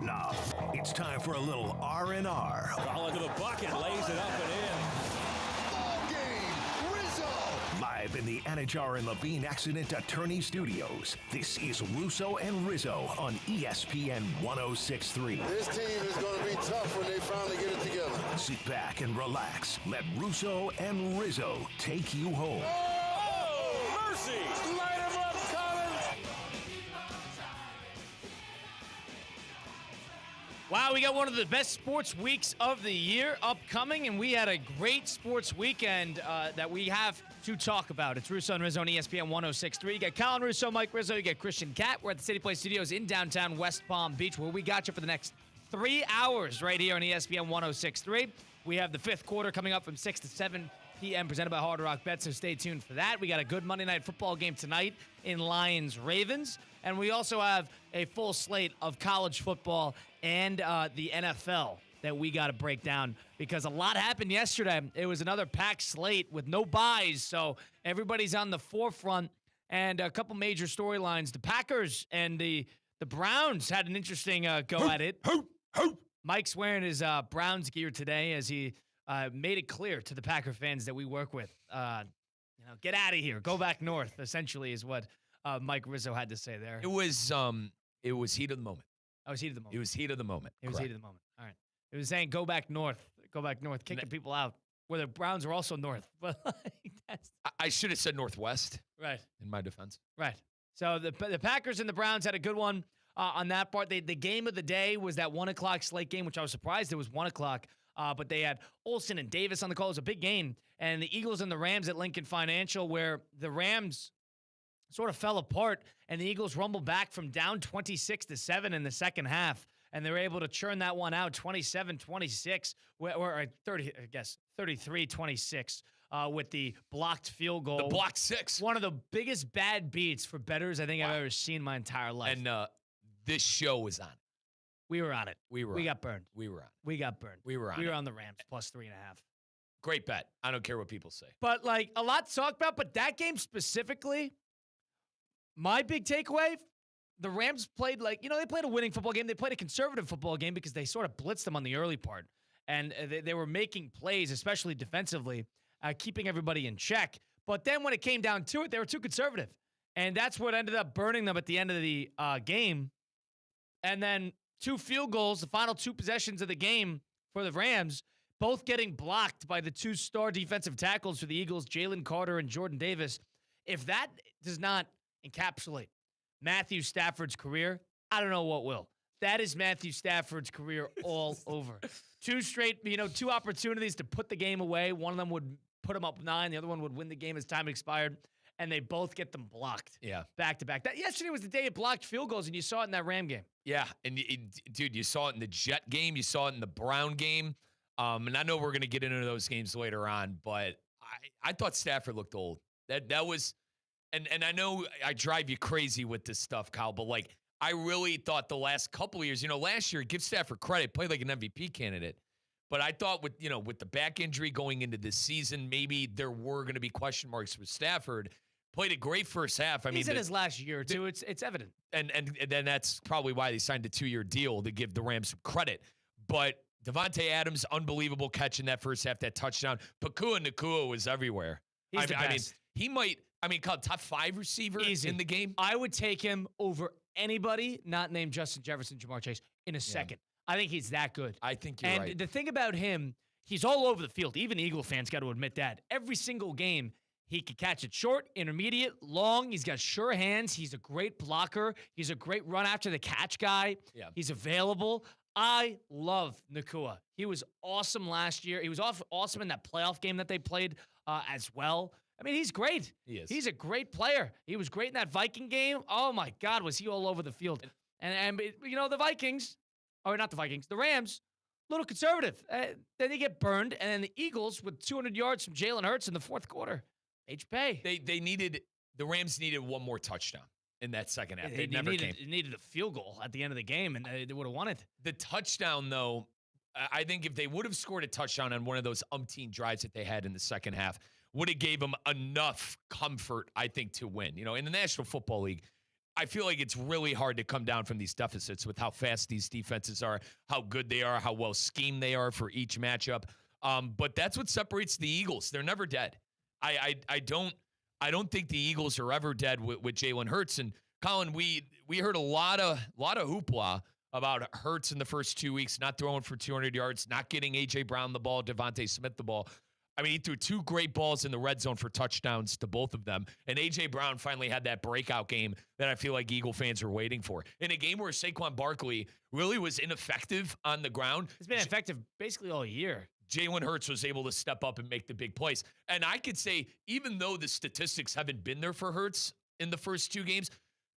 Now, it's time for a little R&R. Ball into the bucket, lays it up and in. Ball game, Rizzo! Live in the Anajar and Levine Accident Attorney Studios, this is Russo and Rizzo on ESPN 106.3. This team is going to be tough when they finally get it together. Sit back and relax. Let Russo and Rizzo take you home. Oh, mercy! Light him up, Colin! Wow, we got one of the best sports weeks of the year upcoming, and we had a great sports weekend that we have to talk about. It's Russo and Rizzo on ESPN 106.3. You got Colin Russo, Mike Rizzo, you got Christian Catt. We're at the City Place Studios in downtown West Palm Beach, where we got you for the next 3 hours right here on ESPN 106.3. We have the fifth quarter coming up from 6 to 7 p.m. presented by Hard Rock Bet, so stay tuned for that. We got a good Monday Night Football game tonight in Lions-Ravens, and we also have a full slate of college football and the NFL that we got to break down because a lot happened yesterday. It was another packed slate with no buys, so everybody's on the forefront, and a couple major storylines. The Packers and the Browns had an interesting go at it. Mike's wearing his Browns gear today as he made it clear to the Packer fans that we work with. Get out of here. Go back north, essentially, is what Mike Rizzo had to say there. It was heat of the moment. Oh, it was heat of the moment. It was heat of the moment. It was heat of the moment. All right. It was saying go back north, kicking people out, where the Browns are also north. But I should have said northwest. Right. In my defense. Right. So the Packers and the Browns had a good one on that part. The game of the day was that 1 o'clock slate game, which I was surprised it was 1 o'clock. But they had Olsen and Davis on the call. It was a big game. And the Eagles and the Rams at Lincoln Financial, where the Rams sort of fell apart, and the Eagles rumbled back from down 26-7 in the second half, and they were able to churn that one out 27-26, or 30, I guess 33-26 with the blocked field goal. The blocked six. One of the biggest bad beats for bettors I think I've ever seen in my entire life. And this show was on. We were on it. We got burned. We were on. We got burned. We were on. We were on the Rams plus 3.5. Great bet. I don't care what people say. But like a lot to talk about. But that game specifically, my big takeaway: the Rams played they played a winning football game. They played a conservative football game because they sort of blitzed them on the early part, and they were making plays, especially defensively, keeping everybody in check. But then when it came down to it, they were too conservative, and that's what ended up burning them at the end of the game. And then 2 field goals, the final 2 possessions of the game for the Rams, both getting blocked by the 2 star defensive tackles for the Eagles, Jalen Carter and Jordan Davis. If that does not encapsulate Matthew Stafford's career, I don't know what will. That is Matthew Stafford's career all over. 2 straight, 2 opportunities to put the game away. One of them would put him up 9. The other one would win the game as time expired. And they both get them blocked. Yeah. Back to back. Yesterday was the day it blocked field goals, and you saw it in that Ram game. Yeah. And, dude, you saw it in the Jet game. You saw it in the Brown game. And I know we're going to get into those games later on, but I thought Stafford looked old. That was – and I know I drive you crazy with this stuff, Kyle, but, I really thought the last couple of years – last year, give Stafford credit, played like an MVP candidate. But I thought with the back injury going into this season, maybe there were going to be question marks with Stafford. Played a great first half. He's in his last year or two. It's evident. And then that's probably why they signed a 2-year deal to give the Rams some credit. But Devontae Adams, unbelievable catch in that first half, that touchdown. Nakua was everywhere. He's the best. He might, called top 5 receiver in the game. I would take him over anybody not named Justin Jefferson, Jamar Chase in a second. I think he's that good. I think you're right. And the thing about him, he's all over the field. Even Eagle fans got to admit that. Every single game, he could catch it short, intermediate, long. He's got sure hands. He's a great blocker. He's a great run after the catch guy. Yeah. He's available. I love Nakua. He was awesome last year. He was awesome in that playoff game that they played as well. He's great. He is. He's a great player. He was great in that Viking game. Oh, my God, was he all over the field. And the Vikings, or not the Vikings, the Rams, a little conservative. Then they get burned, and then the Eagles with 200 yards from Jalen Hurts in the fourth quarter. They the Rams needed one more touchdown in that second half. They needed a field goal at the end of the game, and they would have won it. The touchdown, though, I think if they would have scored a touchdown on one of those umpteen drives that they had in the second half, would have gave them enough comfort, I think, to win. In the National Football League, I feel like it's really hard to come down from these deficits with how fast these defenses are, how good they are, how well schemed they are for each matchup. But that's what separates the Eagles. They're never dead. I don't think the Eagles are ever dead with Jalen Hurts. And Colin, we heard a lot of hoopla about Hurts in the first 2 weeks, not throwing for 200 yards, not getting A.J. Brown the ball, Devontae Smith the ball. I mean, he threw 2 great balls in the red zone for touchdowns to both of them. And A.J. Brown finally had that breakout game that I feel like Eagle fans are waiting for. In a game where Saquon Barkley really was ineffective on the ground. He's been effective basically all year. Jalen Hurts was able to step up and make the big plays. And I could say, even though the statistics haven't been there for Hurts in the first 2 games,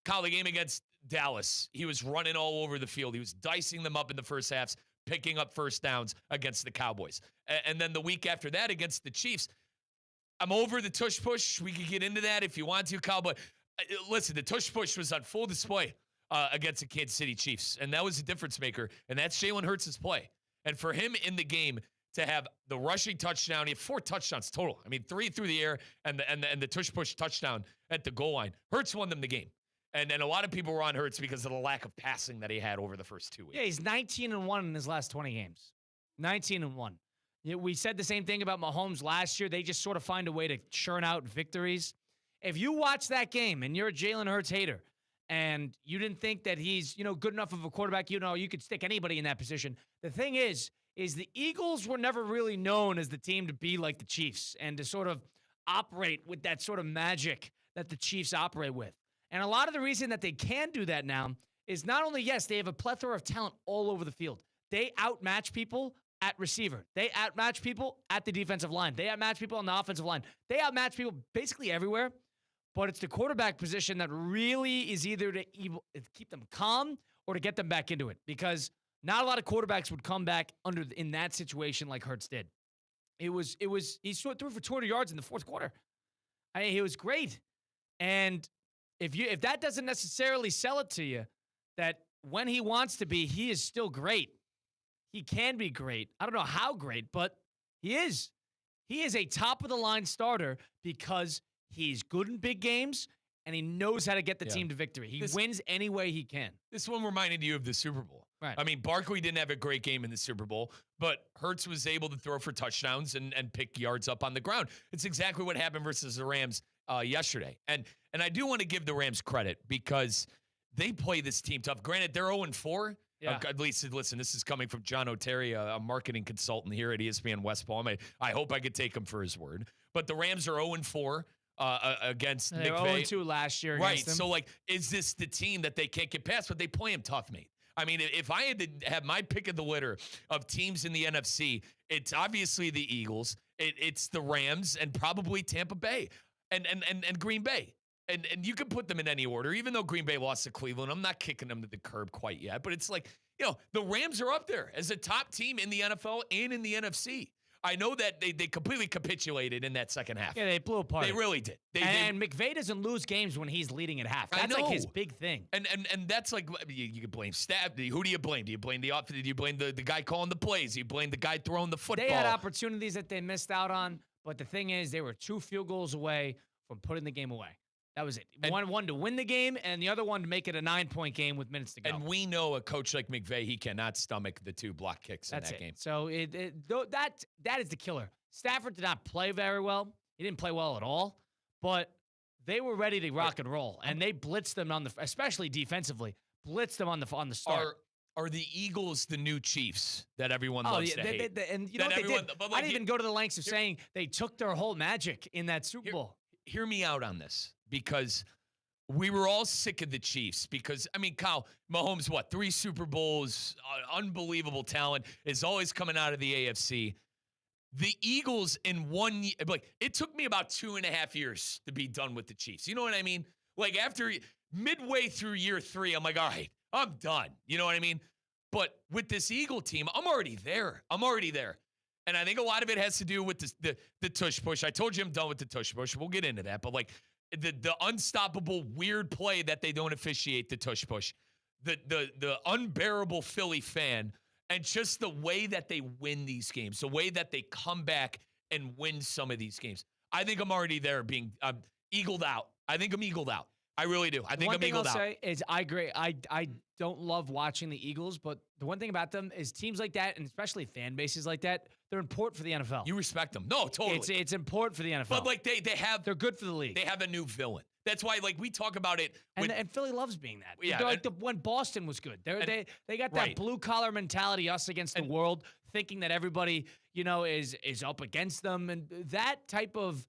Kyle, the game against Dallas, he was running all over the field. He was dicing them up in the first halves, picking up first downs against the Cowboys. And then the week after that against the Chiefs, I'm over the tush push. We could get into that if you want to, Kyle. But listen, the tush push was on full display against the Kansas City Chiefs. And that was a difference maker. And that's Jalen Hurts' play. And for him in the game to have the rushing touchdown, he had 4 touchdowns total. I mean, 3 through the air and the tush push touchdown at the goal line. Hurts won them the game. And a lot of people were on Hurts because of the lack of passing that he had over the first 2 weeks. Yeah, he's 19-1 in his last 20 games. 19-1. We said the same thing about Mahomes last year. They just sort of find a way to churn out victories. If you watch that game and you're a Jalen Hurts hater and you didn't think that he's, good enough of a quarterback, you could stick anybody in that position. The thing is the Eagles were never really known as the team to be like the Chiefs and to sort of operate with that sort of magic that the Chiefs operate with. And a lot of the reason that they can do that now is not only, yes, they have a plethora of talent all over the field. They outmatch people at receiver. They outmatch people at the defensive line. They outmatch people on the offensive line. They outmatch people basically everywhere. But it's the quarterback position that really is either to keep them calm or to get them back into it. Because not a lot of quarterbacks would come back in that situation like Hurts did. He threw for 200 yards in the fourth quarter. I mean, he was great. And if that doesn't necessarily sell it to you, that when he wants to be, he is still great. He can be great. I don't know how great, but he is. He is a top-of-the-line starter because he's good in big games, and he knows how to get the team to victory. He wins any way he can. This one reminded you of the Super Bowl. Right. I mean, Barkley didn't have a great game in the Super Bowl, but Hurts was able to throw for touchdowns and pick yards up on the ground. It's exactly what happened versus the Rams yesterday. And I do want to give the Rams credit because they play this team tough. Granted, they're 0-4. Yeah. At least, listen, this is coming from John O'Terry, a marketing consultant here at ESPN West Palm. I hope I could take him for his word. But the Rams are 0-4 against McVay. They were 0-2 last year against them. So, is this the team that they can't get past? But they play them tough, mate. I mean, if I had to have my pick of the litter of teams in the NFC, it's obviously the Eagles, it's the Rams, and probably Tampa Bay and Green Bay. And you can put them in any order, even though Green Bay lost to Cleveland. I'm not kicking them to the curb quite yet. But it's like, the Rams are up there as a top team in the NFL and in the NFC. I know that they completely capitulated in that second half. Yeah, they blew apart. They really did. And McVay doesn't lose games when he's leading at half. That's like his big thing. And that's like, you can blame staff. Who do you blame? Do you blame the offense? Do you blame the guy calling the plays? Do you blame the guy throwing the football? They had opportunities that they missed out on, but the thing is, they were 2 field goals away from putting the game away. That was it. One to win the game, and the other one to make it a 9-point game with minutes to go. And we know a coach like McVay, he cannot stomach the 2 block kicks in that game. So that is the killer. Stafford did not play very well. He didn't play well at all, but they were ready to rock and roll, and they blitzed them especially defensively, blitzed them on the start. Are the Eagles the new Chiefs that everyone loves to hate? And you know what they did? I didn't even go to the lengths of saying they took their whole magic in that Super Bowl. Hear me out on this, because we were all sick of the Chiefs because, I mean, Kyle, Mahomes, 3 Super Bowls, unbelievable talent, is always coming out of the AFC. The Eagles in 1 year, it took me about 2.5 years to be done with the Chiefs. You know what I mean? Like after midway through year 3, I'm like, all right, I'm done. You know what I mean? But with this Eagle team, I'm already there. And I think a lot of it has to do with the tush push. I told you I'm done with the tush push. We'll get into that. But the unstoppable weird play that they don't officiate, the tush push, the unbearable Philly fan, and just the way that they win these games, the way that they come back and win some of these games. I think I'm already there being eagled out. I think I'm eagled out. I really do. I think One I'm thing eagled I'll out. say is I agree. I don't love watching the Eagles, but the one thing about them is teams like that, and especially fan bases like that, they're important for the NFL. You respect them. No, totally. It's important for the NFL. But like they have they're good for the league. they have a new villain. That's why like we talk about it. And Philly loves being that. Yeah, They're like when Boston was good. They got that right. blue collar mentality, us against the world, thinking that everybody, is up against them. And that type of,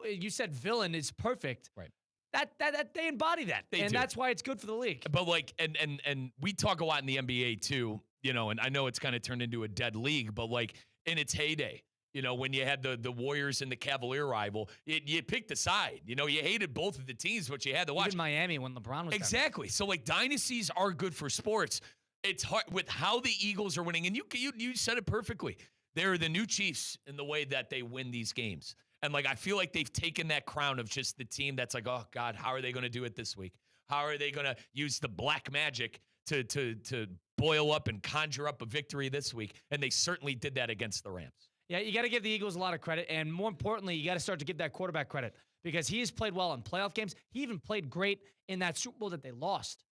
you said villain is perfect. Right. That they embody that. They do. That's why it's good for the league. But like and we talk a lot in the NBA too, and I know it's kind of turned into a dead league, but like in its heyday, when you had the Warriors and the Cavalier rival, you picked a side. You hated both of the teams, but you had to watch. Even Miami when LeBron was exactly. So like dynasties are good for sports. It's hard with how the Eagles are winning, and you said it perfectly. They're the new Chiefs in the way that they win these games. And like I feel like they've taken that crown of just the team that's like, oh God, how are they going to do it this week? How are they going to use the black magic to boil up and conjure up a victory this week? And they certainly did that against the Rams. Yeah, you got to give the Eagles a lot of credit, and more importantly, you got to start to give that quarterback credit because he has played well in playoff games. He even played great in that Super Bowl that they lost.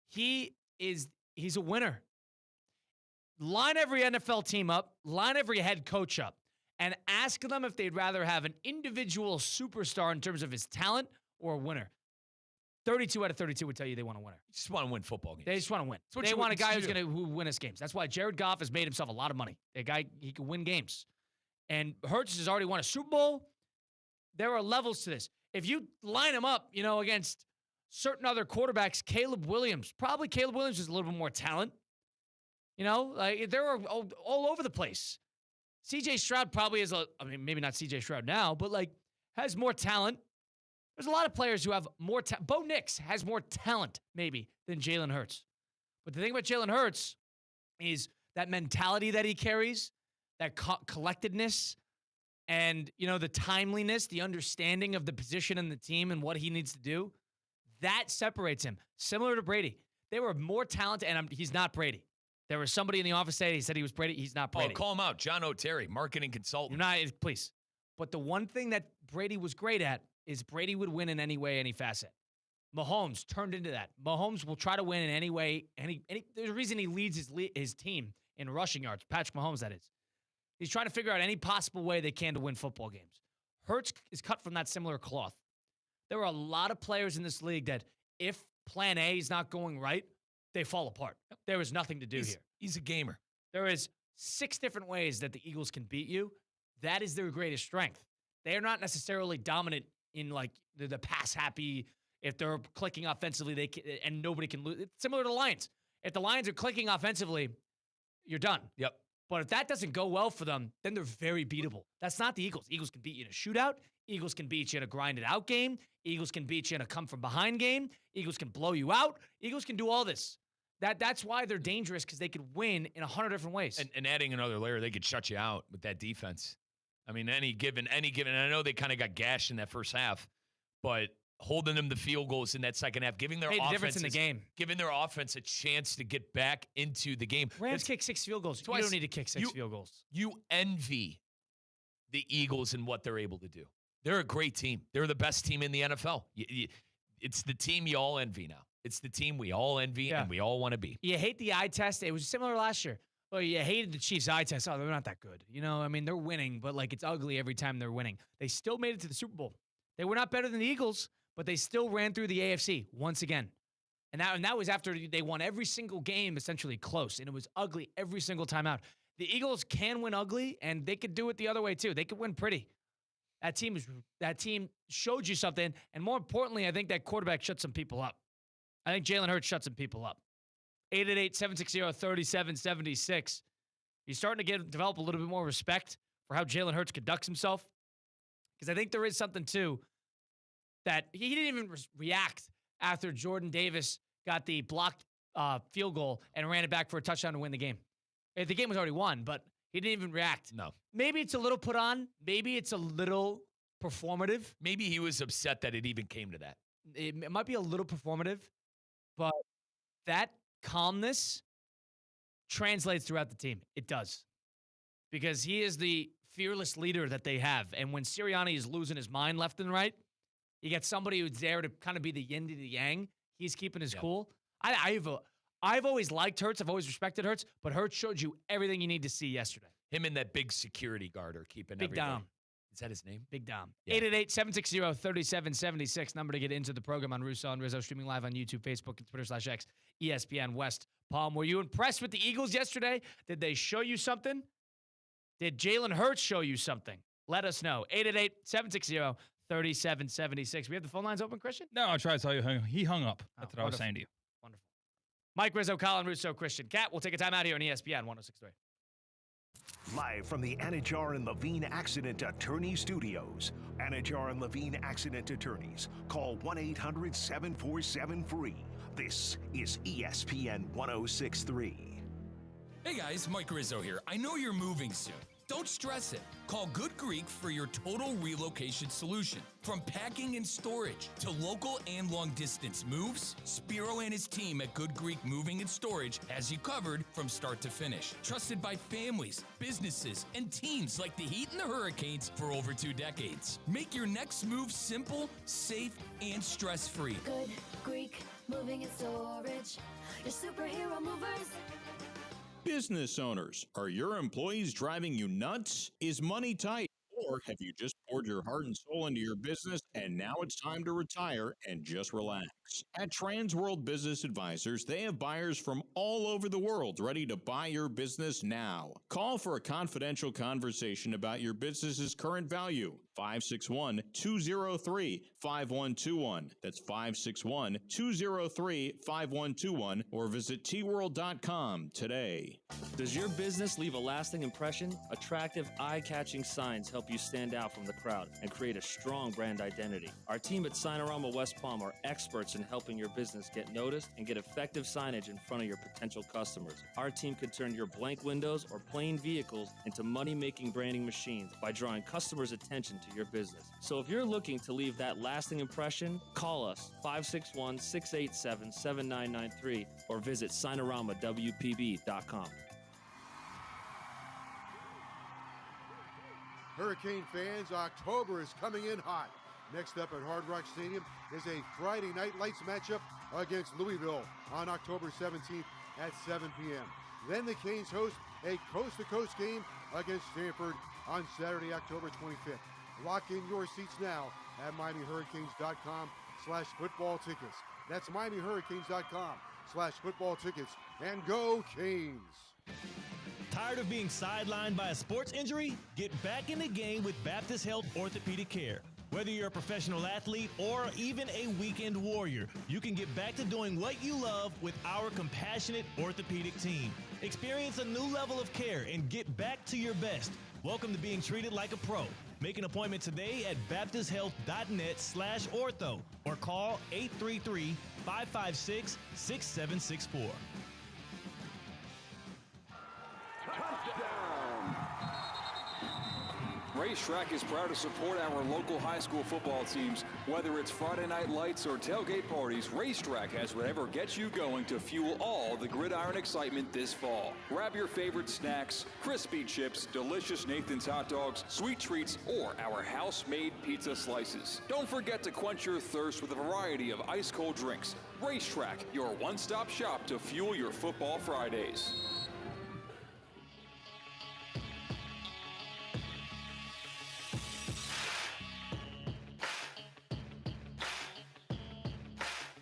He's a winner. Line every NFL team up, line every head coach up, and ask them if they'd rather have an individual superstar in terms of his talent or a winner. 32 out of 32 would tell you they want a winner. You just want to win football games. They just want to win. They want a guy who's going to win us games. That's why Jared Goff has made himself a lot of money. A guy, he can win games. And Hurts has already won a Super Bowl. There are levels to this. If you line him up, against certain other quarterbacks, Caleb Williams is a little bit more talent. Like they're all over the place. CJ Stroud probably is maybe not CJ Stroud now, but like has more talent. There's a lot of players who have more talent. Bo Nix has more talent maybe than Jalen Hurts. But the thing about Jalen Hurts is that mentality that he carries, that collectedness, and the timeliness, the understanding of the position in the team and what he needs to do, that separates him. Similar to Brady. They were more talented, and he's not Brady. There was somebody in the office today, he said he was Brady. He's not Brady. Oh, call him out. John O'Terry, marketing consultant. Please. But the one thing that Brady was great at is Brady would win in any way, any facet. Mahomes turned into that. Mahomes will try to win in any way. There's a reason he leads his team in rushing yards. Patrick Mahomes, that is. He's trying to figure out any possible way they can to win football games. Hurts is cut from that similar cloth. There are a lot of players in this league that if plan A is not going right, they fall apart. There is nothing to do here. He's a gamer. There is 6 different ways that the Eagles can beat you. That is their greatest strength. They are not necessarily dominant in like the pass happy. If they're clicking offensively, and nobody can lose. It's similar to the Lions. If the Lions are clicking offensively, you're done. Yep. But if that doesn't go well for them, then they're very beatable. That's not the Eagles. Eagles can beat you in a shootout. Eagles can beat you in a grinded out game. Eagles can beat you in a come from behind game. Eagles can blow you out. Eagles can do all this. That's why they're dangerous, because they could win in 100 different ways. And adding another layer, they could shut you out with that defense. I mean, any given, and I know they kind of got gashed in that first half, but holding them to field goals in that second half, giving their the difference in the game, giving their offense a chance to get back into the game. Rams kick 6 field goals. You don't need to kick 6 field goals. You envy the Eagles and what they're able to do. They're a great team. They're the best team in the NFL. It's the team you all envy now. It's the team we all envy and we all want to be. You hate the eye test. It was similar last year. Well, you hated the Chiefs' eye test. Oh, they're not that good. They're winning, but like it's ugly every time they're winning. They still made it to the Super Bowl. They were not better than the Eagles, but they still ran through the AFC once again. And that was after they won every single game essentially close, and it was ugly every single time out. The Eagles can win ugly, and they could do it the other way too. They could win pretty. That team showed you something, and more importantly, I think that quarterback shut some people up. I think Jalen Hurts shut some people up. 888-760-3776. He's starting to develop a little bit more respect for how Jalen Hurts conducts himself. Because I think there is something, too, that he didn't even react after Jordan Davis got the blocked field goal and ran it back for a touchdown to win the game. The game was already won, but he didn't even react. No. Maybe it's a little put on. Maybe it's a little performative. Maybe he was upset that it even came to that. It might be a little performative, but that calmness translates throughout the team. It does. Because he is the fearless leader that they have. And when Sirianni is losing his mind left and right, You get somebody who's there to kind of be the yin to the yang. He's keeping his cool. I've always liked Hurts. I've always respected Hurts, but Hurts showed you everything you need to see yesterday. Him and that big security guard are keeping Big everybody. Dom. Is that his name? Big Dom. Yeah. 888-760-3776. Number to get into the program on Russo and Rizzo. Streaming live on YouTube, Facebook, and Twitter/X. ESPN West Palm. Were you impressed with the Eagles yesterday? Did they show you Did Jalen Hurts show you something? Let us know. 888-760-3776. We have the phone lines open, Christian? No, I tried to tell you, he hung up. That's what I was wonderful. saying to you. Wonderful. Mike Rizzo, Colin Russo, Christian Cat. We'll take a time out here on ESPN 106.3. Live from the Anajar and Levine Accident Attorney Studios. Anajar and Levine Accident Attorneys. Call 1-800-747-FREE. This is ESPN 106.3. Hey guys, Mike Rizzo here. I know you're moving soon. Don't stress it. Call Good Greek for your total relocation solution. From packing and storage to local and long distance moves, Spiro and his team at Good Greek Moving and Storage has you covered from start to finish. Trusted by families, businesses, and teams like the Heat and the Hurricanes for over 2 decades. Make your next move simple, safe, and stress-free. Good Greek Moving and Storage. Your superhero movers. Business owners, are your employees driving you nuts? Is money tight? Or have you just poured your heart and soul into your business and now it's time to retire and just relax? At Transworld Business Advisors, they have buyers from all over the world ready to buy your business now. Call for a confidential conversation about your business's current value. 561-203-5121. That's 561-203-5121 or visit tworld.com today. Does your business leave a lasting impression? Attractive, eye-catching signs help you stand out from the crowd and create a strong brand identity. Our team at Signorama West Palm are experts in helping your business get noticed and get effective signage in front of your potential customers. Our team can turn your blank windows or plain vehicles into money-making branding machines by drawing customers' attention to your business. So if you're looking to leave that lasting impression, call us 561-687-7993 or visit signoramawpb.com. Hurricane fans, October is coming in hot. Next up at Hard Rock Stadium is a Friday night lights matchup against Louisville on October 17th at 7 p.m. Then the Canes host a coast-to-coast game against Stanford on Saturday, October 25th. Lock in your seats now at MiamiHurricanes.com/football tickets. That's MiamiHurricanes.com/football tickets. And go Canes! Tired of being sidelined by a sports injury? Get back in the game with Baptist Health Orthopedic Care. Whether you're a professional athlete or even a weekend warrior, you can get back to doing what you love with our compassionate orthopedic team. Experience a new level of care and get back to your best. Welcome to being treated like a pro. Make an appointment today at baptisthealth.net/ortho or call 833-556-6764. Racetrack is proud to support our local high school football teams. Whether it's Friday night lights or tailgate parties, Racetrack has whatever gets you going to fuel all the gridiron excitement this fall. Grab your favorite snacks, crispy chips, delicious Nathan's hot dogs, sweet treats, or our house-made pizza slices. Don't forget to quench your thirst with a variety of ice-cold drinks. Racetrack, your one-stop shop to fuel your football Fridays.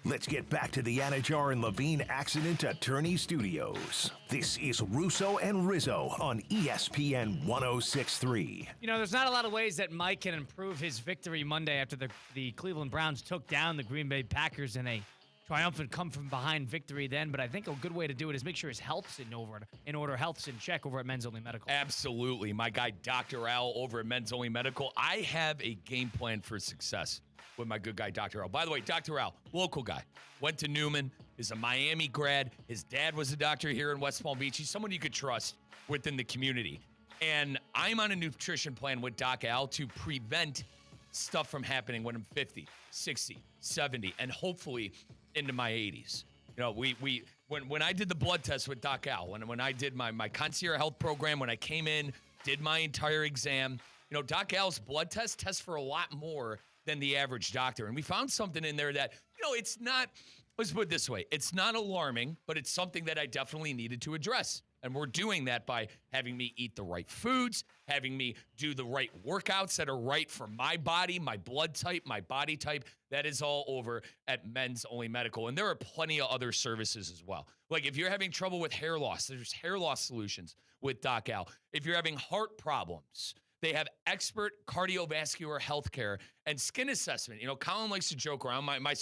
Let's get back to the Anajar and Levine Accident Attorney Studios. This is Russo and Rizzo on ESPN 106.3. You know, there's not a lot of ways that Mike can improve his victory Monday after the Cleveland Browns took down the Green Bay Packers in a triumphant come-from-behind victory then, but I think a good way to do it is make sure his health's in order, health's in check over at Men's Only Medical. Absolutely. My guy, Dr. Al, over at Men's Only Medical. I have a game plan for success with my good guy, Dr. Al. By the way, Dr. Al, local guy, went to Newman, is a Miami grad. His dad was a doctor here in West Palm Beach. He's someone you could trust within the community. And I'm on a nutrition plan with Doc Al to prevent stuff from happening when I'm 50, 60, 70, and hopefully into my 80s. You know, when I did the blood test with Doc Al, when I did my concierge health program, when I came in, did my entire exam, you know, Doc Al's blood tests for a lot more than the average doctor. And we found something in there that, it's not, let's put it this way, it's not alarming, but it's something that I definitely needed to address. And we're doing that by having me eat the right foods, having me do the right workouts that are right for my body, my blood type, my body type. That is all over at Men's Only Medical. And there are plenty of other services as well. Like if you're having trouble with hair loss, there's hair loss solutions with Doc Al. If you're having heart problems, they have expert cardiovascular health care and skin assessment. Colin likes to joke around. My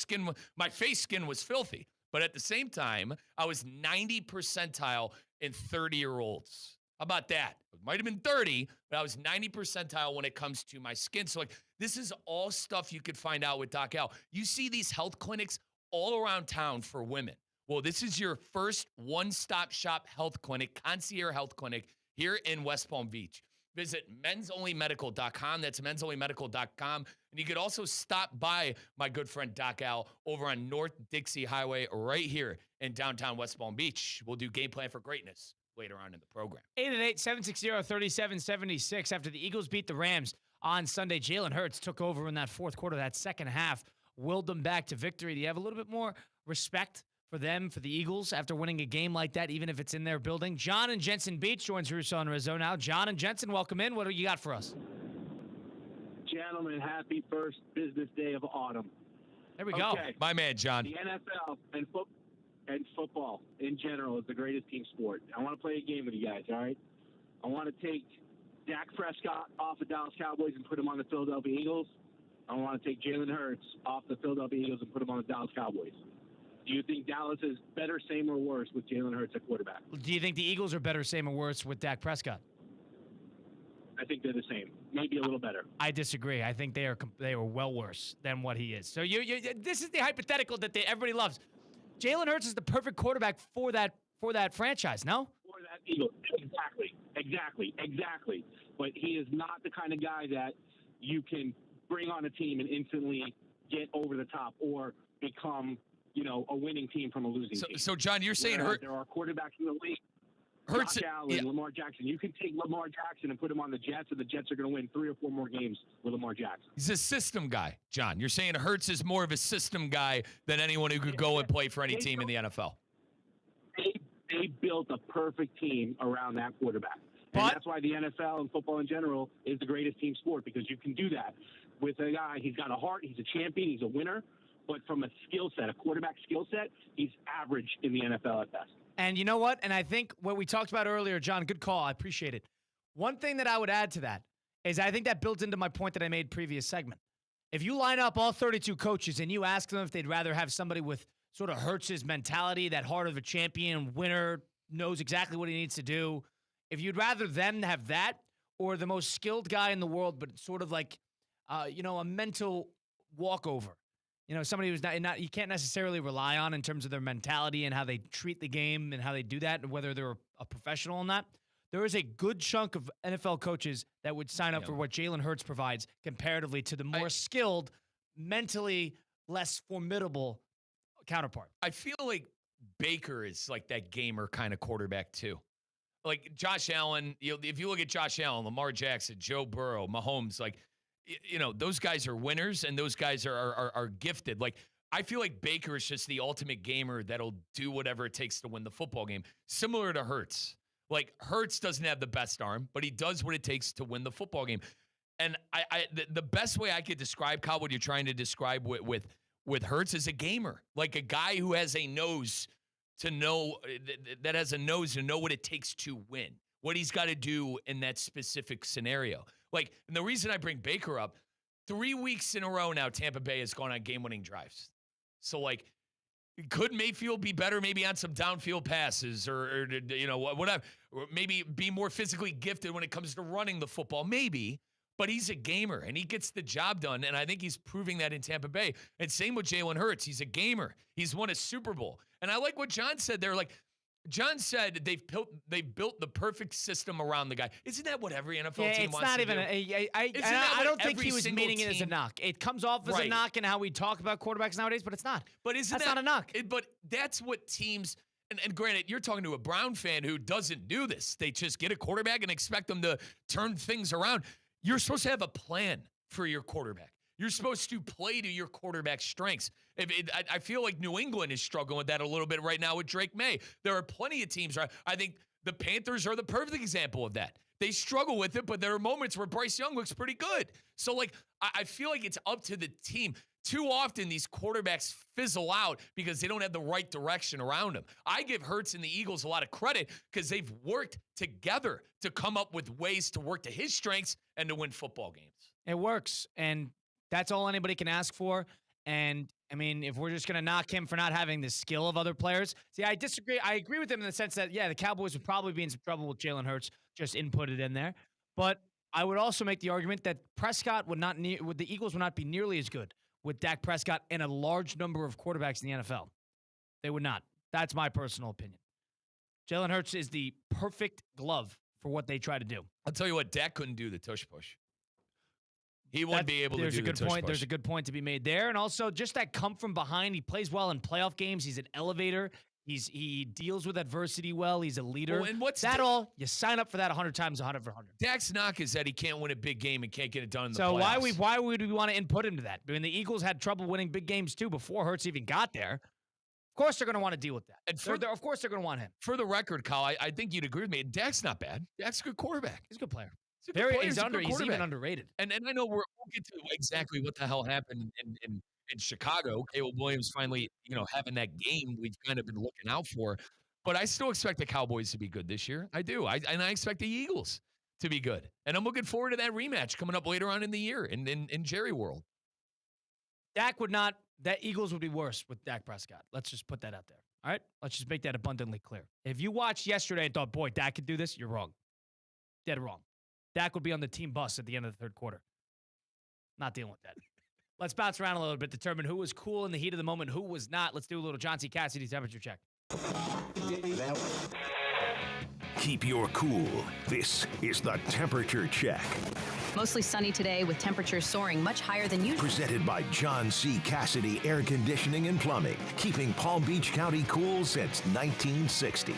face skin was filthy. But at the same time, I was 90 percentile in 30-year-olds. How about that? It might have been 30, but I was 90 percentile when it comes to my skin. So, this is all stuff you could find out with Doc Al. You see these health clinics all around town for women. Well, this is your first one-stop shop health clinic, concierge health clinic here in West Palm Beach. Visit mensonlymedical.com. That's mensonlymedical.com. And you could also stop by my good friend Doc Al over on North Dixie Highway right here in downtown West Palm Beach. We'll do Game Plan for Greatness later on in the program. 888-760-3776. After the Eagles beat the Rams on Sunday, Jalen Hurts took over in that fourth quarter, that second half, willed them back to victory. Do you have a little bit more respect for them, for the Eagles, after winning a game like that, even if it's in their building? John and Jensen Beach joins Russo and Rizzo now. John and Jensen, welcome in. What do you got for us? Gentlemen, happy first business day of autumn. There we go. My man, John. The NFL and football in general is the greatest team sport. I want to play a game with you guys, all right? I want to take Dak Prescott off the Dallas Cowboys and put him on the Philadelphia Eagles. I want to take Jalen Hurts off the Philadelphia Eagles and put him on the Dallas Cowboys. Do you think Dallas is better, same, or worse with Jalen Hurts at quarterback? Do you think the Eagles are better, same, or worse with Dak Prescott? I think they're the same, maybe a little better. I disagree. I think they are well worse than what he is. So this is the hypothetical that everybody loves. Jalen Hurts is the perfect quarterback for that franchise. No, for that Eagles, exactly. But he is not the kind of guy that you can bring on a team and instantly get over the top or become, a winning team from a losing team. So John, you're saying there are quarterbacks in the league. Hurts, Josh Allen, Lamar Jackson. You can take Lamar Jackson and put him on the Jets, and the Jets are going to win 3 or 4 more games with Lamar Jackson. He's a system guy, John. You're saying Hurts is more of a system guy than anyone who could go and play for any team in the NFL. They built a perfect team around that quarterback. And that's why the NFL and football in general is the greatest team sport, because you can do that with a guy. He's got a heart. He's a champion. He's a winner. But from a skill set, a quarterback skill set, he's average in the NFL at best. And you know what? And I think what we talked about earlier, John, good call. I appreciate it. One thing that I would add to that is I think that builds into my point that I made previous segment. If you line up all 32 coaches and you ask them if they'd rather have somebody with sort of Hurts' mentality, that heart of a champion, winner, knows exactly what he needs to do, if you'd rather them have that or the most skilled guy in the world, but sort of like, a mental walkover. Somebody who's not you can't necessarily rely on in terms of their mentality and how they treat the game and how they do that and whether they're a professional or not. There is a good chunk of NFL coaches that would sign up for what Jalen Hurts provides comparatively to the more skilled, mentally less formidable counterpart. I feel like Baker is like that gamer kind of quarterback too. Like Josh Allen, if you look at Josh Allen, Lamar Jackson, Joe Burrow, Mahomes, those guys are winners and those guys are gifted. Like, I feel like Baker is just the ultimate gamer that'll do whatever it takes to win the football game. Similar to Hurts. Like, Hurts doesn't have the best arm, but he does what it takes to win the football game. And the best way I could describe, Kyle, what you're trying to describe with Hurts is a gamer. Like a guy who has a nose to know, that has a nose to know what it takes to win. What he's got to do in that specific scenario. Like, and the reason I bring Baker up, 3 weeks in a row now, Tampa Bay has gone on game-winning drives. So, could Mayfield be better maybe on some downfield passes or whatever? Or maybe be more physically gifted when it comes to running the football? Maybe. But he's a gamer, and he gets the job done, and I think he's proving that in Tampa Bay. And same with Jalen Hurts. He's a gamer. He's won a Super Bowl. And I like what John said there. John said they've built the perfect system around the guy. Isn't that what every NFL team wants to do? I don't think he was meaning it as a knock. It comes off as a knock in how we talk about quarterbacks nowadays, but it's not. But that's not a knock. But that's what teams and granted, you're talking to a Brown fan who doesn't do this. They just get a quarterback and expect them to turn things around. You're supposed to have a plan for your quarterback. You're supposed to play to your quarterback's strengths. I feel like New England is struggling with that a little bit right now with Drake May. There are plenty of teams. I think the Panthers are the perfect example of that. They struggle with it, but there are moments where Bryce Young looks pretty good. So, I feel like it's up to the team. Too often, these quarterbacks fizzle out because they don't have the right direction around them. I give Hurts and the Eagles a lot of credit because they've worked together to come up with ways to work to his strengths and to win football games. It works, and that's all anybody can ask for. And, I mean, if we're just going to knock him for not having the skill of other players, see, I disagree. I agree with him in the sense that, yeah, the Cowboys would probably be in some trouble with Jalen Hurts just inputted in there. But I would also make the argument that Prescott the Eagles would not be nearly as good with Dak Prescott and a large number of quarterbacks in the NFL. They would not. That's my personal opinion. Jalen Hurts is the perfect glove for what they try to do. I'll tell you what, Dak couldn't do the tush push. He wouldn't be able to do the tush push. There's a good point to be made there. And also just that come from behind. He plays well in playoff games. He's an elevator. He deals with adversity well. He's a leader. Well, and what's that all? You sign up for that 100 times, 100 for 100. Dak's knock is that he can't win a big game and can't get it done in the playoffs. playoffs. So why would we want to input him to that? I mean, the Eagles had trouble winning big games too before Hurts even got there. Of course they're going to want to deal with that. And of course they're going to want him. For the record, Kyle, I think you'd agree with me. Dak's not bad. Dak's a good quarterback. He's a good player. He's even underrated. And I know we'll get to exactly what the hell happened in Chicago. Caleb Williams finally, having that game we've kind of been looking out for. But I still expect the Cowboys to be good this year. I do. And I expect the Eagles to be good. And I'm looking forward to that rematch coming up later on in the year in Jerry World. That Eagles would be worse with Dak Prescott. Let's just put that out there. All right? Let's just make that abundantly clear. If you watched yesterday and thought, boy, Dak could do this, you're wrong. Dead wrong. Dak would be on the team bus at the end of the third quarter. Not dealing with that. Let's bounce around a little bit, determine who was cool in the heat of the moment, who was not. Let's do a little John C. Cassidy temperature check. Keep your cool. This is the Temperature Check. Mostly sunny today with temperatures soaring much higher than usual. Presented by John C. Cassidy Air Conditioning and Plumbing, keeping Palm Beach County cool since 1960.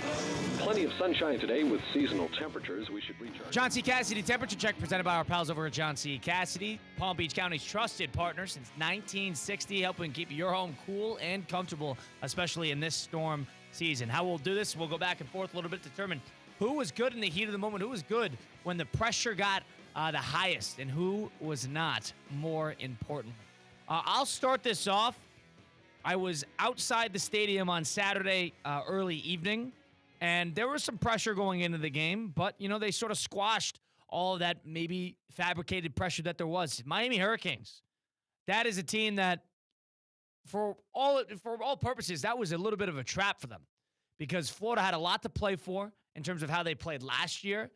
Plenty of sunshine today with seasonal temperatures. We should reach our... John C. Cassidy Temperature Check presented by our pals over at John C. Cassidy, Palm Beach County's trusted partner since 1960, helping keep your home cool and comfortable, especially in this storm season. How we'll do this, we'll go back and forth a little bit, determine who was good in the heat of the moment, who was good when the pressure got the highest, and who was not, more importantly. I'll start this off. I was outside the stadium on Saturday early evening, and there was some pressure going into the game, but, they sort of squashed all of that maybe fabricated pressure that there was. Miami Hurricanes, that is a team that, for all purposes, that was a little bit of a trap for them because Florida had a lot to play for in terms of how they played last year.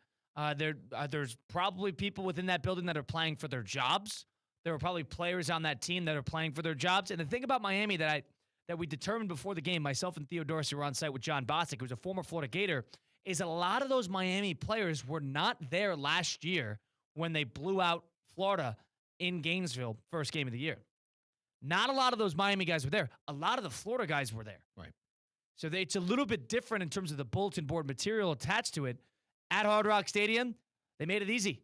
There's probably people within that building that are playing for their jobs. There were probably players on that team that are playing for their jobs. And the thing about Miami that we determined before the game, myself and Theo Dorsey were on site with John Bostic, who's a former Florida Gator, is a lot of those Miami players were not there last year when they blew out Florida in Gainesville, first game of the year. Not a lot of those Miami guys were there. A lot of the Florida guys were there. Right. So it's a little bit different in terms of the bulletin board material attached to it. At Hard Rock Stadium, they made it easy.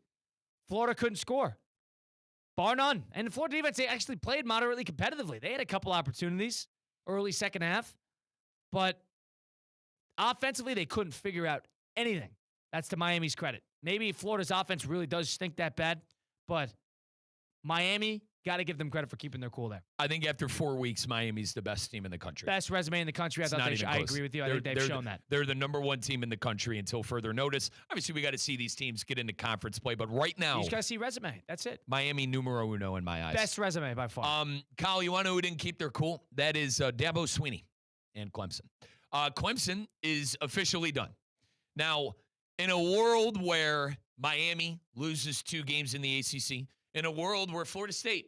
Florida couldn't score, bar none. And the Florida defense, they actually played moderately competitively. They had a couple opportunities early second half, but offensively, they couldn't figure out anything. That's to Miami's credit. Maybe Florida's offense really does stink that bad, but Miami, got to give them credit for keeping their cool there. I think after 4 weeks, Miami's the best team in the country. Best resume in the country. I agree with you. I think they've shown that. They're the number one team in the country until further notice. Obviously, we got to see these teams get into conference play, but right now, you just got to see resume. That's it. Miami numero uno in my eyes. Best resume by far. Kyle, you want to know who didn't keep their cool? That is Dabo Swinney and Clemson. Clemson is officially done. Now, in a world where Miami loses 2 games in the ACC, in a world where Florida State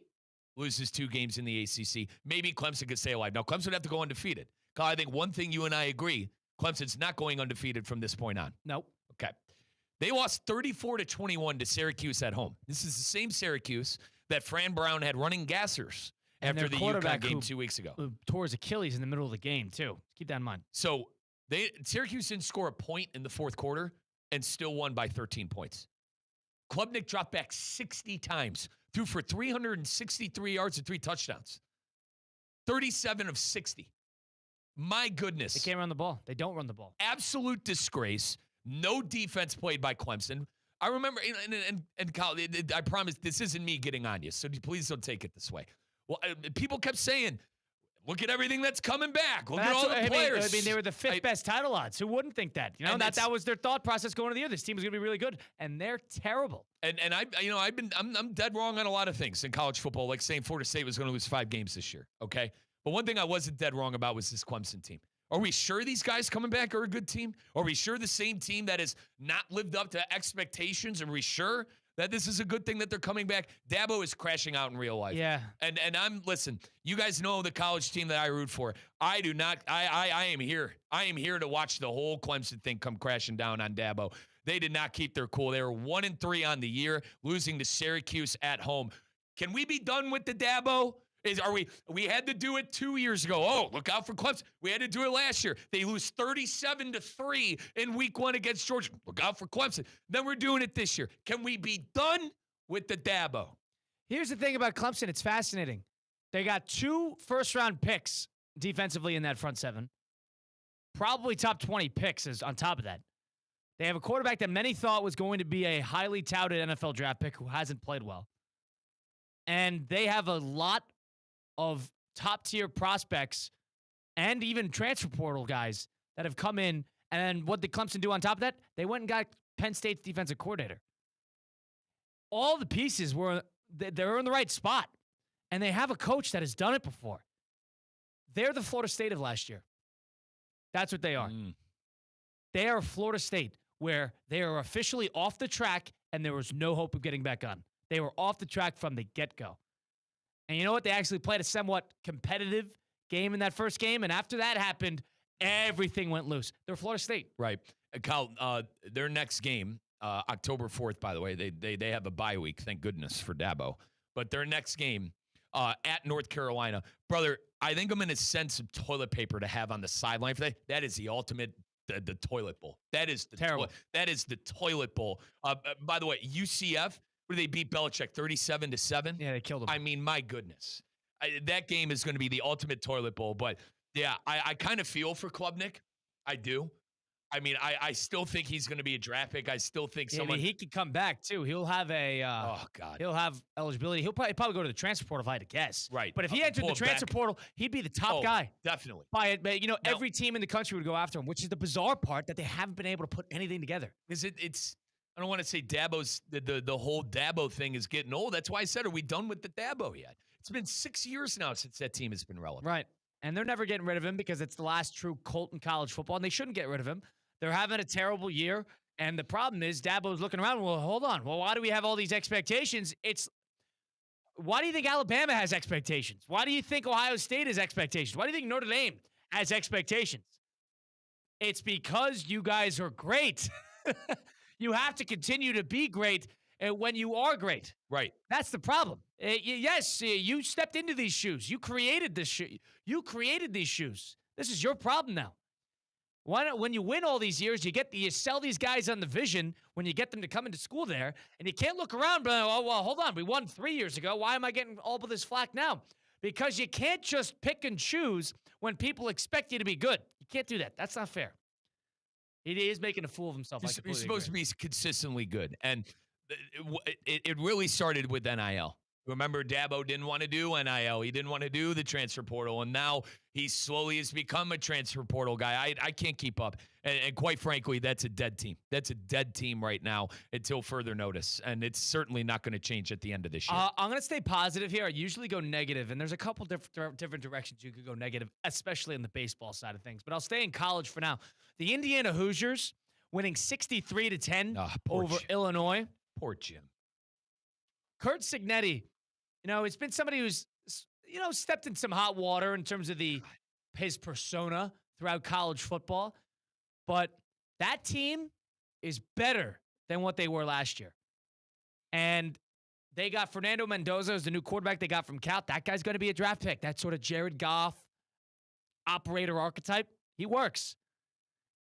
loses 2 games in the ACC, maybe Clemson could stay alive. Now, Clemson would have to go undefeated. Kyle, I think one thing you and I agree, Clemson's not going undefeated from this point on. Nope. Okay. They lost 34-21 to Syracuse at home. This is the same Syracuse that Fran Brown had running gassers after the UConn game 2 weeks ago. Who tore his Achilles in the middle of the game, too. Keep that in mind. So Syracuse didn't score a point in the fourth quarter and still won by 13 points. Klubnik dropped back 60 times, threw for 363 yards and 3 touchdowns. 37 of 60. My goodness. They can't run the ball. They don't run the ball. Absolute disgrace. No defense played by Clemson. I remember, and Kyle, I promise this isn't me getting on you, so please don't take it this way. Well, people kept saying, look at everything that's coming back. Look at all the players. I mean, they were the fifth best title odds. Who wouldn't think that? You know, that was their thought process going into the year. This team was going to be really good, and they're terrible. And I'm dead wrong on a lot of things in college football, like saying Florida State was going to lose 5 games this year. Okay, but one thing I wasn't dead wrong about was this Clemson team. Are we sure these guys coming back are a good team? Are we sure the same team that has not lived up to expectations? Are we sure that this is a good thing that they're coming back? Dabo is crashing out in real life. Yeah. And listen, you guys know the college team that I root for. I do not, I am here. I am here to watch the whole Clemson thing come crashing down on Dabo. They did not keep their cool. They were 1-3 on the year, losing to Syracuse at home. Can we be done with the Dabo? We had to do it 2 years ago. Oh, look out for Clemson. We had to do it last year. They lose 37-3 in week 1 against Georgia. Look out for Clemson. Then we're doing it this year. Can we be done with the Dabo? Here's the thing about Clemson. It's fascinating. They got 2 first-round picks defensively in that front 7. Probably top 20 picks is on top of that. They have a quarterback that many thought was going to be a highly touted NFL draft pick who hasn't played well. And they have a lot of top-tier prospects and even transfer portal guys that have come in. And what did Clemson do on top of that? They went and got Penn State's defensive coordinator. All the pieces they're in the right spot. And they have a coach that has done it before. They're the Florida State of last year. That's what they are. They are Florida State, where they are officially off the track and there was no hope of getting back on. They were off the track from the get-go. And you know what? They actually played a somewhat competitive game in that first game. And after that happened, everything went loose. They're Florida State. Right. Kyle, their next game, October 4th, by the way, they have a bye week. Thank goodness for Dabo. But their next game at North Carolina. Brother, I think I'm going to send some toilet paper to have on the sideline for that. That is the ultimate, the toilet bowl. That is the terrible. That is the toilet bowl. By the way, UCF, where they beat Belichick 37-7. Yeah, they killed him. I mean, my goodness. That game is going to be the ultimate toilet bowl. But, yeah, I kind of feel for Klubnik. I do. I mean, I still think he's going to be a draft pick. I still think someone. He could come back, too. He'll have a. Oh, God. He'll have eligibility. He'll probably go to the transfer portal if I had to guess. Right. But if he entered the transfer portal, he'd be the top guy. Definitely. But, every team in the country would go after him, which is the bizarre part that they haven't been able to put anything together. Because it's. I don't want to say Dabo's the whole Dabo thing is getting old. That's why I said, are we done with the Dabo yet? It's been 6 years now since that team has been relevant. Right. And they're never getting rid of him because it's the last true Colt in college football, and they shouldn't get rid of him. They're having a terrible year, and the problem is Dabo's looking around. Well, hold on. Well, why do we have all these expectations? Why do you think Alabama has expectations? Why do you think Ohio State has expectations? Why do you think Notre Dame has expectations? It's because you guys are great. You have to continue to be great when you are great. Right. That's the problem. Yes, you stepped into these shoes. You created this shoe. You created these shoes. This is your problem now. When you win all these years, you sell these guys on the vision when you get them to come into school there, and you can't look around. But hold on, we won 3 years ago. Why am I getting all of this flack now? Because you can't just pick and choose when people expect you to be good. You can't do that. That's not fair. He is making a fool of himself. You're supposed to be consistently good. And it really started with NIL. Remember, Dabo didn't want to do NIL. He didn't want to do the transfer portal. And now he slowly has become a transfer portal guy. I can't keep up. And quite frankly, that's a dead team. That's a dead team right now until further notice. And it's certainly not going to change at the end of this year. I'm going to stay positive here. I usually go negative, and there's a couple different directions you could go negative, especially in the baseball side of things. But I'll stay in college for now. The Indiana Hoosiers winning 63-10 over Illinois. Poor Jim. Curt Cignetti, it's been somebody who's, stepped in some hot water in terms of his persona throughout college football. But that team is better than what they were last year. And they got Fernando Mendoza as the new quarterback they got from Cal. That guy's going to be a draft pick. That sort of Jared Goff operator archetype. He works.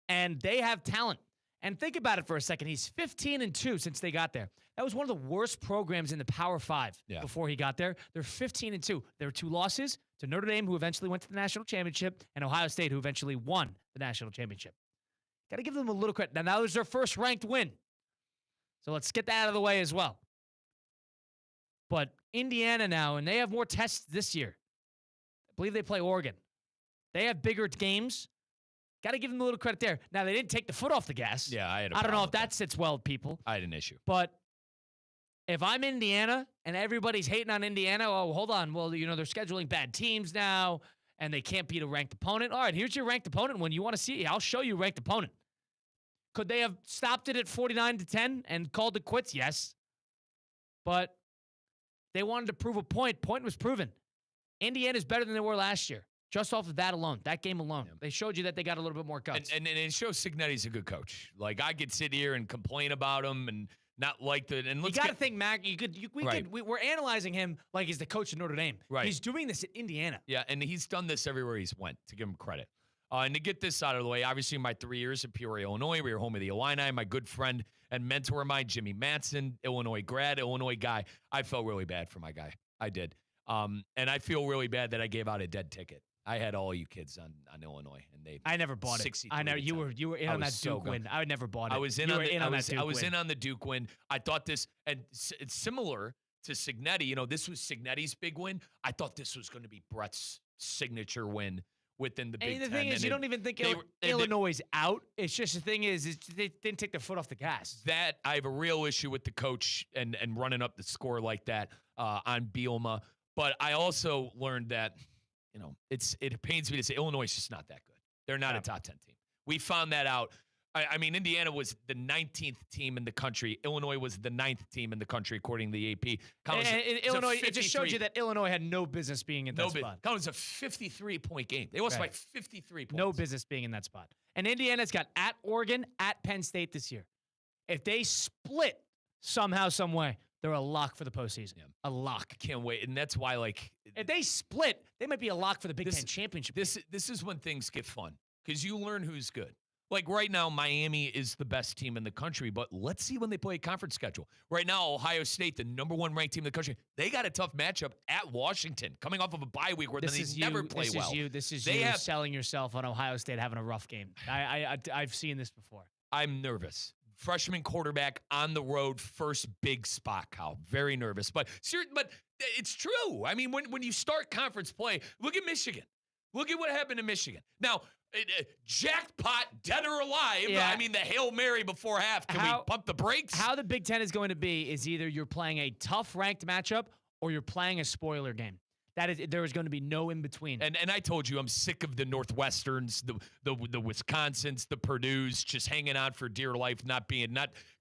And they have talent. And think about it for a second. He's 15-2 since they got there. That was one of the worst programs in the Power 5 before he got there. They're 15-2. There were 2 losses to Notre Dame, who eventually went to the national championship, and Ohio State, who eventually won the national championship. Got to give them a little credit. Now, that was their first ranked win. So let's get that out of the way as well. But Indiana now, and they have more tests this year. I believe they play Oregon. They have bigger games. Got to give them a little credit there. Now, they didn't take the foot off the gas. Yeah, I don't know if that sits well with people. I had an issue. But if I'm Indiana and everybody's hating on Indiana, oh, hold on. Well, they're scheduling bad teams now, and they can't beat a ranked opponent. All right, here's your ranked opponent. When you want to see it, I'll show you a ranked opponent. Could they have stopped it at 49-10 and called it quits? Yes. But they wanted to prove a point. Point was proven. Indiana's better than they were last year. Just off of that alone, that game alone. Yeah. They showed you that they got a little bit more guts. And it shows Cignetti's a good coach. Like, I could sit here and complain about him and not like the. And you got to think, Mac. We're analyzing him like he's the coach of Notre Dame. Right. He's doing this at Indiana. Yeah, and he's done this everywhere he's went. To give him credit. And to get this out of the way, obviously my 3 years at Peoria, Illinois, we were home of the Illini. My good friend and mentor of mine, Jimmy Matson, Illinois grad, Illinois guy. I felt really bad for my guy. I did. And I feel really bad that I gave out a dead ticket. I had all you kids on Illinois, and I never bought it. I never. You were in on that Duke win. I never bought it. I was in on the Duke win. I thought this, and it's similar to Cignetti. This was Cignetti's big win. I thought this was going to be Brett's signature win within the Big Ten. And the thing is, you don't even think Illinois is out. It's just the thing is they didn't take their foot off the gas. That I have a real issue with the coach and running up the score like that on Bielema. But I also learned that. It pains me to say Illinois is just not that good. They're not a top 10 team. We found that out. I mean, Indiana was the 19th team in the country. Illinois was the 9th team in the country, according to the AP. Illinois, it just showed you that Illinois had no business being in that spot. Collins, a 53-point game. They lost by 53 points. No business being in that spot. And Indiana's got at Oregon, at Penn State this year. If they split somehow, some way, they're a lock for the postseason. Yeah. A lock. I can't wait. And that's why, if they split, they might be a lock for the Big Ten championship. This is when things get fun because you learn who's good. Like right now, Miami is the best team in the country, but let's see when they play a conference schedule. Right now, Ohio State, the number 1 ranked team in the country, they got a tough matchup at Washington, coming off of a bye week where they never play well. This is you selling yourself on Ohio State having a rough game. I've seen this before. I'm nervous. Freshman quarterback on the road, first big spot, Kyle. Very nervous. But it's true. I mean, when you start conference play, look at Michigan. Look at what happened to Michigan. Now, jackpot, dead or alive. Yeah. I mean, the Hail Mary before half. Can we pump the brakes? How the Big Ten is going to be is either you're playing a tough ranked matchup or you're playing a spoiler game. There is going to be no in between. And I told you I'm sick of the Northwesterns, the Wisconsins, the Purdues just hanging on for dear life, not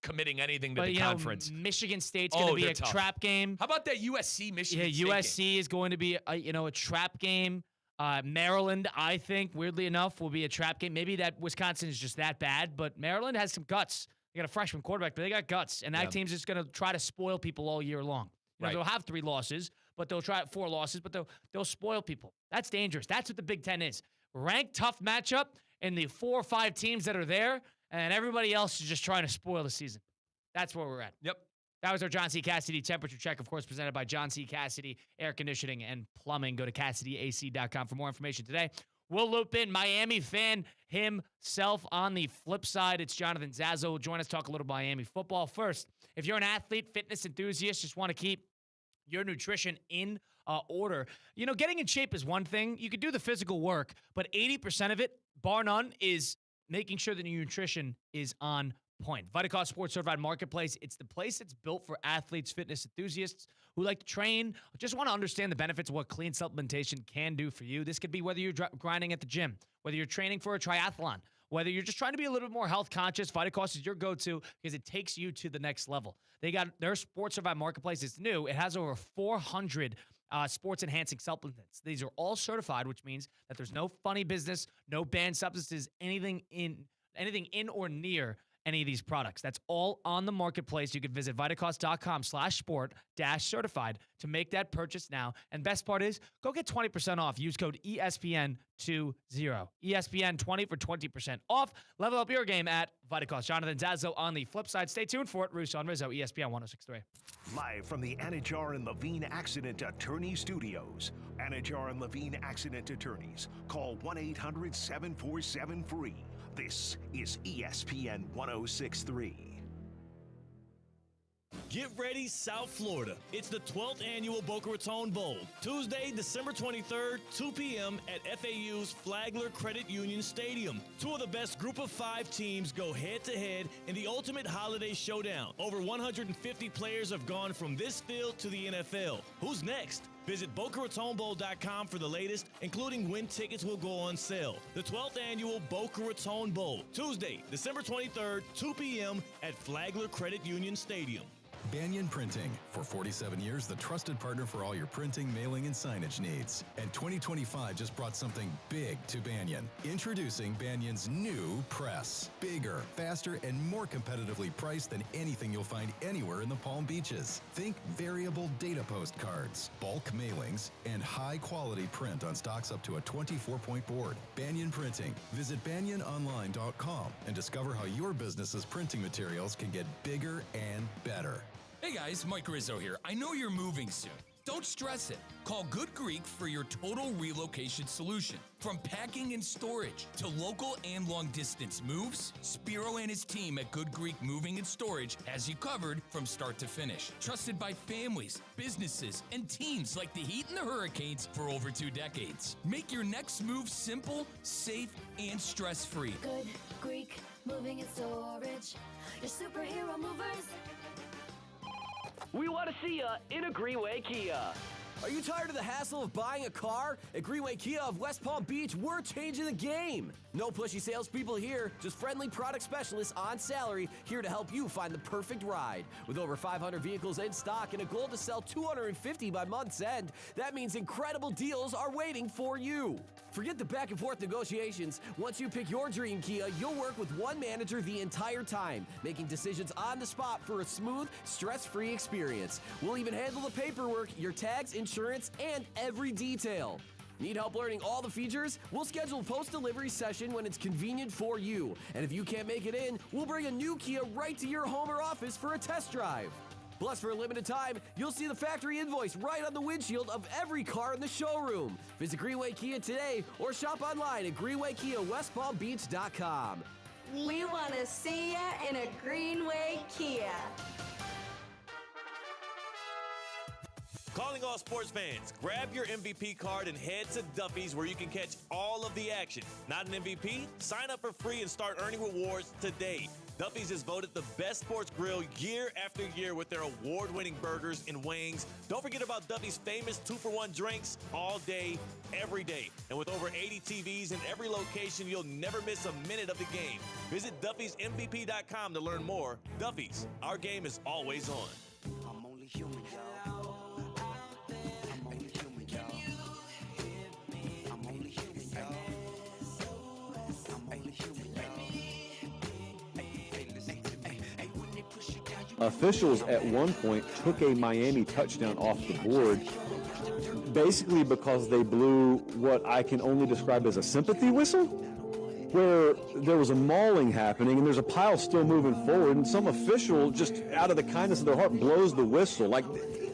committing anything to the conference. Michigan State's going to be a trap game. How about that USC Michigan State USC game? Is going to be a trap game. Maryland, I think, weirdly enough, will be a trap game. Maybe that Wisconsin is just that bad, but Maryland has some guts. They got a freshman quarterback, but they got guts, and that team's just going to try to spoil people all year long. They'll have 3 losses, but they'll try 4 losses, but they'll spoil people. That's dangerous. That's what the Big Ten is. Ranked tough matchup, and the 4 or 5 teams that are there, and everybody else is just trying to spoil the season. That's where we're at. Yep. That was our John C. Cassidy temperature check, of course, presented by John C. Cassidy Air Conditioning and Plumbing. Go to CassidyAC.com for more information today. We'll loop in Miami fan himself on the flip side. It's Jonathan Zazzo. Will join us, talk a little Miami football. First, if you're an athlete, fitness enthusiast, just want to keep your nutrition in order. Getting in shape is one thing. You could do the physical work, but 80% of it, bar none, is making sure that your nutrition is on point. VitaCost Sports Certified Marketplace. It's the place that's built for athletes, fitness enthusiasts who like to train, just want to understand the benefits of what clean supplementation can do for you. This could be whether you're grinding at the gym, whether you're training for a triathlon, whether you're just trying to be a little bit more health conscious. VitaCost is your go-to because it takes you to the next level. They got their Sports Certified Marketplace. It's new. It has over 400 sports enhancing supplements. These are all certified, which means that there's no funny business, no banned substances, anything in or near any of these products. That's all on the marketplace. You can visit Vitacost.com/sport-certified to make that purchase now. And best part is, go get 20% off. Use code ESPN20. ESPN20 for 20% off. Level up your game at Vitacost. Jonathan Zazo on the flip side. Stay tuned for it. Russo and Rizzo, ESPN 1063. Live from the Anajar and Levine Accident Attorney Studios. Anajar and Levine Accident Attorneys. Call 1-800-747-FREE. This is ESPN 1063. Get ready, South Florida. It's the 12th annual Boca Raton Bowl. Tuesday, December 23rd, 2 p.m. at FAU's Flagler Credit Union Stadium. Two of the best group of 5 teams go head-to-head in the ultimate holiday showdown. Over 150 players have gone from this field to the NFL. Who's next? Visit BocaRatonBowl.com for the latest, including when tickets will go on sale. The 12th annual Boca Raton Bowl, Tuesday, December 23rd, 2 p.m. at Flagler Credit Union Stadium. Banyan Printing. For 47 years, the trusted partner for all your printing, mailing, and signage needs. And 2025 just brought something big to Banyan. Introducing Banyan's new press. Bigger, faster, and more competitively priced than anything you'll find anywhere in the Palm Beaches. Think variable data postcards, bulk mailings, and high-quality print on stocks up to a 24-point board. Banyan Printing. Visit banyanonline.com and discover how your business's printing materials can get bigger and better. Hey guys, Mike Rizzo here. I know you're moving soon. Don't stress it. Call Good Greek for your total relocation solution. From packing and storage to local and long distance moves, Spiro and his team at Good Greek Moving and Storage has you covered from start to finish. Trusted by families, businesses, and teams like the Heat and the Hurricanes for over 2 decades. Make your next move simple, safe, and stress-free. Good Greek Moving and Storage. Your superhero movers. We want to see you in a Greenway Kia. Are you tired of the hassle of buying a car? At Greenway Kia of West Palm Beach, we're changing the game. No pushy salespeople here, just friendly product specialists on salary here to help you find the perfect ride. With over 500 vehicles in stock and a goal to sell 250 by month's end, that means incredible deals are waiting for you. Forget the back and forth negotiations. Once you pick your dream Kia, you'll work with one manager the entire time, making decisions on the spot for a smooth, stress-free experience. We'll even handle the paperwork, your tags, insurance, and every detail. Need help learning all the features? We'll schedule a post-delivery session when it's convenient for you. And if you can't make it in, we'll bring a new Kia right to your home or office for a test drive. Plus, for a limited time, you'll see the factory invoice right on the windshield of every car in the showroom. Visit Greenway Kia today or shop online at GreenwayKiaWestPalmBeach.com. We want to see ya in a Greenway Kia. Calling all sports fans, grab your MVP card and head to Duffy's where you can catch all of the action. Not an MVP? Sign up for free and start earning rewards today. Duffy's is voted the best sports grill year after year with their award-winning burgers and wings. Don't forget about Duffy's famous 2-for-1 drinks all day, every day. And with over 80 TVs in every location, you'll never miss a minute of the game. Visit Duffy'sMVP.com to learn more. Duffy's, our game is always on. I'm only human, y'all. Officials at one point took a Miami touchdown off the board basically because they blew what I can only describe as a sympathy whistle, where there was a mauling happening and there's a pile still moving forward, and some official just out of the kindness of their heart blows the whistle. Like,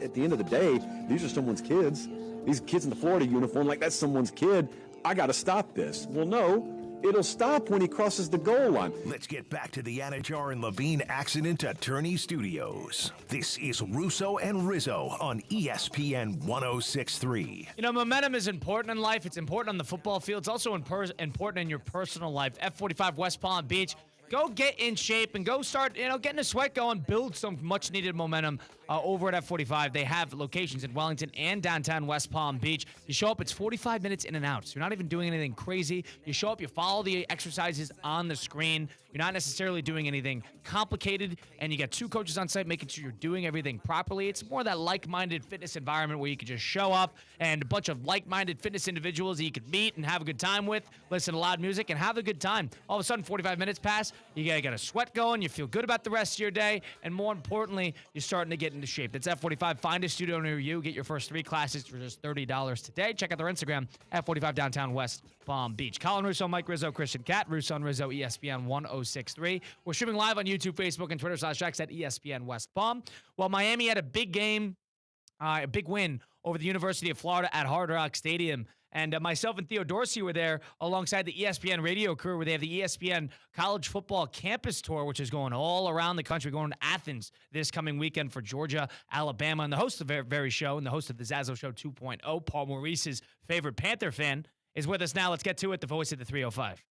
at the end of the day, these are someone's kids. These kids in the Florida uniform, like, that's someone's kid. I got to stop this. Well, no. It'll stop when he crosses the goal line. Let's get back to the Anajar and Levine Accident Attorney Studios. This is Russo and Rizzo on ESPN 1063. You know, momentum is important in life. It's important on the football field. It's also important in your personal life. F45 West Palm Beach. Go get in shape and go start, getting a sweat going, build some much-needed momentum over at F45. They have locations in Wellington and downtown West Palm Beach. You show up, it's 45 minutes in and out. So you're not even doing anything crazy. You show up, you follow the exercises on the screen. You're not necessarily doing anything complicated, and you got 2 coaches on site making sure you're doing everything properly. It's more that like-minded fitness environment where you can just show up and a bunch of like-minded fitness individuals that you could meet and have a good time with, listen to loud music, and have a good time. All of a sudden, 45 minutes pass, you got a sweat going, you feel good about the rest of your day, and more importantly, you're starting to get into shape. That's F45. Find a studio near you. Get your first 3 classes for just $30 today. Check out their Instagram, F45 downtown West Palm Beach. Colin Russo, Mike Rizzo, Christian Cat, Russo and Rizzo, ESPN 1063. We're streaming live on YouTube, Facebook, and Twitter /X at ESPN West Palm. Well, Miami had a big game, a big win over the University of Florida at Hard Rock Stadium. And myself and Theo Dorsey were there alongside the ESPN radio crew where they have the ESPN College Football Campus Tour, which is going all around the country, going to Athens this coming weekend for Georgia, Alabama. And the host of the very show and the host of the Zazzle Show 2.0, Paul Maurice's favorite Panther fan, is with us now. Let's get to it. The voice of the 305.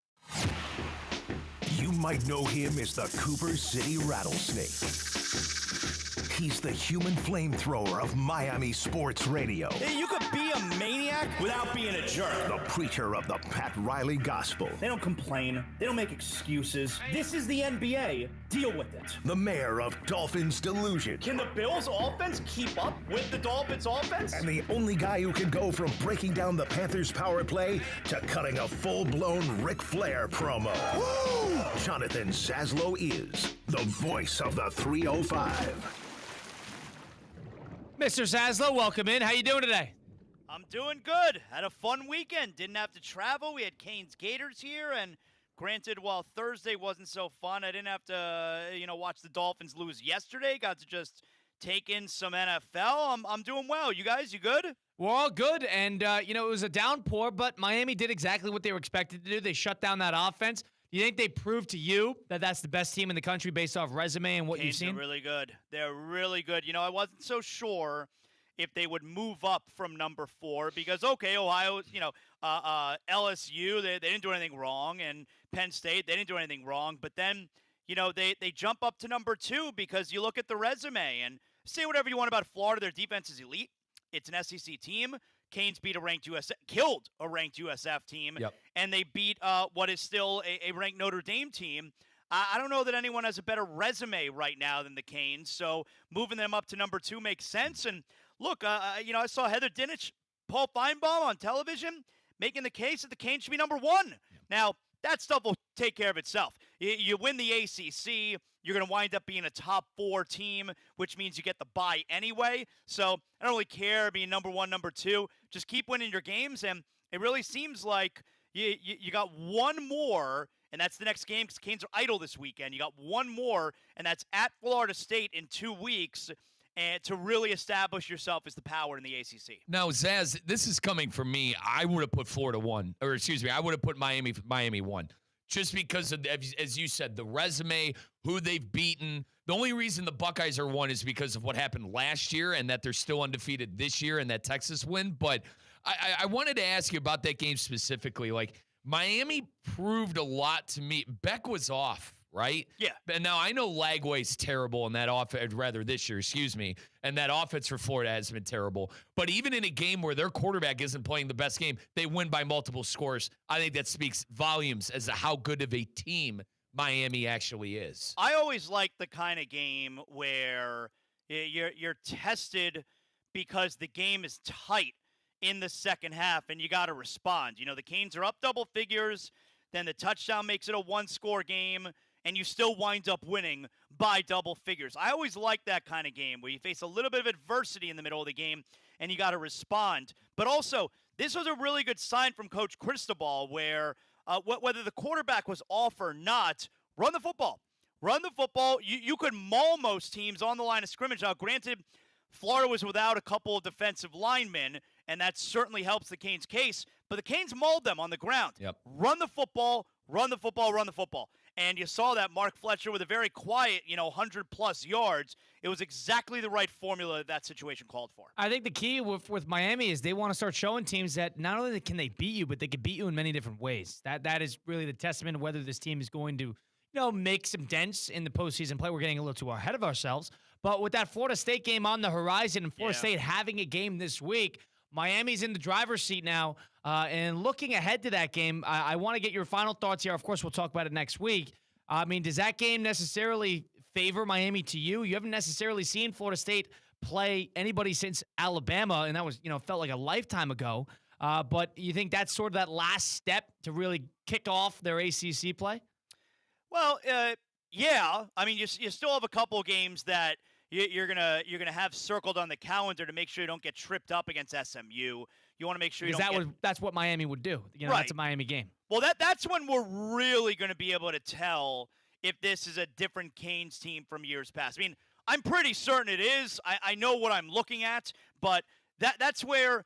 You might know him as the Cooper City Rattlesnake. He's the human flamethrower of Miami sports radio. Hey, you could be a maniac without being a jerk. The preacher of the Pat Riley gospel. They don't complain. They don't make excuses. This is the NBA. Deal with it. The mayor of Dolphins Delusion. Can the Bills offense keep up with the Dolphins offense? And the only guy who can go from breaking down the Panthers power play to cutting a full-blown Ric Flair promo. Woo! Jonathan Zaslow is the voice of the 305. Mr. Zaslow, welcome in. How you doing today? I'm doing good. Had a fun weekend. Didn't have to travel. We had Canes Gators here, and granted, while Thursday wasn't so fun, I didn't have to, watch the Dolphins lose yesterday. Got to just take in some NFL. I'm doing well. You guys, you good? We're all good, and, it was a downpour, but Miami did exactly what they were expected to do. They shut down that offense. Do you think they proved to you that that's the best team in the country based off resume and what Canes you've seen? Are really good. They're really good. I wasn't so sure if they would move up from number 4 because, okay, Ohio, LSU, they didn't do anything wrong, and Penn State, they didn't do anything wrong. But then, they jump up to number 2 because you look at the resume and say whatever you want about Florida. Their defense is elite. It's an SEC team. Canes killed a ranked USF team, and they beat what is still a ranked Notre Dame team. I don't know that anyone has a better resume right now than the Canes, so moving them up to number 2 makes sense. And look, I saw Heather Dinich, Paul Feinbaum on television making the case that the Canes should be number 1. Now, that stuff will take care of itself. You win the ACC, you're going to wind up being a top 4 team, which means you get the bye anyway. So I don't really care being number 1, number 2. Just keep winning your games, and it really seems like you got one more, and that's the next game because Canes are idle this weekend. You got one more, and that's at Florida State in 2 weeks, and to really establish yourself as the power in the ACC. Now, Zaz, this is coming from me. I would have put Florida 1, or excuse me, I would have put Miami 1. Just because of, as you said, the resume, who they've beaten. The only reason the Buckeyes are 1 is because of what happened last year and that they're still undefeated this year and that Texas win. But I wanted to ask you about that game specifically. Like, Miami proved a lot to me. Beck was off, right? Yeah. And now I know Lagway's terrible in that offense, rather this year, and that offense for Florida has been terrible. But even in a game where their quarterback isn't playing the best game, they win by multiple scores. I think that speaks volumes as to how good of a team Miami actually is. I always like the kind of game where you're tested because the game is tight in the second half and you got to respond. The Canes are up double figures, then the touchdown makes it a 1-score game, and you still wind up winning by double figures. I always like that kind of game where you face a little bit of adversity in the middle of the game and you got to respond. But also, this was a really good sign from Coach Cristobal where whether the quarterback was off or not, run the football. Run the football. You could maul most teams on the line of scrimmage. Now, granted, Florida was without a couple of defensive linemen, and that certainly helps the Canes' case. But the Canes mauled them on the ground. Yep. Run the football, run the football, run the football. And you saw that Mark Fletcher with a very quiet, 100-plus yards. It was exactly the right formula that situation called for. I think the key with Miami is they want to start showing teams that not only can they beat you, but they can beat you in many different ways. That is really the testament of whether this team is going to make some dents in the postseason play. We're getting a little too ahead of ourselves. But with that Florida State game on the horizon and Florida State having a game this week, Miami's in the driver's seat now. And looking ahead to that game, I want to get your final thoughts here. Of course, we'll talk about it next week. I mean, does that game necessarily favor Miami to you? You haven't necessarily seen Florida State play anybody since Alabama, and that was, felt like a lifetime ago. But you think that's sort of that last step to really kick off their ACC play? Well, yeah. I mean, you still have a couple games that you're gonna have circled on the calendar to make sure you don't get tripped up against SMU. You want to make sure you don't. That's what Miami would do. Right. That's a Miami game. Well, that's when we're really going to be able to tell if this is a different Canes team from years past. I mean, I'm pretty certain it is. I know what I'm looking at, but that's where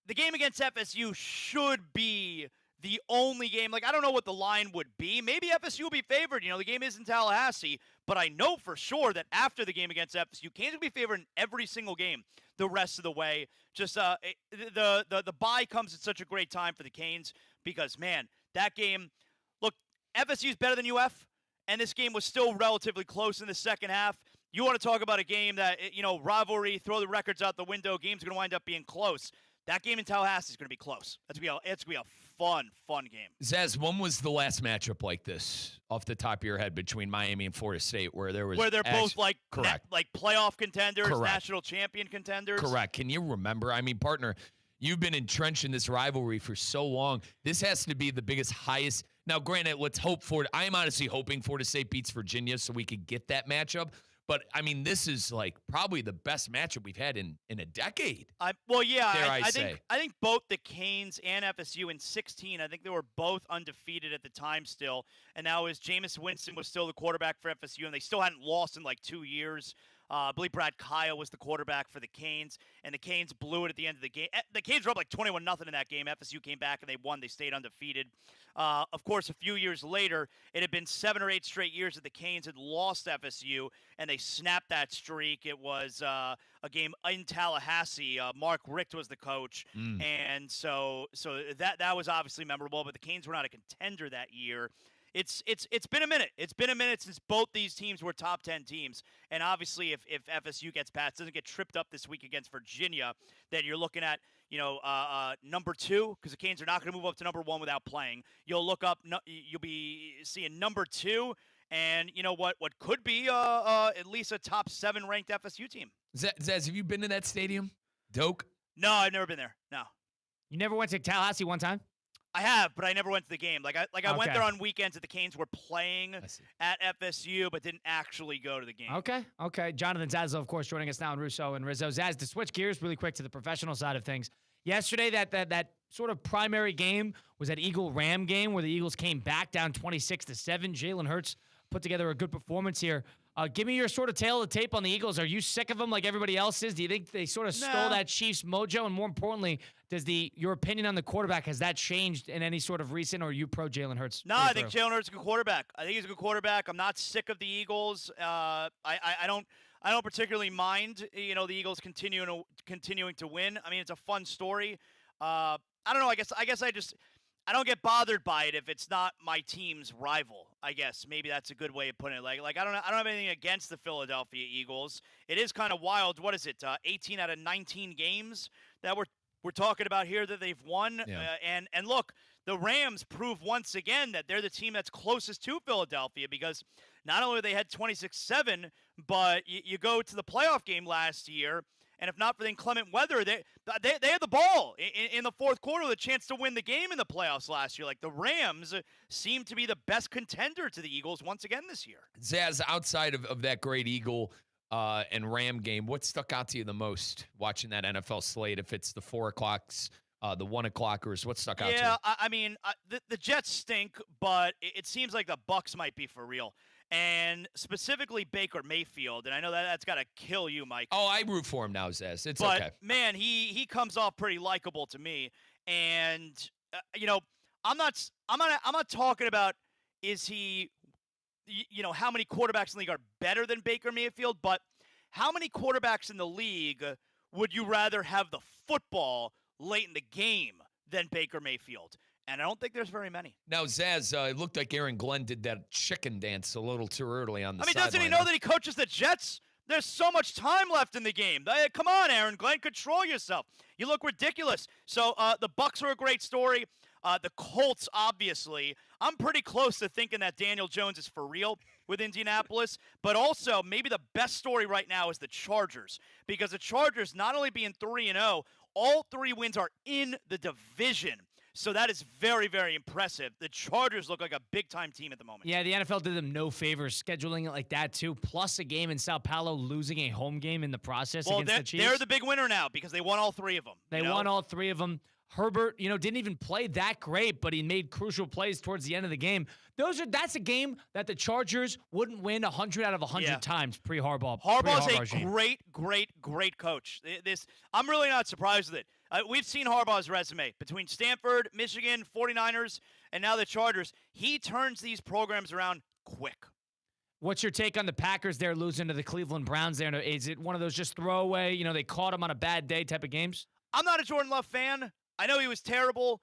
the game against FSU should be the only game. Like, I don't know what the line would be. Maybe FSU will be favored. The game is in Tallahassee, but I know for sure that after the game against FSU, Canes will be favored in every single game the rest of the way. Just the bye comes at such a great time for the Canes because, man, that game, look, FSU's better than UF, and this game was still relatively close in the second half. You want to talk about a game that, rivalry, throw the records out the window, game's going to wind up being close. That game in Tallahassee is going to be close. It's going to be a fun game. Zaz, when was the last matchup like this, off the top of your head, between Miami and Florida State, where they're both like playoff contenders, Correct. National champion contenders? Correct. Can you remember? I mean, partner, you've been entrenched in this rivalry for so long. This has to be the biggest, highest. Now, granted, let's hope I am honestly hoping Florida State beats Virginia so we could get that matchup. But, I mean, this is, probably the best matchup we've had in a decade. I think both the Canes and FSU in 16, I think they were both undefeated at the time still. And now as Jameis Winston was still the quarterback for FSU, and they still hadn't lost in, 2 years. I believe Brad Kyle was the quarterback for the Canes, and the Canes blew it at the end of the game. The Canes were up 21-0 in that game. FSU came back, and they won. They stayed undefeated. Of course, a few years later, it had been 7 or 8 straight years that the Canes had lost FSU, and they snapped that streak. It was a game in Tallahassee. Mark Richt was the coach, and so that was obviously memorable, but the Canes were not a contender that year. It's been a minute. It's been a minute since both these teams were top 10 teams. And obviously, if FSU gets past, doesn't get tripped up this week against Virginia, then you're looking at, number 2, because the Canes are not going to move up to number 1 without playing. You'll be seeing number 2, and what could be at least a top 7 ranked FSU team. Zaz, have you been to that stadium? Doak? No, I've never been there. No. You never went to Tallahassee one time? I have, but I never went to the game. I went there on weekends that the Canes were playing at FSU, but didn't actually go to the game. Okay. Jonathan Zaslow, of course, joining us now on Russo and Rizzo. Zaz, to switch gears really quick to the professional side of things. Yesterday, that sort of primary game was that Eagle-Ram game where the Eagles came back down 26-7. Jalen Hurts put together a good performance here. Give me your sort of tail of the tape on the Eagles. Are you sick of them like everybody else is? Do you think they sort of stole that Chiefs mojo? And more importantly, does your opinion on the quarterback, has that changed in any sort of recent, or are you pro Jalen Hurts? No, I think Jalen Hurts is a good quarterback. I think he's a good quarterback. I'm not sick of the Eagles. I don't particularly mind, the Eagles continuing to win. I mean, it's a fun story. I don't know. I guess I don't get bothered by it if it's not my team's rival. I guess maybe that's a good way of putting it. Like I don't have anything against the Philadelphia Eagles. It is kind of wild. What is it? 18 out of 19 games that we're talking about here that they've won. Yeah. And look, the Rams prove once again that they're the team that's closest to Philadelphia, because not only they had 26-7, but you go to the playoff game last year, and if not for the inclement weather, they had the ball in the fourth quarter with a chance to win the game in the playoffs last year. Like, the Rams seem to be the best contender to the Eagles once again this year. Zaz, outside of that great Eagle and Ram game, what stuck out to you the most watching that NFL slate? If it's the 4 o'clocks, the 1 o'clockers, what stuck out to you? Yeah, I mean, the Jets stink, but it seems like the Bucs might be for real. And specifically Baker Mayfield, and I know that's got to kill you, Mike. Oh, I root for him now, Zaz. It's but, okay. Man, he comes off pretty likable to me. And I'm not talking about is he, how many quarterbacks in the league are better than Baker Mayfield, but how many quarterbacks in the league would you rather have the football late in the game than Baker Mayfield? And I don't think there's very many. Now, Zaz, it looked like Aaron Glenn did that chicken dance a little too early on the sideline. Doesn't he know that he coaches the Jets? There's so much time left in the game. Come on, Aaron Glenn, control yourself. You look ridiculous. So the Bucks are a great story. The Colts, obviously. I'm pretty close to thinking that Daniel Jones is for real with Indianapolis, but also maybe the best story right now is the Chargers, because the Chargers, not only being 3-0, all 3 wins are in the division. So that is very, very impressive. The Chargers look like a big-time team at the moment. Yeah, the NFL did them no favors scheduling it like that, too, plus a game in Sao Paulo, losing a home game in the process against the Chiefs. They're the big winner now because they won all 3 of them. They won all 3 of them. Herbert, didn't even play that great, but he made crucial plays towards the end of the game. That's a game that the Chargers wouldn't win 100 out of 100 times pre-Harbaugh. Harbaugh's a great coach. I'm really not surprised with it. We've seen Harbaugh's resume between Stanford, Michigan, 49ers, and now the Chargers. He turns these programs around quick. What's your take on the Packers there losing to the Cleveland Browns there? Is it one of those just throwaway, they caught him on a bad day type of games? I'm not a Jordan Love fan. I know he was terrible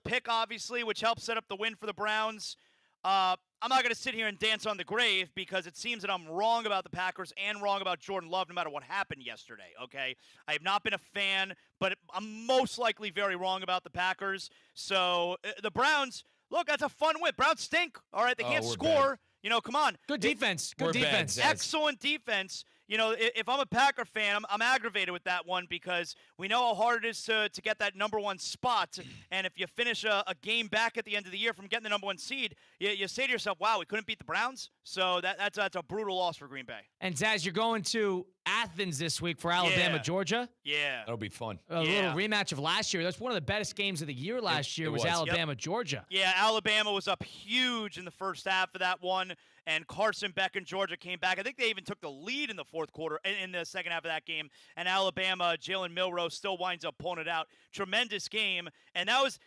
pick, obviously, which helped set up the win for the Browns. I'm not going to sit here and dance on the grave because it seems that I'm wrong about the Packers and wrong about Jordan Love no matter what happened yesterday, okay? I have not been a fan, but I'm most likely very wrong about the Packers. So the Browns, look, that's a fun win. Browns stink, all right? They can't score. Bad. Come on. Good defense. Good defense. Excellent defense. If I'm a Packer fan, I'm aggravated with that one because we know how hard it is to get that number 1 spot. And if you finish a game back at the end of the year from getting the number 1 seed, you say to yourself, wow, we couldn't beat the Browns. So that's a brutal loss for Green Bay. And Zaz, you're going to Athens this week for Alabama, Georgia. Yeah. That'll be fun. A little rematch of last year. That's one of the best games of the year last year was Alabama, Georgia. Yeah, Alabama was up huge in the first half of that one. And Carson Beck and Georgia came back. I think they even took the lead in the fourth quarter, in the second half of that game. And Alabama, Jalen Milroe still winds up pulling it out. Tremendous game. And that was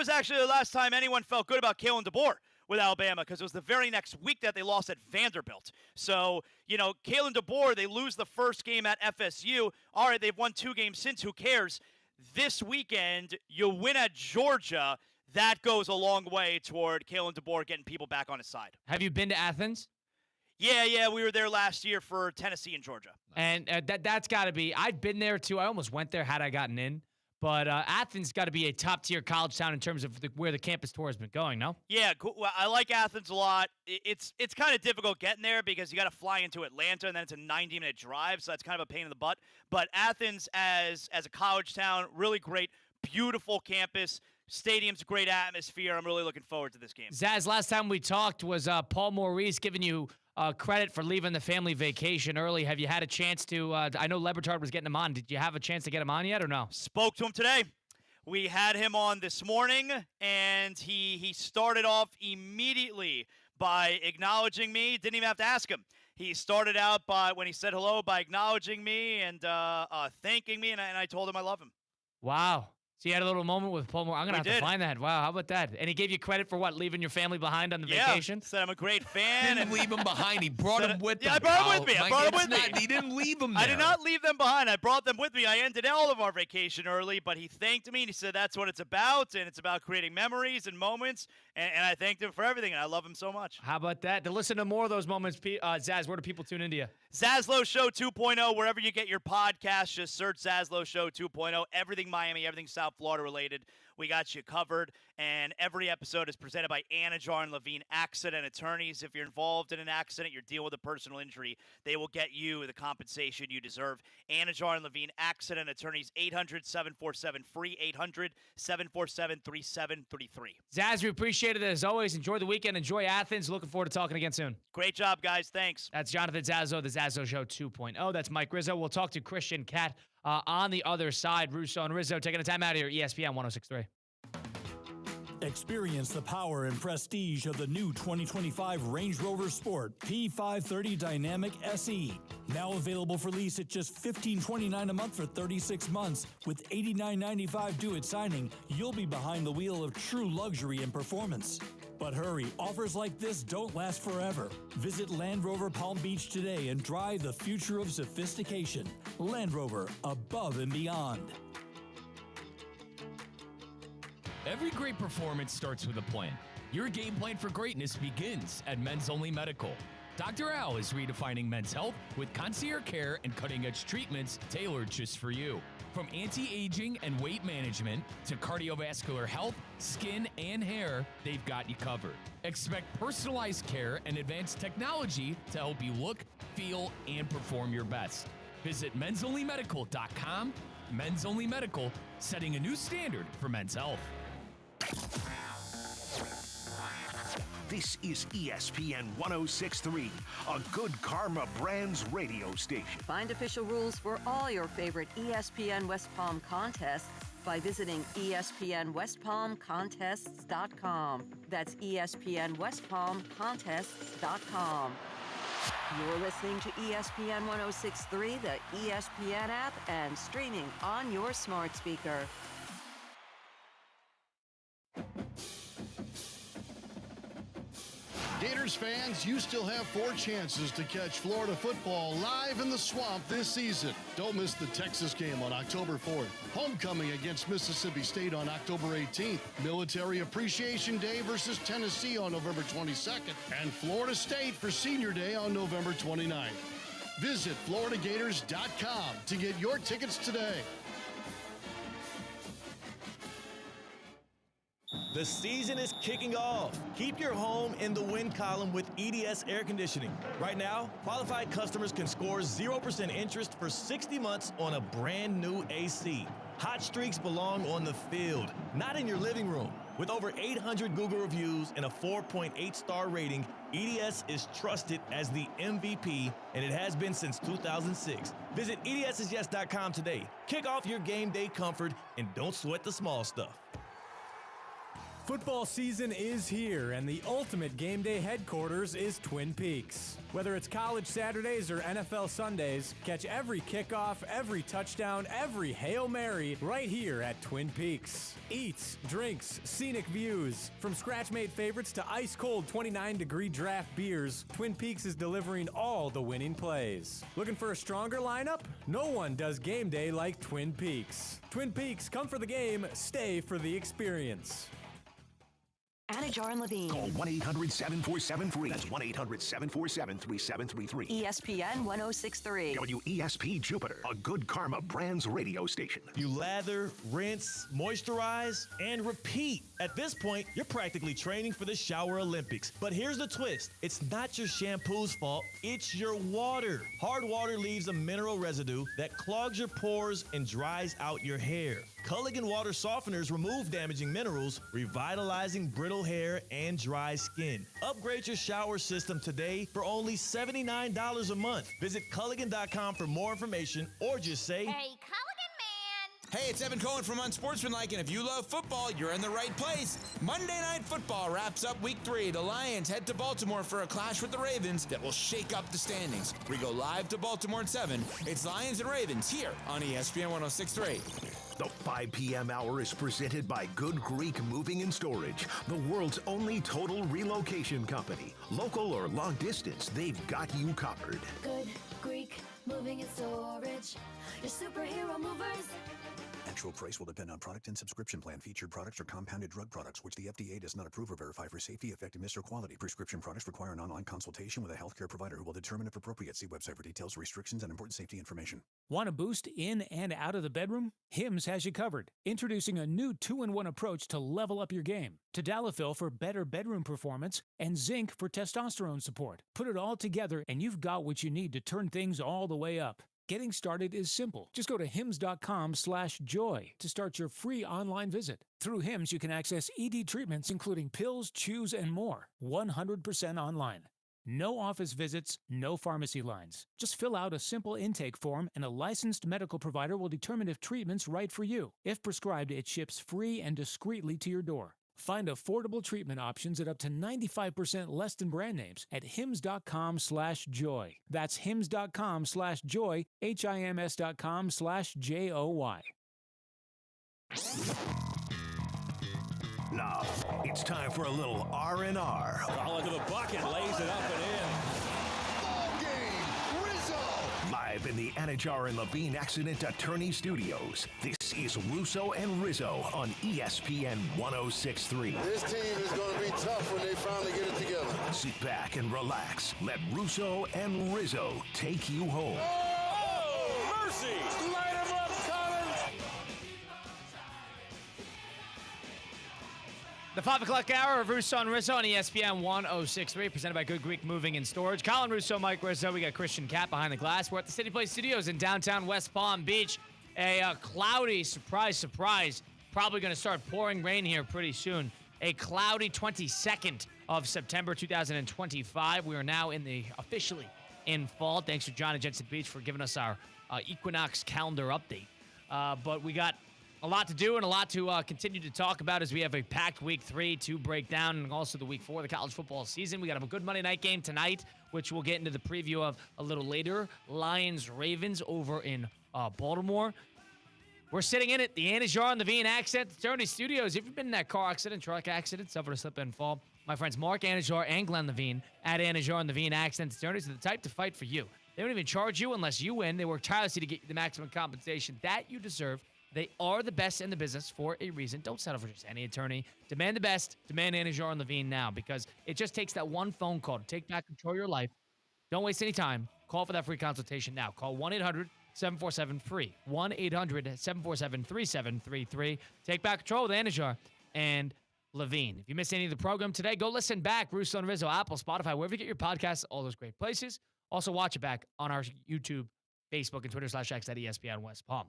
actually the last time anyone felt good about Kalen DeBoer with Alabama, because it was the very next week that they lost at Vanderbilt. So, Kalen DeBoer, they lose the first game at FSU. All right, they've won 2 games since. Who cares? This weekend, you win at Georgia. That goes a long way toward Kalen DeBoer getting people back on his side. Have you been to Athens? Yeah, we were there last year for Tennessee and Georgia. And that's got to be – I've been there, too. I almost went there had I gotten in. But Athens got to be a top-tier college town in terms of where the campus tour has been going, no? Yeah, cool. Well, I like Athens a lot. It's kind of difficult getting there because you got to fly into Atlanta, and then it's a 90-minute drive, so that's kind of a pain in the butt. But Athens as a college town, really great, beautiful campus. Stadium's a great atmosphere. I'm really looking forward to this game. Zaz, last time we talked was Paul Maurice giving you credit for leaving the family vacation early. Have you had a chance to I know Lebertard was getting him on. Did you have a chance to get him on yet or no? Spoke to him today. We had him on this morning, and he started off immediately by acknowledging me. Didn't even have to ask him. He started out when he said hello, by acknowledging me and thanking me, and I told him I love him. Wow. So you had a little moment with Paul Moore. I'm going to have to find that. Wow, how about that? And he gave you credit for what, leaving your family behind on the vacation? Said I'm a great fan. Didn't leave him behind. He brought him with him. Yeah, I brought him with me. He didn't leave him there. I did not leave them behind. I brought them with me. I ended all of our vacation early, but he thanked me, and he said that's what it's about, and it's about creating memories and moments, and I thanked him for everything, and I love him so much. How about that? To listen to more of those moments, Zaz, where do people tune into you? Zaslow Show 2.0, wherever you get your podcast, just search Zaslow Show 2.0. Everything Miami, everything South Florida related. We got you covered, and every episode is presented by Anajar and Levine Accident Attorneys. If you're involved in an accident, you're dealing with a personal injury, they will get you the compensation you deserve. Anajar and Levine Accident Attorneys, 800-747-FREE, 800-747-3733. Zaz, we appreciate it as always. Enjoy the weekend. Enjoy Athens. Looking forward to talking again soon. Great job, guys. Thanks. That's Jonathan Zazzo, the Zazzo Show 2.0. That's Mike Rizzo. We'll talk to Christian Cat on the other side. Russo and Rizzo taking a time out here. ESPN 106.3. Experience the power and prestige of the new 2025 Range Rover Sport P530 Dynamic SE. Now available for lease at just $1529 a month for 36 months. With $89.95 due at signing, you'll be behind the wheel of true luxury and performance. But hurry, offers like this don't last forever. Visit Land Rover Palm Beach today and drive the future of sophistication. Land Rover, above and beyond. Every great performance starts with a plan. Your game plan for greatness begins at Men's Only Medical. Dr. Al is redefining men's health with concierge care and cutting-edge treatments tailored just for you. From anti-aging and weight management to cardiovascular health, skin, and hair, they've got you covered. Expect personalized care and advanced technology to help you look, feel, and perform your best. Visit mensonlymedical.com. Men's Only Medical, setting a new standard for men's health. This is ESPN 106.3, a Good Karma Brands radio station. Find official rules for all your favorite ESPN West Palm contests by visiting ESPNWestPalmContests.com. That's ESPNWestPalmContests.com. You're listening to ESPN 106.3, the ESPN app, and streaming on your smart speaker. Gators fans, you still have 4 chances to catch Florida football live in the Swamp this season. Don't miss the Texas game on October 4th, homecoming against Mississippi State on October 18th, Military Appreciation Day versus Tennessee on November 22nd, and Florida State for Senior Day on November 29th. Visit FloridaGators.com to get your tickets today. The season is kicking off. Keep your home in the win column with EDS Air Conditioning. Right now, qualified customers can score 0% interest for 60 months on a brand new AC. Hot streaks belong on the field, not in your living room. With over 800 Google reviews and a 4.8-star rating, EDS is trusted as the MVP, and it has been since 2006. Visit EDSIsYes.com today. Kick off your game day comfort and don't sweat the small stuff. Football season is here, and the ultimate game day headquarters is Twin Peaks. Whether it's college Saturdays or NFL Sundays, catch every kickoff, every touchdown, every Hail Mary right here at Twin Peaks. Eats, drinks, scenic views. From scratch-made favorites to ice-cold 29-degree draft beers, Twin Peaks is delivering all the winning plays. Looking for a stronger lineup? No one does game day like Twin Peaks. Twin Peaks, come for the game, stay for the experience. Anajar and Levine. Call 1-800-747-FREE. That's 1-800-747-3733. ESPN 106.3. WESP Jupiter, a Good Karma Brands radio station. You lather, rinse, moisturize, and repeat. At this point, you're practically training for the Shower Olympics. But here's the twist. It's not your shampoo's fault, it's your water. Hard water leaves a mineral residue that clogs your pores and dries out your hair. Culligan water softeners remove damaging minerals, revitalizing brittle hair and dry skin. Upgrade your shower system today for only $79 a month. Visit Culligan.com for more information or just say, Hey, Culligan man! Hey, it's Evan Cohen from Unsportsmanlike, and if you love football, you're in the right place. Monday Night Football wraps up Week 3. The Lions head to Baltimore for a clash with the Ravens that will shake up the standings. We go live to Baltimore at 7. It's Lions and Ravens here on ESPN 106.3. The 5 p.m. hour is presented by Good Greek Moving and Storage, the world's only total relocation company. Local or long distance, they've got you covered. Good Greek Moving and Storage. Your superhero movers. Actual price will depend on product and subscription plan. Featured products are compounded drug products, which the FDA does not approve or verify for safety, effectiveness, or quality. Prescription products require an online consultation with a healthcare provider who will determine if appropriate. See website for details, restrictions, and important safety information. Want a boost in and out of the bedroom? Hims has you covered. Introducing a new 2-in-1 approach to level up your game. Tadalafil for better bedroom performance and zinc for testosterone support. Put it all together and you've got what you need to turn things all the way up. Getting started is simple. Just go to hims.com/joy to start your free online visit. Through Hims, you can access ED treatments including pills, chews, and more. 100% online. No office visits, no pharmacy lines. Just fill out a simple intake form and a licensed medical provider will determine if treatment's right for you. If prescribed, it ships free and discreetly to your door. Find affordable treatment options at up to 95% less than brand names at hims.com/joy. That's hims.com/joy, HIMS.com/JOY. Now, it's time for a little R&R. Follow to the bucket, lays it up and in. Ball game, Rizzo! Live in the Anajar and Levine Accident Attorney Studios, this is Russo and Rizzo on ESPN 106.3. This team is going to be tough when they finally get it together. Sit back and relax. Let Russo and Rizzo take you home. Oh, mercy! Light him up, Collins! The 5 o'clock hour of Russo and Rizzo on ESPN 106.3, presented by Good Greek Moving and Storage. Colin Russo, Mike Rizzo. We got Christian Cat behind the glass. We're at the City Place Studios in downtown West Palm Beach. A cloudy, surprise, probably going to start pouring rain here pretty soon. A cloudy 22nd of September 2025. We are now officially in fall. Thanks to John and Jensen Beach for giving us our Equinox calendar update. But we got a lot to do and a lot to continue to talk about as we have a packed week 3 to break down, and also the week 4 of the college football season. We got a good Monday night game tonight, which we'll get into the preview of a little later. Lions-Ravens over in Baltimore. We're sitting in it, the Anajar and the Levine Accent Attorney Studios. If you've been in that car accident, truck accident, suffered a slip and fall, my friends Mark Anajar and Glenn Levine at Anajar and the Levine Accent Attorneys are the type to fight for you. They don't even charge you unless you win. They work tirelessly to get you the maximum compensation that you deserve. They are the best in the business for a reason. Don't settle for just any attorney. Demand the best. Demand Anajar and Levine now, because it just takes that one phone call to take back control of your life. Don't waste any time. Call for that free consultation now. Call 1-800-747-FREE. 1-800-747-3733. Take back control with Anajar and Levine. If you missed any of the program today, go listen back. Russo and Rizzo, Apple, Spotify, wherever you get your podcasts, all those great places. Also watch it back on our YouTube, Facebook, and Twitter /X at ESPN West Palm.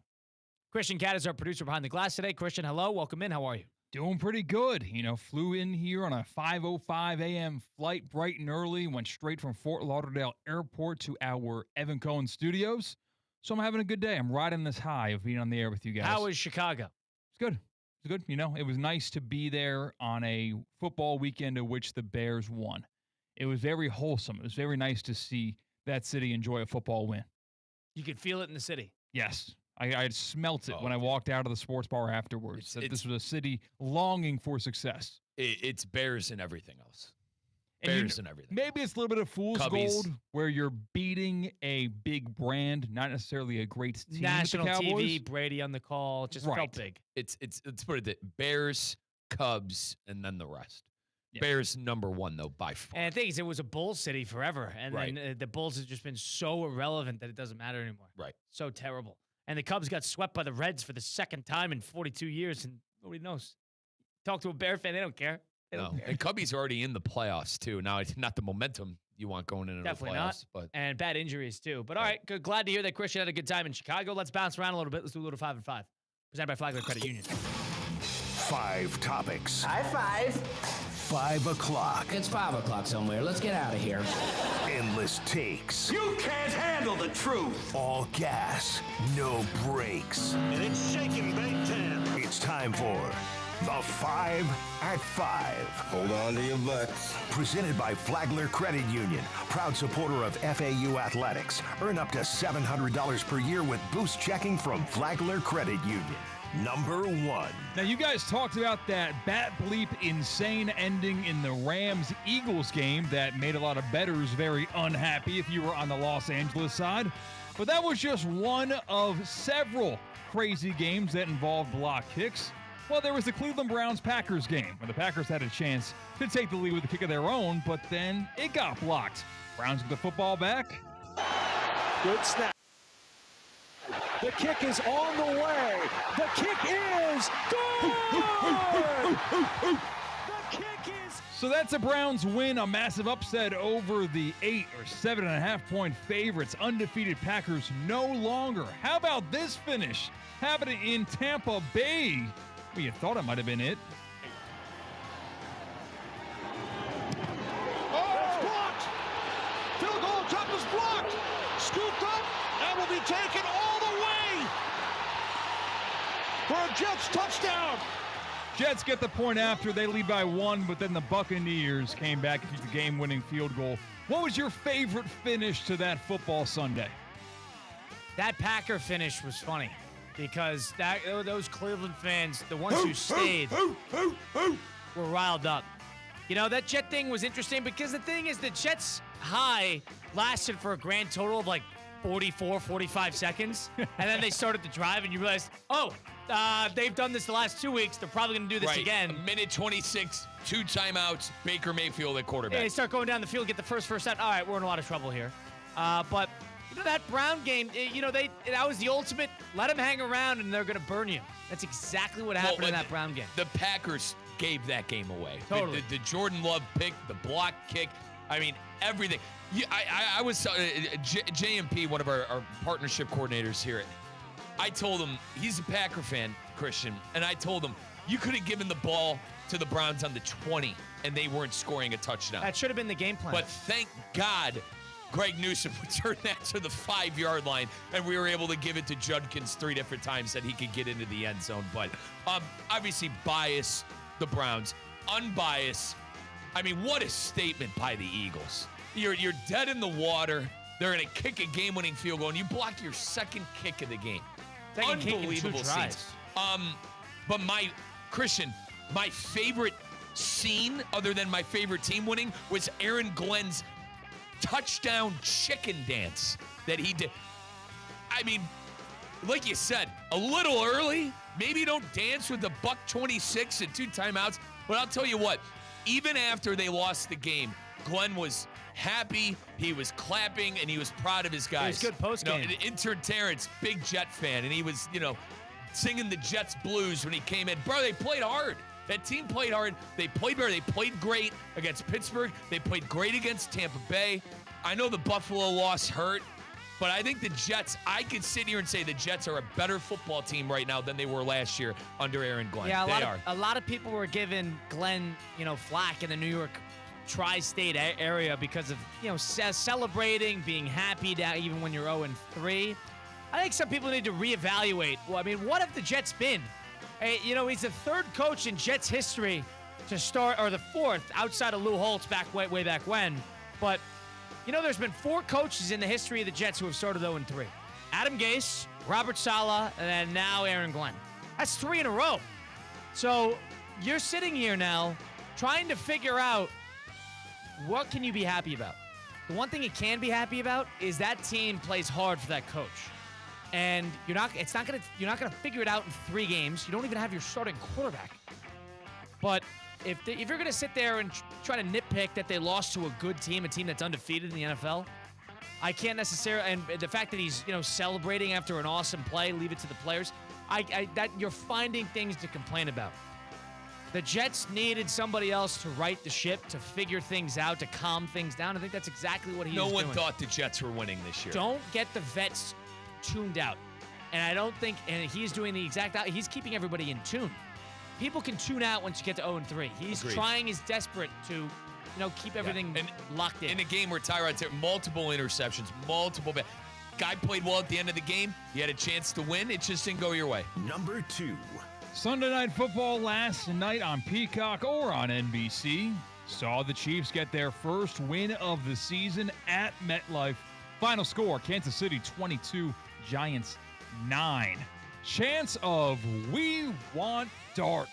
Christian Cat is our producer behind the glass today. Christian, hello. Welcome in. How are you? Doing pretty good. Flew in here on a 5:05 a.m. flight bright and early, went straight from Fort Lauderdale Airport to our Evan Cohen studios. So I'm having a good day. I'm riding this high of being on the air with you guys. How was Chicago? It's good. It's good. It was nice to be there on a football weekend in which the Bears won. It was very wholesome. It was very nice to see that city enjoy a football win. You could feel it in the city. Yes. I had smelt it when I walked out of the sports bar afterwards, that this was a city longing for success. It's Bears and everything else. Bears and everything. Maybe it's a little bit of fool's gold where you're beating a big brand, not necessarily a great team. National with the Cowboys. TV, Brady on the call, just felt big. It's let's put it this: Bears, Cubs, and then the rest. Yeah. Bears number one though by far. And the thing is, it was a Bulls city forever, and then the Bulls has just been so irrelevant that it doesn't matter anymore. Right. So terrible. And the Cubs got swept by the Reds for the second time in 42 years, and nobody knows. Talk to a Bear fan, they don't care. They don't care. And Cubbies are already in the playoffs, too. Now, it's not the momentum you want going into the playoffs. Not. But and bad injuries, too. But all right, good. Glad to hear that Christian had a good time in Chicago. Let's bounce around a little bit. Let's do a little 5 and 5. Presented by Flagler Credit Union. 5 topics. High five. 5 o'clock. It's 5 o'clock somewhere. Let's get out of here. Endless takes. You can't handle the truth. All gas, no brakes. And it's shaking Big Ten. It's time for the 5 at 5. Hold on to your butts. Presented by Flagler Credit Union, proud supporter of FAU athletics. Earn up to $700 per year with boost checking from Flagler Credit Union. Number 1. Now, you guys talked about that bat bleep insane ending in the Rams-Eagles game that made a lot of bettors very unhappy if you were on the Los Angeles side. But that was just one of several crazy games that involved block kicks. Well, there was the Cleveland Browns-Packers game where the Packers had a chance to take the lead with a kick of their own, but then it got blocked. Browns get the football back. Good snap. The kick is on the way. The kick is good! The kick is... So that's a Browns win, a massive upset over the 8 or 7.5 point favorites. Undefeated Packers no longer. How about this finish happening in Tampa Bay? Well, you thought it might have been it. Oh, it's blocked! Field goal attempt is blocked! Scooped up and will be taken all the way for a Jets touchdown! Jets get the point after. They lead by 1, but then the Buccaneers came back and kicked the game-winning field goal. What was your favorite finish to that football Sunday? That Packer finish was funny because those Cleveland fans, the ones who stayed, were riled up. That Jet thing was interesting because the thing is the Jets high lasted for a grand total of like 44, 45 seconds. And then they started to drive and you realized, oh, They've done this the last 2 weeks. They're probably going to do this again. A minute 26, 2 timeouts, Baker Mayfield at quarterback. Yeah, they start going down the field, get the first out. All right, we're in a lot of trouble here. But that Brown game, that was the ultimate. Let them hang around, and they're going to burn you. That's exactly what happened in that Brown game. The Packers gave that game away. Totally. The Jordan Love pick, the block kick. I mean, everything. I was JMP, one of our partnership coordinators here. I told him, he's a Packer fan, Christian, and I told him, you could have given the ball to the Browns on the 20, and they weren't scoring a touchdown. That should have been the game plan. But thank God Greg Newsome returned that to the 5-yard line, and we were able to give it to Judkins 3 different times that he could get into the end zone. But obviously bias the Browns, unbiased. I mean, what a statement by the Eagles. You're dead in the water. They're going to kick a game-winning field goal, and you block your second kick of the game. Unbelievable scenes. But my favorite scene, other than my favorite team winning, was Aaron Glenn's touchdown chicken dance that he did. I mean, like you said, a little early. Maybe don't dance with the buck 26 and 2 timeouts. But I'll tell you what, even after they lost the game, Glenn was happy, he was clapping, and he was proud of his guys. It was good post-game. Intern Terrence, big Jet fan, and he was, singing the Jets blues when he came in. Bro, they played hard. That team played hard. They played better. They played great against Pittsburgh. They played great against Tampa Bay. I know the Buffalo loss hurt, but I think the Jets, I could sit here and say the Jets are a better football team right now than they were last year under Aaron Glenn. Yeah, a lot of people were giving Glenn, flack in the New York tri-state area because of, celebrating, being happy even when you're 0-3. I think some people need to reevaluate. Well, I mean, what have the Jets been? Hey, he's the 3rd coach in Jets history to start, or the 4th outside of Lou Holtz way back when. But, there's been 4 coaches in the history of the Jets who have started 0-3. Adam Gase, Robert Saleh, and then now Aaron Glenn. That's 3 in a row. So you're sitting here now trying to figure out what can you be happy about. The one thing you can be happy about is that team plays hard for that coach. And you're not gonna figure it out in 3 games. You don't even have your starting quarterback. But if you're gonna sit there and try to nitpick that they lost to a good team, a team that's undefeated in the NFL, I can't necessarily. And the fact that he's celebrating after an awesome play, leave it to the players. That you're finding things to complain about. The Jets needed somebody else to right the ship, to figure things out, to calm things down. I think that's exactly what he's doing. No one thought the Jets were winning this year. Don't get the vets tuned out. And I don't think, and he's doing the exact, he's keeping everybody in tune. People can tune out once you get to 0-3. He's trying his desperate to, keep everything locked in. In a game where Tyrod's hit multiple interceptions, guy played well at the end of the game. You had a chance to win. It just didn't go your way. Number 2. Sunday Night Football last night on Peacock or on NBC saw the Chiefs get their first win of the season at MetLife. Final score, Kansas City 22, Giants 9. Chance of "We Want Dart"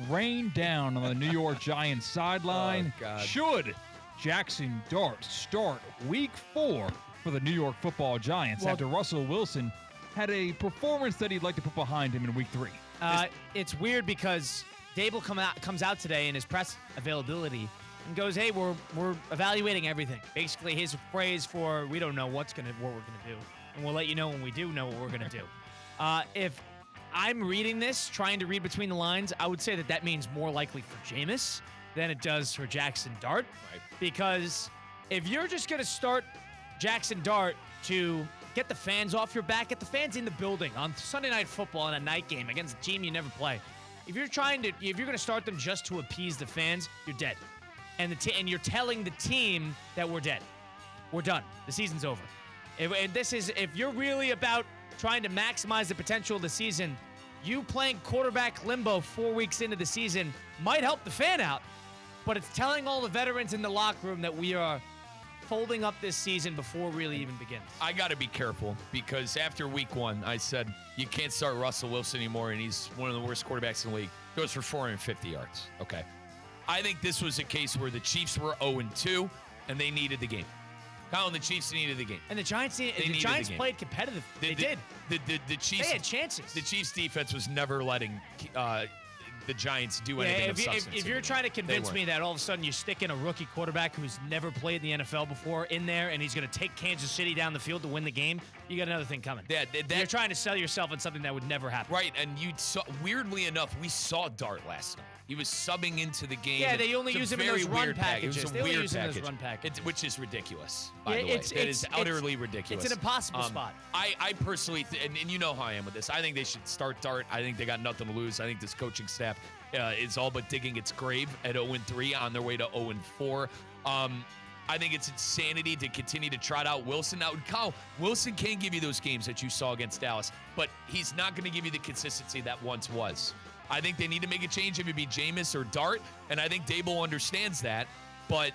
rain down on the New York Giants sideline. Oh, God. Should Jackson Dart start week 4 for the New York Football Giants after Russell Wilson had a performance that he'd like to put behind him in week 3? It's weird because Dable comes out today in his press availability and goes, "Hey, we're evaluating everything." Basically, his phrase for we don't know what we're gonna do, and we'll let you know when we do know what we're gonna do. If I'm reading this, trying to read between the lines, I would say that means more likely for Jameis than it does for Jackson Dart. Right. Because if you're just gonna start Jackson Dart to get the fans off your back, get the fans in the building on Sunday Night Football in a night game against a team you never play. If you're going to start them just to appease the fans, you're dead. And you're telling the team that we're dead. We're done. The season's over. If you're really about trying to maximize the potential of the season, you playing quarterback limbo 4 weeks into the season might help the fan out, but it's telling all the veterans in the locker room that we are folding up this season before it really even begins. I got to be careful because after week 1, I said you can't start Russell Wilson anymore, and he's one of the worst quarterbacks in the league. Goes for 450 yards. Okay. I think this was a case where the Chiefs were 0-2, and they needed the game. Colin, the Chiefs needed the game. And the Giants played competitive. They did. the Chiefs. They had chances. The Chiefs defense was never letting the Giants do anything of substance. If you're trying to convince me that all of a sudden you're sticking a rookie quarterback who's never played in the NFL before in there and he's going to take Kansas City down the field to win the game, you got another thing coming. You're trying to sell yourself on something that would never happen. Right, and you saw, weirdly enough, we saw Dart last night. He was subbing into the game. Yeah, they only use him in those run packages. It was a weird package. Which is ridiculous, by the way. It is utterly ridiculous. It's an impossible spot. I personally, and you know how I am with this, I think they should start Dart. I think they got nothing to lose. I think this coaching staff is all but digging its grave at 0-3 on their way to 0-4. I think it's insanity to continue to trot out Wilson. Now, Kyle, Wilson can give you those games that you saw against Dallas, but he's not going to give you the consistency that once was. I think they need to make a change if it be Jameis or Dart, and I think Dable understands that, but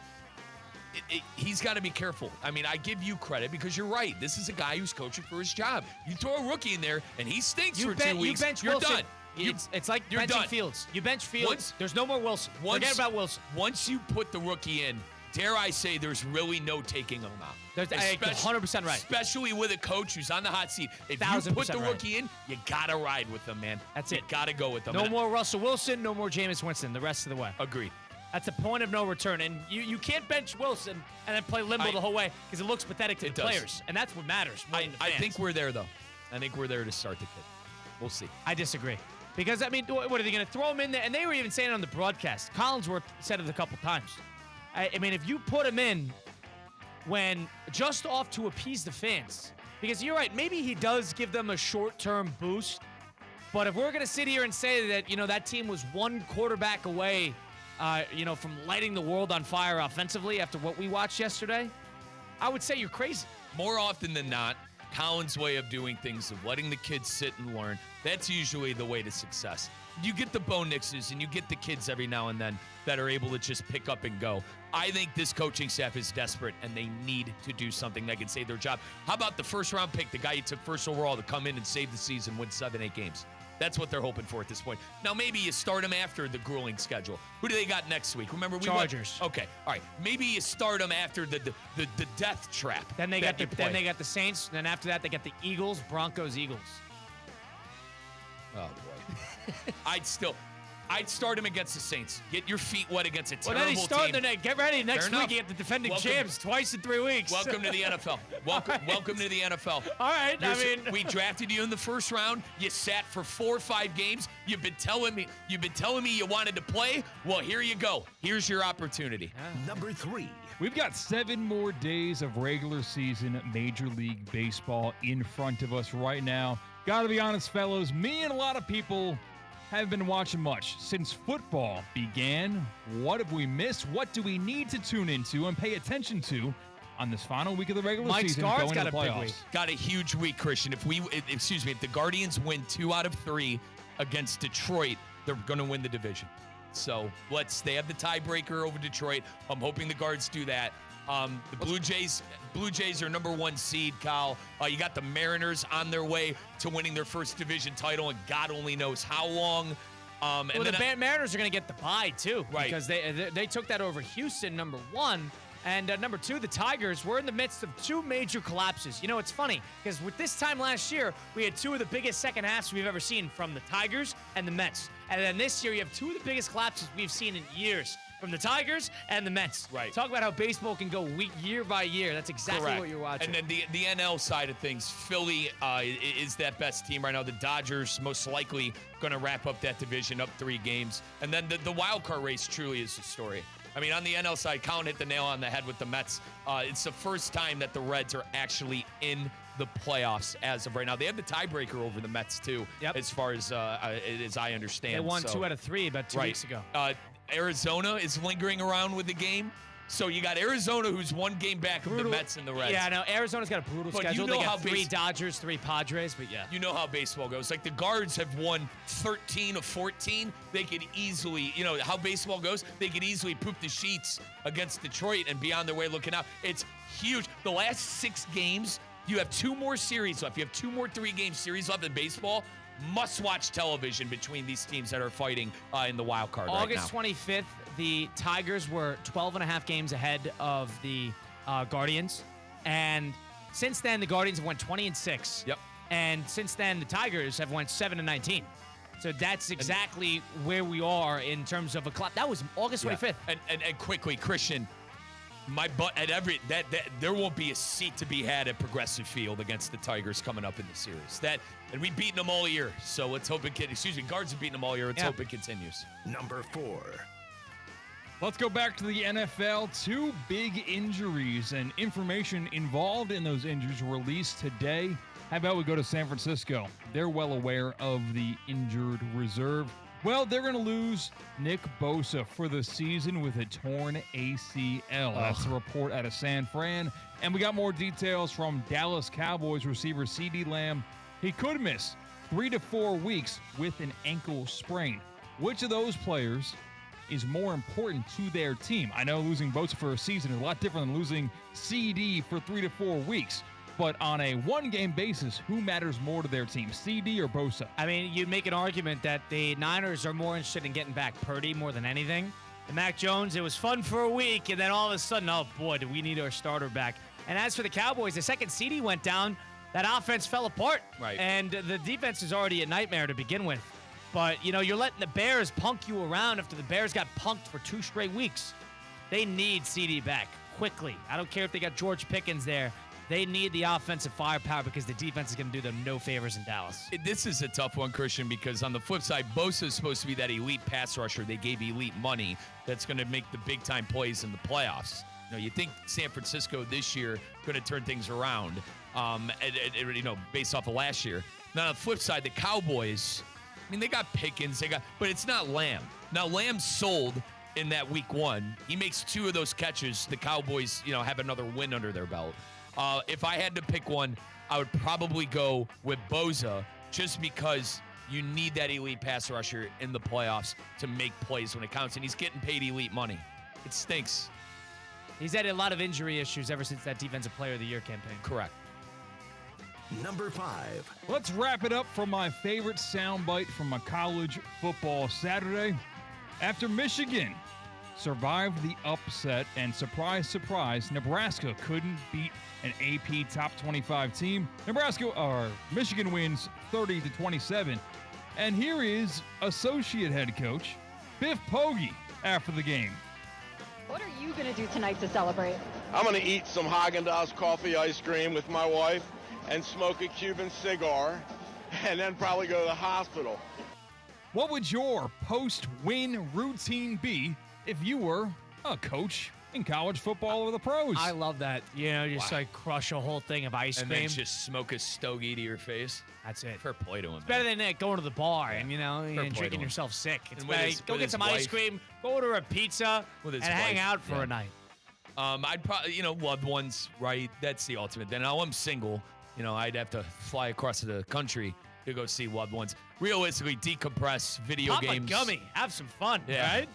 he's got to be careful. I mean, I give you credit because you're right. This is a guy who's coaching for his job. You throw a rookie in there, and he stinks for 2 weeks, you're Wilson. done. It's like you're benching done. Fields. You bench Fields, there's no more Wilson. Forget about Wilson. Once you put the rookie in, dare I say there's really no taking him out. 100% right. Especially with a coach who's on the hot seat. If you put the rookie in, you got to ride with them, man. That's it. You got to go with them. No more Russell Wilson, no more Jameis Winston the rest of the way. Agreed. That's a point of no return. And you can't bench Wilson and then play limbo the whole way because it looks pathetic to the players. And that's what matters. I think we're there, though. I think we're there to start the kid. We'll see. I disagree. Because, I mean, what are they going to throw him in there? And they were even saying it on the broadcast. Collinsworth said it a couple times. I mean, if you put him in when just off to appease the fans, because you're right, maybe he does give them a short-term boost, but if we're going to sit here and say that, that team was one quarterback away, from lighting the world on fire offensively after what we watched yesterday, I would say you're crazy. More often than not, Collins' way of doing things, of letting the kids sit and learn, that's usually the way to success. You get the Bo Nixes and you get the kids every now and then that are able to just pick up and go. I think this coaching staff is desperate and they need to do something that can save their job. How about the first-round pick, the guy you took first overall to come in and save the season, win 7-8 games? That's what they're hoping for at this point. Now, maybe you start them after the grueling schedule. Who do they got next week? Remember, Chargers. Okay, all right. Maybe you start them after the death trap. Then they got the Saints. Then after that, they got the Eagles, Broncos, Eagles. Oh boy. I'd start him against the Saints. Get your feet wet against a terrible team. Well, then he's get ready. Next week, you get the defending champs twice in 3 weeks. Welcome to the NFL. Welcome to the NFL. All right. We drafted you in the first round. You sat for 4 or 5 games. You've been telling me you wanted to play. Well, here you go. Here's your opportunity. Number 3. We've got 7 more days of regular season Major League Baseball in front of us right now. Gotta be honest, fellows, me and a lot of people haven't been watching much since football began. What have we missed? What do we need to tune into and pay attention to on this final week of the regular season going into the playoffs? Big week. Got a huge week, Christian. If the Guardians win 2 out of 3 against Detroit, they're going to win the division. So they have the tiebreaker over Detroit. I'm hoping the Guards do that. The Blue Jays are number 1 seed, Kyle. You got the Mariners on their way to winning their first division title, and God only knows how long. The Mariners are going to get the bye, too. Right. Because they took that over Houston, number 1. And number 2, the Tigers, we're in the midst of 2 major collapses. It's funny, because with this time last year, we had 2 of the biggest second halves we've ever seen from the Tigers and the Mets. And then this year, you have 2 of the biggest collapses we've seen in years from the Tigers and the Mets. Right. Talk about how baseball can go year by year. That's exactly Correct. what you're watching. And then the NL side of things, Philly is that best team right now. The Dodgers most likely going to wrap up that division up 3 games. And then the wild card race truly is the story. I mean, on the NL side, Colin hit the nail on the head with the Mets. It's the first time that the Reds are actually in the playoffs as of right now. They have the tiebreaker over the Mets, too, as far as I understand. They won 2 out of 3 about 2 weeks ago. Arizona is lingering around with the game. So you got Arizona, who's 1 game back of the Mets and the Reds. Yeah, no, Arizona's got a brutal schedule. They got 3 Dodgers, 3 Padres, but yeah. You know how baseball goes. Like the Guards have won 13 of 14. They could easily, how baseball goes, they could easily poop the sheets against Detroit and be on their way looking out. It's huge. The last 6 games, you have 2 more series left. You have 2 more 3-game series left in baseball. Must-watch television between these teams that are fighting in the wild card August 25th, the Tigers were 12.5 games ahead of the Guardians. And since then, the Guardians have won 20-6. Yep. And since then, the Tigers have went 7-19. So that's exactly where we are in terms of a clock. That was August 25th. And quickly, Christian, there won't be a seat to be had at Progressive Field against the Tigers coming up in the series. And we've beaten them all year, so let's hope it Guards have beaten them all year. Let's hope it continues. Number 4. Let's go back to the NFL. 2 big injuries and information involved in those injuries released today. How about we go to San Francisco? They're well aware of the injured reserve. Well, they're going to lose Nick Bosa for the season with a torn ACL. That's a report out of San Fran. And we got more details from Dallas Cowboys receiver CeeDee Lamb. He could miss 3 to 4 weeks with an ankle sprain. Which of those players is more important to their team? I know losing Bosa for a season is a lot different than losing CD for 3 to 4 weeks. But on a one-game basis, who matters more to their team, CD or Bosa? I mean, you'd make an argument that the Niners are more interested in getting back Purdy more than anything. And Mac Jones, it was fun for a week, and then all of a sudden, oh boy, do we need our starter back. And as for the Cowboys, the second CD went down, that offense fell apart. Right. And the defense is already a nightmare to begin with. But, you're letting the Bears punk you around after the Bears got punked for 2 straight weeks. They need CD back quickly. I don't care if they got George Pickens there. They need the offensive firepower because the defense is going to do them no favors in Dallas. This is a tough one, Christian, because on the flip side, Bosa is supposed to be that elite pass rusher. They gave elite money that's going to make the big-time plays in the playoffs. You think San Francisco this year going to turn things around, based off of last year. Now, on the flip side, the Cowboys, they got Pickens, but it's not Lamb. Now, Lamb's sold in that week 1. He makes 2 of those catches. The Cowboys, have another win under their belt. If I had to pick one, I would probably go with Bosa just because you need that elite pass rusher in the playoffs to make plays when it counts, and he's getting paid elite money. It stinks. He's had a lot of injury issues ever since that Defensive Player of the Year campaign. Correct. Number 5. Let's wrap it up for my favorite soundbite from a college football Saturday. After Michigan survived the upset, and surprise, surprise, Nebraska couldn't beat an AP top 25 team. Michigan wins 30-27. And here is associate head coach Biff Poggi after the game. What are you going to do tonight to celebrate? I'm going to eat some Haagen-Dazs coffee ice cream with my wife and smoke a Cuban cigar and then probably go to the hospital. What would your post-win routine be if you were a coach in college football or the pros? I love that. Just crush a whole thing of ice cream. And then just smoke a stogie to your face. That's it. Fair play to him. It's better than going to the bar and, drinking yourself sick. It's better. Go get some ice cream, go order a pizza, and hang out for a night. I'd probably, loved ones, right? That's the ultimate. Then I'm single. I'd have to fly across the country to go see loved ones. Realistically, decompress, video games. Pop a gummy. Have some fun, right?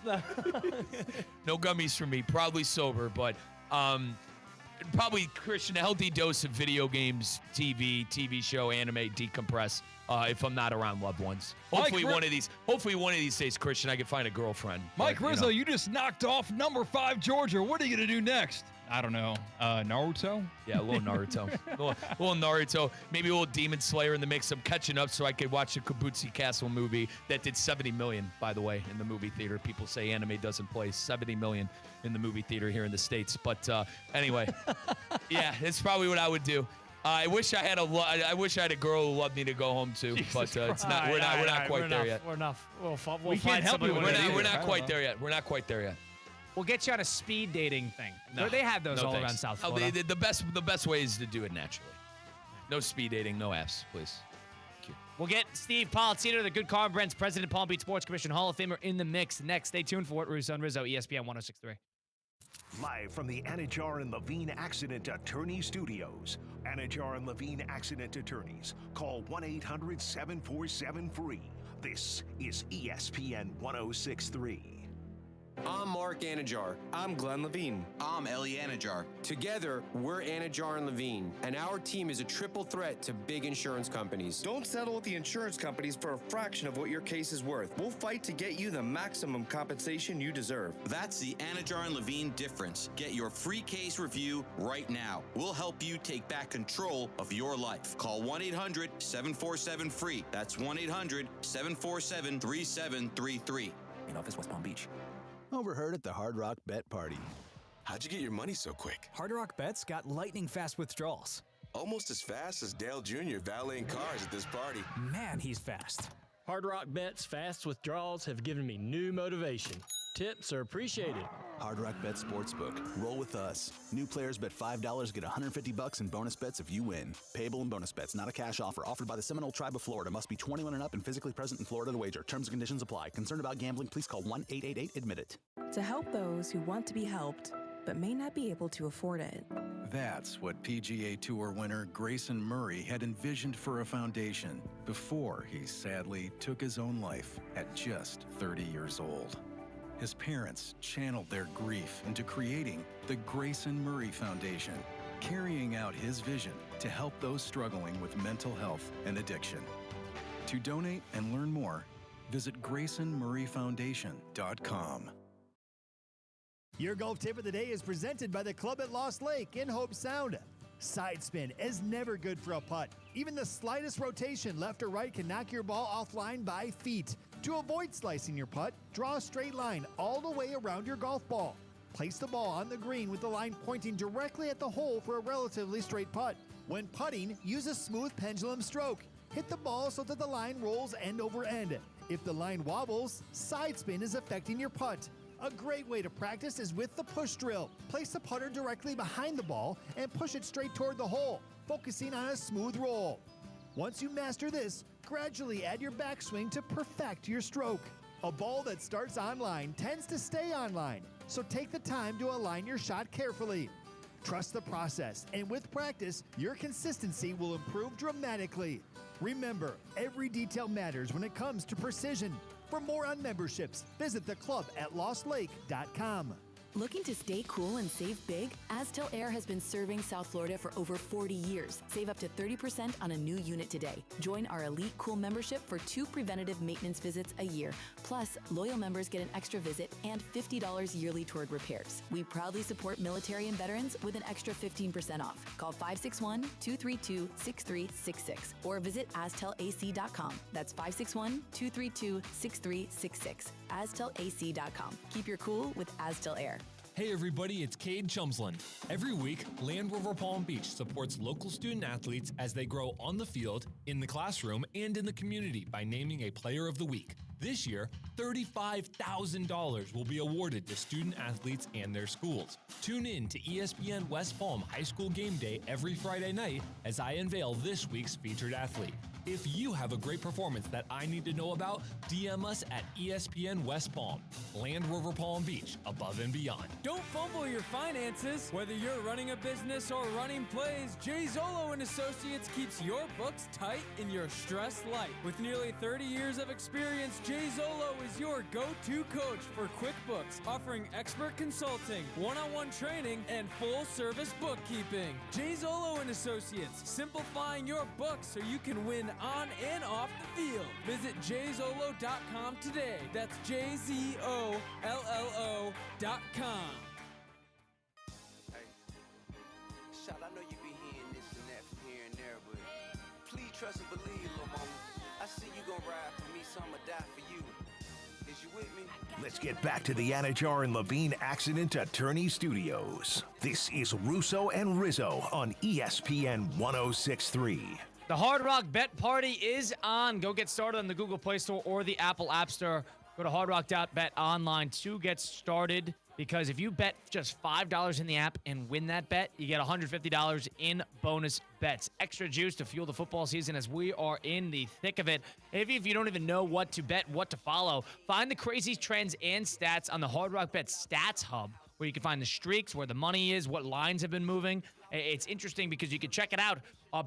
No gummies for me. Probably sober, but probably, Christian, a healthy dose of video games, TV show, anime, decompress if I'm not around loved ones. Hopefully one of these days, Christian, I can find a girlfriend. Mike Rizzo, you just knocked off number 5 Georgia. What are you going to do next? I don't know. Naruto? Yeah, a little Naruto. a little Naruto. Maybe a little Demon Slayer in the mix. I'm catching up so I could watch the Kabuki Castle movie that did $70 million, by the way, in the movie theater. People say anime doesn't play. $70 million in the movie theater here in the States. But anyway, yeah, it's probably what I would do. I wish I had a girl who loved me to go home to, but it's not. We're not quite there yet. We're enough. We'll we find help you. We're not quite there yet. We're not quite there yet. We'll get you on a speed dating thing. No, they have those all around South Florida. The best way is to do it naturally. No speed dating, no apps, please. Thank you. We'll get Steve Politano, the Good Car Brands president, Palm Beach Sports Commission Hall of Famer, in the mix next. Stay tuned for it. Russo Rizzo, ESPN 106.3. Live from the Anajar and Levine Accident Attorney Studios. Anajar and Levine Accident Attorneys. Call 1-800-747-FREE. This is ESPN 106.3. I'm Mark Anajar. I'm Glenn Levine. I'm Ellie Anajar. Together, we're Anajar and Levine, and our team is a triple threat to big insurance companies. Don't settle with the insurance companies for a fraction of what your case is worth. We'll fight to get you the maximum compensation you deserve. That's the Anajar and Levine difference. Get your free case review right now. We'll help you take back control of your life. Call 1-800-747-FREE. That's 1-800-747-3733. In office, West Palm Beach. Overheard at the Hard Rock Bet Party. How'd you get your money so quick? Hard Rock Bet's got lightning fast withdrawals. Almost as fast as Dale Jr. valeting cars at this party. Man, he's fast. Hard Rock Bet's fast withdrawals have given me new motivation. Tips are appreciated. Hard Rock Bet Sportsbook. Roll with us. New players bet $5, get $150 in bonus bets if you win. Payable in bonus bets, not a cash offer. Offered by the Seminole Tribe of Florida. Must be 21 and up and physically present in Florida to wager. Terms and conditions apply. Concerned about gambling? Please call 1-888-ADMIT-IT. To help those who want to be helped, but may not be able to afford it. That's what PGA Tour winner Grayson Murray had envisioned for a foundation before he sadly took his own life at just 30 years old. His parents channeled their grief into creating the Grayson Murray Foundation, carrying out his vision to help those struggling with mental health and addiction. To donate and learn more, visit GraysonMurrayFoundation.com. Your golf tip of the day is presented by the Club at Lost Lake in Hope Sound. Side spin is never good for a putt. Even the slightest rotation left or right can knock your ball offline by feet. To avoid slicing your putt, draw a straight line all the way around your golf ball. Place the ball on the green with the line pointing directly at the hole for a relatively straight putt. When putting, use a smooth pendulum stroke. Hit the ball so that the line rolls end over end. If the line wobbles, side spin is affecting your putt. A great way to practice is with the push drill. Place the putter directly behind the ball and push it straight toward the hole, focusing on a smooth roll. Once you master this, gradually add your backswing to perfect your stroke. A ball that starts online tends to stay online, so take the time to align your shot carefully. Trust the process, and with practice, your consistency will improve dramatically. Remember, every detail matters when it comes to precision. For more on memberships, visit theclub@lostlake.com. Looking to stay cool and save big? Aztel Air has been serving South Florida for over 40 years. Save up to 30% on a new unit today. Join our Elite Cool membership for 2 preventative maintenance visits a year. Plus, loyal members get an extra visit and $50 yearly toward repairs. We proudly support military and veterans with an extra 15% off. Call 561-232-6366 or visit aztelac.com. That's 561-232-6366. aztelac.com. Keep your cool with Aztel Air. Hey everybody, it's Cade Chumsland. Every week, Land Rover Palm Beach supports local student athletes as they grow on the field, in the classroom, and in the community by naming a Player of the Week. This year, $35,000 will be awarded to student athletes and their schools. Tune in to ESPN West Palm High School Game Day every Friday night as I unveil this week's featured athlete. If you have a great performance that I need to know about, DM us at ESPN West Palm. Land Rover Palm Beach, above and beyond. Don't fumble your finances. Whether you're running a business or running plays, Jay Zolo and Associates keeps your books tight in your stress light. With nearly 30 years of experience, Jay Zolo is your go-to coach for QuickBooks, offering expert consulting, one-on-one training, and full-service bookkeeping. Jay Zolo and Associates, simplifying your books so you can win on and off the field. Visit jzolo.com today. That's JZOLLO.com. Hey, Shot, I know you be hearing this and that from here and there, but please trust and believe, little mama. I see you gon' ride for me, so I'ma die for you. Is you with me? Let's get back to the Anajar and Levine Accident Attorney Studios. This is Russo and Rizzo on ESPN 106.3. The Hard Rock Bet Party is on. Go get started on the Google Play Store or the Apple App Store. Go to hardrock.bet online to get started, because if you bet just $5 in the app and win that bet, you get $150 in bonus bets. Extra juice to fuel the football season as we are in the thick of it. If you don't even know what to bet, what to follow, find the crazy trends and stats on the Hard Rock Bet Stats Hub, where you can find the streaks, where the money is, what lines have been moving. It's interesting because you can check it out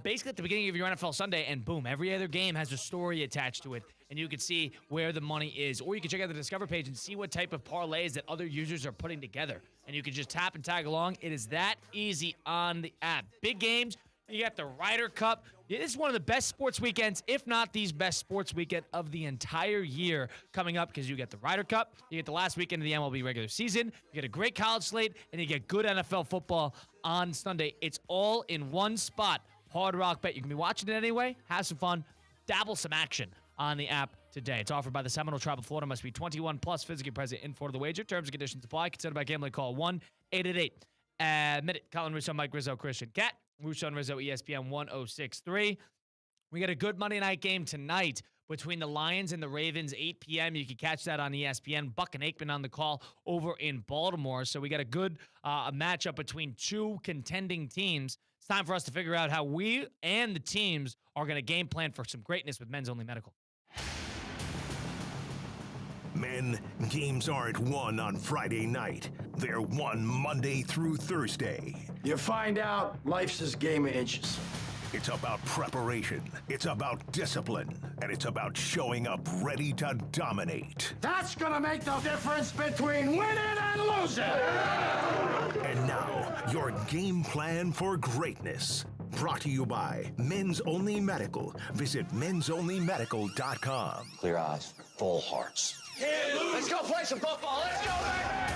basically at the beginning of your NFL Sunday, and boom, every other game has a story attached to it. and you can see where the money is. Or you can check out the Discover page and see what type of parlays that other users are putting together. And you can just tap and tag along. It is that easy on the app. Big games. You got the Ryder Cup. It is one of the best sports weekends, if not the best sports weekend of the entire year coming up, because you get the Ryder Cup, you get the last weekend of the MLB regular season, you get a great college slate, and you get good NFL football on Sunday. It's all in one spot. Hard Rock Bet. You can be watching it anyway, have some fun, dabble some action on the app today. It's offered by the Seminole Tribe of Florida. Must be 21 plus, physically present in Florida. The wager. Terms and conditions apply. Considered by gambling. Call 1-888-MINUTE. Colin Russo, Mike Rizzo, Christian Cat. Russo and Rizzo, ESPN 1063. We got a good Monday night game tonight between the Lions and the Ravens, 8 p.m. You can catch that on ESPN. Buck and Aikman on the call over in Baltimore. So we got a good matchup between two contending teams. It's time for us to figure out how we and the teams are going to game plan for some greatness with Men's Only Medical. Men, games aren't won on Friday night. They're won Monday through Thursday. You find out life's this game of inches. It's about preparation, it's about discipline, and it's about showing up ready to dominate. That's gonna make the difference between winning and losing. And now, your game plan for greatness. Brought to you by Men's Only Medical. Visit mensonlymedical.com. Clear eyes, full hearts. Let's go play some football. Let's go, baby!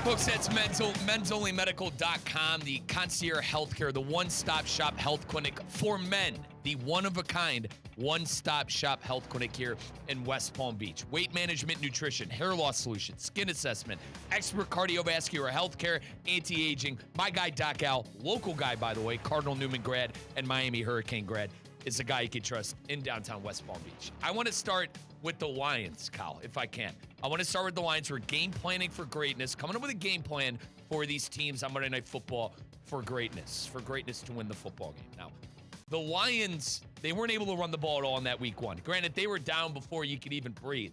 Folks, that's mensonlymedical.com, the concierge healthcare, the one-stop shop health clinic for men, the one-of-a-kind one-stop shop health clinic here in West Palm Beach. Weight management, nutrition, hair loss solutions, skin assessment, expert cardiovascular healthcare, anti-aging. My guy, Doc Al, local guy, by the way, Cardinal Newman grad and Miami Hurricane grad, is a guy you can trust in downtown West Palm Beach. I want to start with the Lions, Kyle, if I can. I want to start with the Lions for game planning for greatness, coming up with a game plan for these teams on Monday Night Football for greatness to win the football game. Now, the Lions, they weren't able to run the ball at all in that week one. Granted, they were down before you could even breathe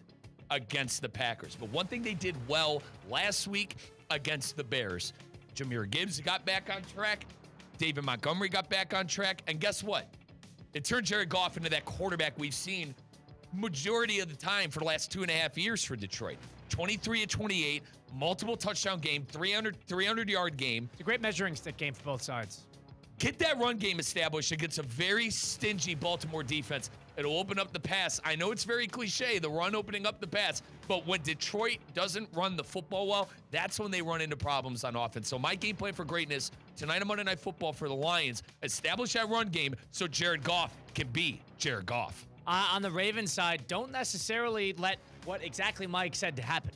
against the Packers. But one thing they did well last week against the Bears, Jahmyr Gibbs got back on track, David Montgomery got back on track, and guess what? It turned Jared Goff into that quarterback we've seen majority of the time for the last 2.5 years for Detroit. 23-28, multiple touchdown game, 300-yard game. It's a great measuring stick game for both sides. Get that run game established against a very stingy Baltimore defense. It'll open up the pass. I know it's very cliche, the run opening up the pass, but when Detroit doesn't run the football well, that's when they run into problems on offense. So my game plan for greatness tonight on Monday Night Football for the Lions, establish that run game so Jared Goff can be Jared Goff. On the Ravens side, don't necessarily let what exactly Mike said to happen.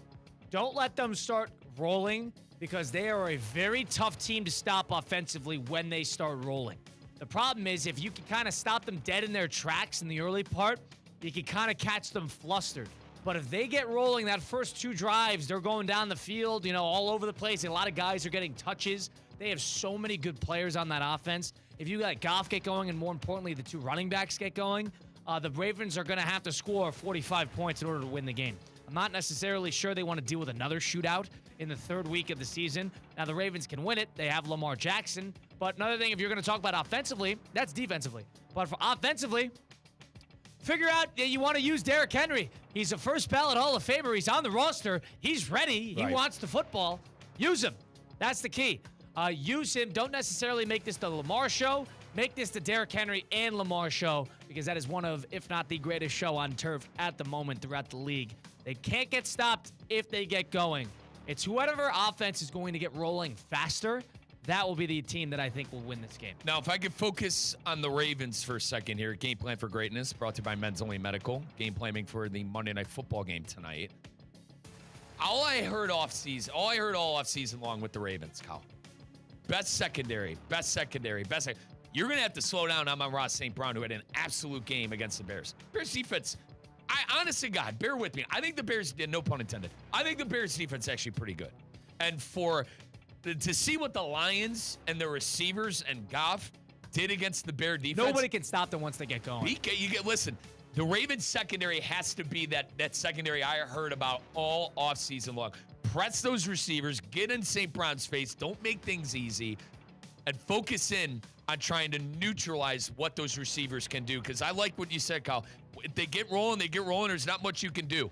Don't let them start rolling, because they are a very tough team to stop offensively when they start rolling. The problem is, if you can kind of stop them dead in their tracks in the early part, you can kind of catch them flustered. But if they get rolling, that first two drives, they're going down the field, all over the place. A lot of guys are getting touches. They have so many good players on that offense. If you let Goff get going, and more importantly, the two running backs get going, the Ravens are going to have to score 45 points in order to win the game. I'm not necessarily sure they want to deal with another shootout in the third week of the season. Now, the Ravens can win it. They have Lamar Jackson. But another thing, if you're going to talk about offensively, that's defensively. But for offensively, figure out that you want to use Derrick Henry. He's a first ballot Hall of Famer. He's on the roster. He's ready. He wants the football. Use him. That's the key. Use him. Don't necessarily make this the Lamar show. Make this the Derrick Henry and Lamar show, because that is one of, if not the greatest show on turf at the moment throughout the league. They can't get stopped if they get going. It's whoever offense is going to get rolling faster, that will be the team that I think will win this game. Now, if I could focus on the Ravens for a second here, game plan for greatness, brought to you by Men's Only Medical, game planning for the Monday Night Football game tonight. All I heard all offseason long with the Ravens, Kyle. Best secondary. You're going to have to slow down Amon-Ra St. Brown, who had an absolute game against the Bears. Bears defense, honestly, God, bear with me. I think the Bears, no pun intended, I think the Bears defense is actually pretty good. And to see what the Lions and the receivers and Goff did against the Bear defense. Nobody can stop them once they get going. Listen, the Ravens secondary has to be that secondary I heard about all offseason long. Press those receivers, get in St. Brown's face, don't make things easy. and focus in on trying to neutralize what those receivers can do. Because I like what you said, Kyle. If they get rolling, There's not much you can do.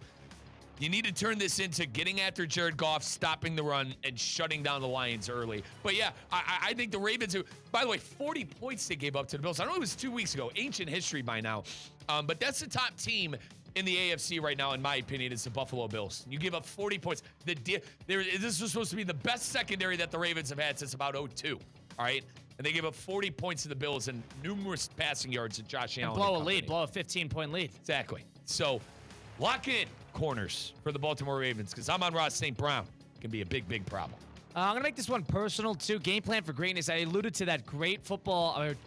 You need to turn this into getting after Jared Goff, stopping the run, and shutting down the Lions early. But yeah, I think the Ravens, by the way, 40 points they gave up to the Bills. I know it was 2 weeks ago, ancient history by now. But that's the top team in the AFC right now, in my opinion, is the Buffalo Bills. You give up 40 points. This was supposed to be the best secondary that the Ravens have had since about 2002. All right? And they gave up 40 points to the Bills and numerous passing yards to Josh Allen. And blow a 15-point lead. Exactly. So lock in corners for the Baltimore Ravens, because I'm on Ross St. Brown. Can be a big, big problem. I'm going to make this one personal, too. Game plan for greatness. I alluded to that great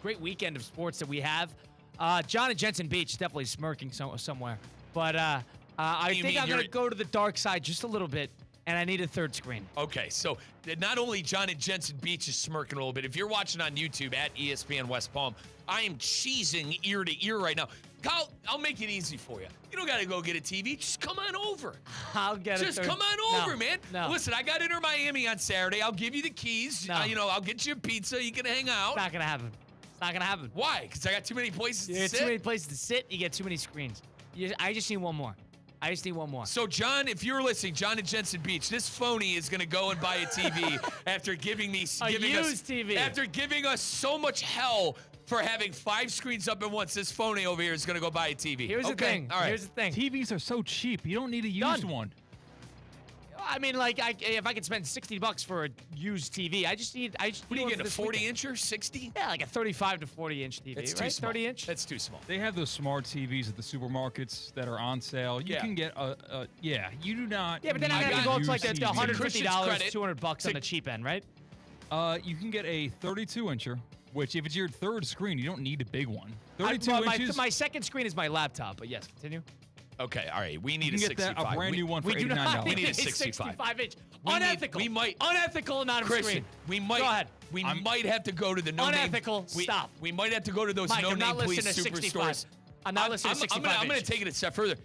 great weekend of sports that we have. John and Jensen Beach definitely smirking somewhere. But I think I'm going to go to the dark side just a little bit, and I need a third screen. Okay, so not only John and Jensen Beach is smirking a little bit, if you're watching on YouTube at ESPN West Palm, I am cheesing ear to ear right now. Kyle, I'll make it easy for you. You don't got to go get a TV. Just come on over. I'll get it. Just come on over, man. No. Listen, I got Inter Miami on Saturday. I'll give you the keys. No. I'll get you a pizza. You can hang out. It's not going to happen. It's not going to happen. Why? Because I got too many places to sit? You get too many places to sit. You get too many screens. I just need one more. So, John, if you're listening, John and Jensen Beach, this phony is going to go and buy a TV after giving us TV. After giving us so much hell for having 5 screens up at once. This phony over here is going to go buy a TV. Here's the thing. All right. Here's the thing. TVs are so cheap. You don't need a used one. I mean, if I could spend $60 for a used TV, I just need. What are you getting, a 40-incher, 60? Yeah, like a 35 to 40-inch TV. That's right? too small. 30-inch. That's too small. They have those smart TVs at the supermarkets that are on sale. You can get you do not. Yeah, but then I got to go up to like the $150, $200 on the cheap end, right? You can get a 32-incher, which if it's your third screen, you don't need a big one. 32 inches. My second screen is my laptop, but yes, continue. Okay, all right. We need you a can get 65. a brand new one for $89. We do not We need a 65-inch. Unethical. Unethical amount of screen. Go ahead. We might have to go to the no-name. Unethical. Stop. We might have to go to those no-name police superstores. I'm not listening to 65 I'm going to take it a step further.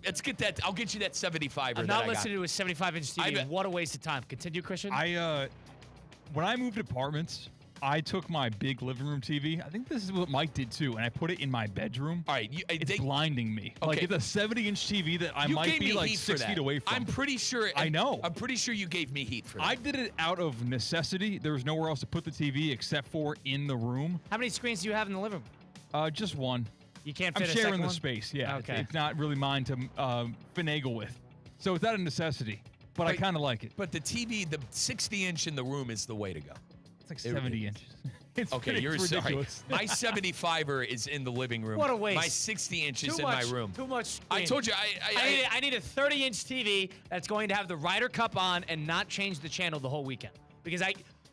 Let's get that. I'll get you that 75. I'm not listening to a 75-inch TV. What a waste of time. Continue, Christian. When I moved apartments, I took my big living room TV. I think this is what Mike did too, and I put it in my bedroom. All right, it's blinding me. Okay. Like it's a 70-inch TV that I might be like 6 feet away from. I'm pretty sure. I know. I'm pretty sure you gave me heat for that. I did it out of necessity. There was nowhere else to put the TV except for in the room. How many screens do you have in the living room? Just one. You can't I'm fit sharing a second the one? space. Yeah, Okay. it's not really mine to finagle with. So it's not a necessity, but I kind of like it. But the TV, the 60-inch in the room is the way to go. It's like 70 inches. It's you're ridiculous. sorry. My 75er is in the living room. What a waste. My 60-inch is in my room. Too much screen. I told you. I need a 30-inch TV that's going to have the Ryder Cup on and not change the channel the whole weekend because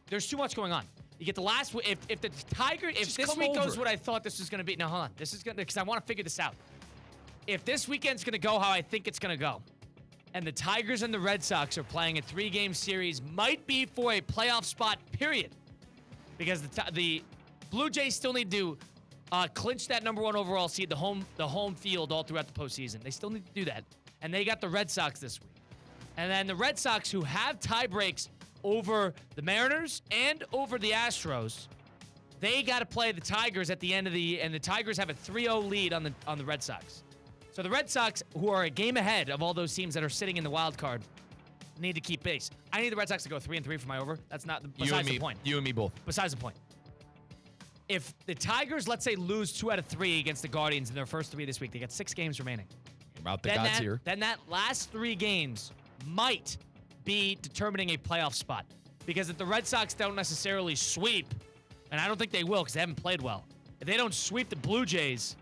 there's too much going on. You get the last if the Tiger if this week goes what I thought this was going to be. Now hold on. This is going because I want to figure this out. If this weekend's going to go how I think it's going to go, and the Tigers and the Red Sox are playing a 3-game series, might be for a playoff spot. Period. Because the Blue Jays still need to clinch that #1 overall seed, the home field all throughout the postseason. They still need to do that. And they got the Red Sox this week. And then the Red Sox, who have tie breaks over the Mariners and over the Astros, they got to play the Tigers at the end of and the Tigers have a 3-0 lead on the Red Sox. So the Red Sox, who are a game ahead of all those teams that are sitting in the wild card, need to keep pace. I need the Red Sox to go 3-3 for my over. That's not besides the point. You and me both. Besides the point. If the Tigers, let's say, lose 2 out of 3 against the Guardians in their first 3 this week, they got 6 games remaining. About the gods here. Then that last 3 games might be determining a playoff spot. Because if the Red Sox don't necessarily sweep, and I don't think they will because they haven't played well, if they don't sweep the Blue Jays,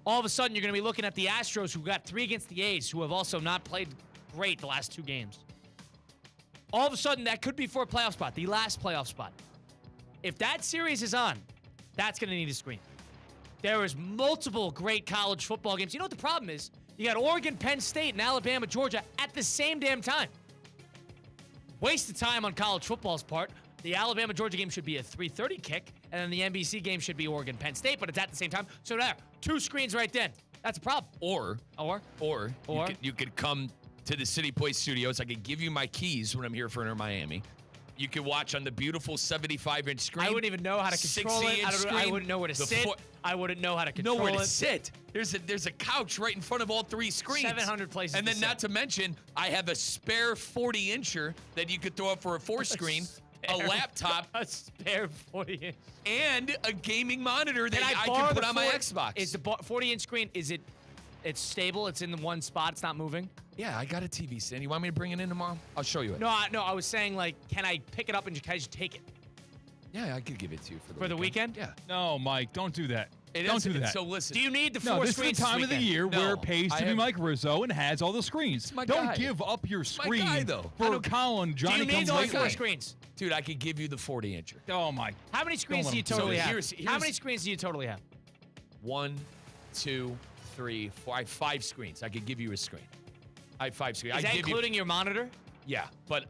all of a sudden you're going to be looking at the Astros, who got 3 against the A's, who have also not played great the last 2 games. All of a sudden, that could be for a playoff spot, the last playoff spot. If that series is on, that's going to need a screen. There is multiple great college football games. You know what the problem is? You got Oregon, Penn State, and Alabama, Georgia at the same damn time. Waste of time on college football's part. The Alabama-Georgia game should be a 3:30 kick, and then the NBC game should be Oregon, Penn State, but it's at the same time. So there, 2 screens right then. That's a problem. Or you could come to the City Place Studios. I could give you my keys when I'm here for Inter Miami. You can watch on the beautiful 75-inch screen. I wouldn't even know how to control it. I wouldn't know where to sit. I wouldn't know how to control it. Nowhere to sit. There's a couch right in front of all 3 screens. 700 places And then to not to mention, I have a spare 40-incher that you could throw up for a 4-screen, a laptop. A spare 40-inch. And a gaming monitor that I borrow can put the on my Xbox. Is the 40-inch screen, it's stable? It's in the one spot? It's not moving? Yeah, I got a TV stand. You want me to bring it in tomorrow? I'll show you it. No, I was saying, like, can I pick it up and can I just take it? Yeah, I could give it to you for the weekend. Yeah. No, Mike, don't do that. Don't do that. So listen. Do you need the 4 No, this screens is the time of the year where it pays to be Mike Rizzo and has all the screens. my Don't guy. give up your My screen guy, though. for Colin. Do Johnny you need comes all late. 4 screens? Dude, I could give you the 40-incher. Oh, my. How many screens Don't do you let him- totally So have? here's- How many screens do you totally have? 1, 2, 3, 4. I have 5 screens. I could give you a screen. I have 5 screens. Is that including your monitor? Yeah, but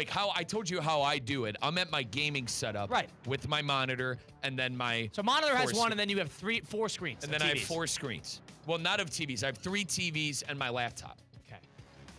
how I told you how I do it. I'm at my gaming setup with my monitor and then my So monitor has 1, and then you have 4 screens. and then I have 4 screens. Well, not of TVs. I have 3 TVs and my laptop. Okay.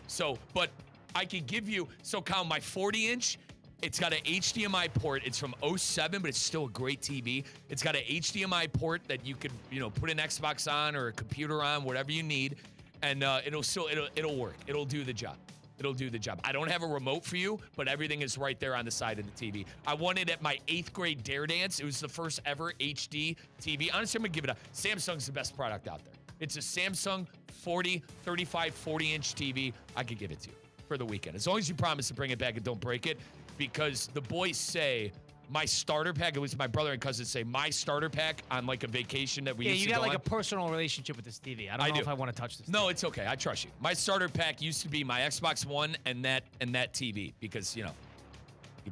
So, but I could give you. So, Kyle, my 40-inch. It's got an HDMI port. It's from 07, but it's still a great TV. It's got an HDMI port that you could, put an Xbox on or a computer on, whatever you need, and it'll work. It'll do the job. It'll do the job. I don't have a remote for you, but everything is right there on the side of the TV. I won it at my 8th grade Dare Dance. It was the first ever HD TV. Honestly, I'm going to give it a Samsung's the best product out there. It's a Samsung 40-inch TV. I could give it to you for the weekend. As long as you promise to bring it back and don't break it, because the boys say my starter pack, at least my brother and cousin say my starter pack on like a vacation that we used to go you got like on. a personal relationship with this TV. I don't know if I want to touch this. No, it's okay. I trust you. My starter pack used to be my Xbox One and that TV because, you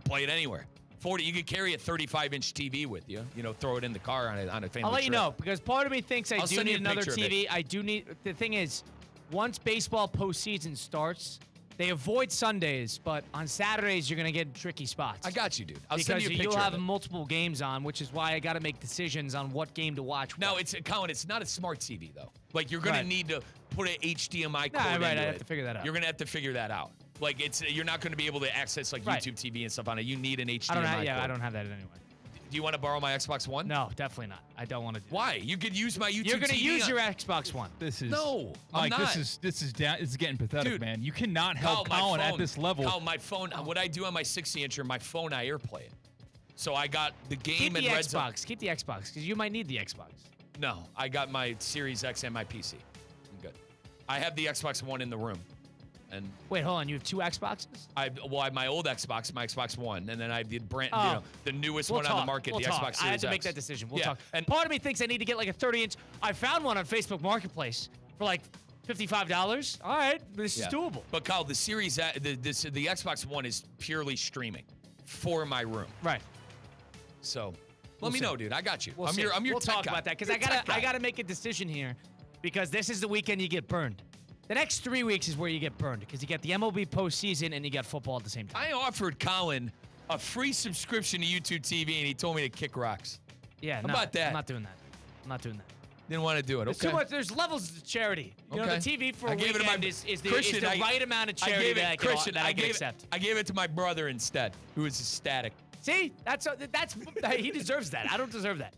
play it anywhere. 40, you could carry a 35-inch TV with you. Throw it in the car on a family I'll let you trip. know because part of me thinks I I'll do send you need a another picture of TV. I do need. The thing is, once baseball postseason starts, they avoid Sundays, but on Saturdays you're gonna get in tricky spots. I got you, dude. I'll because send you a picture you'll of have it. multiple games on, which is why I got to make decisions on what game to watch. Now, Colin, it's not a smart TV, though. Like, you're going to need to put an HDMI cord into it. I have to figure that out. You're going to have to figure that out. Like, you're not going to be able to access, like, YouTube TV and stuff on it. You need an HDMI cord. I don't have that anyway. Do you want to borrow my Xbox One? No, definitely not. I don't want to do Why? You could use my YouTube TV. You're going to use your Xbox One. This is No, I'm Mike. not. This is getting pathetic, Dude, man. You cannot help Kyle, Colin at this level. Kyle, my phone. What I do on my 60-incher, my phone, I AirPlay it. So I got the game Keep and the Red Zone. Xbox. Keep the Xbox because you might need the Xbox. No, I got my Series X and my PC. I'm good. I have the Xbox One in the room. And wait, hold on. You have 2 Xboxes? I have my old Xbox, my Xbox One, and then I have the brand, the newest We'll one talk. on the market, We'll the talk. Xbox Series I had to make X. that decision. We'll Yeah, talk. and Part of me thinks I need to get like a 30-inch. I found one on Facebook Marketplace for like $55. All right, this is doable. But Kyle, the Series, the Xbox One is purely streaming for my room. Right. So, let me know, dude. I got you. We'll I'm see. your We'll tech talk guy. about that because You're a tech guy. I gotta make a decision here because this is the weekend you get burned. The next 3 weeks is where you get burned because you get the MLB postseason and you got football at the same time. I offered Colin a free subscription to YouTube TV, and he told me to kick rocks. Yeah, How about that? I'm not doing that. I'm not doing that. Didn't want to do it. There's Okay. too much. There's levels to charity. You know, the TV for a weekend is the right amount of charity that I can accept. I gave it to my brother instead, who is ecstatic. See, that's he deserves that. I don't deserve that.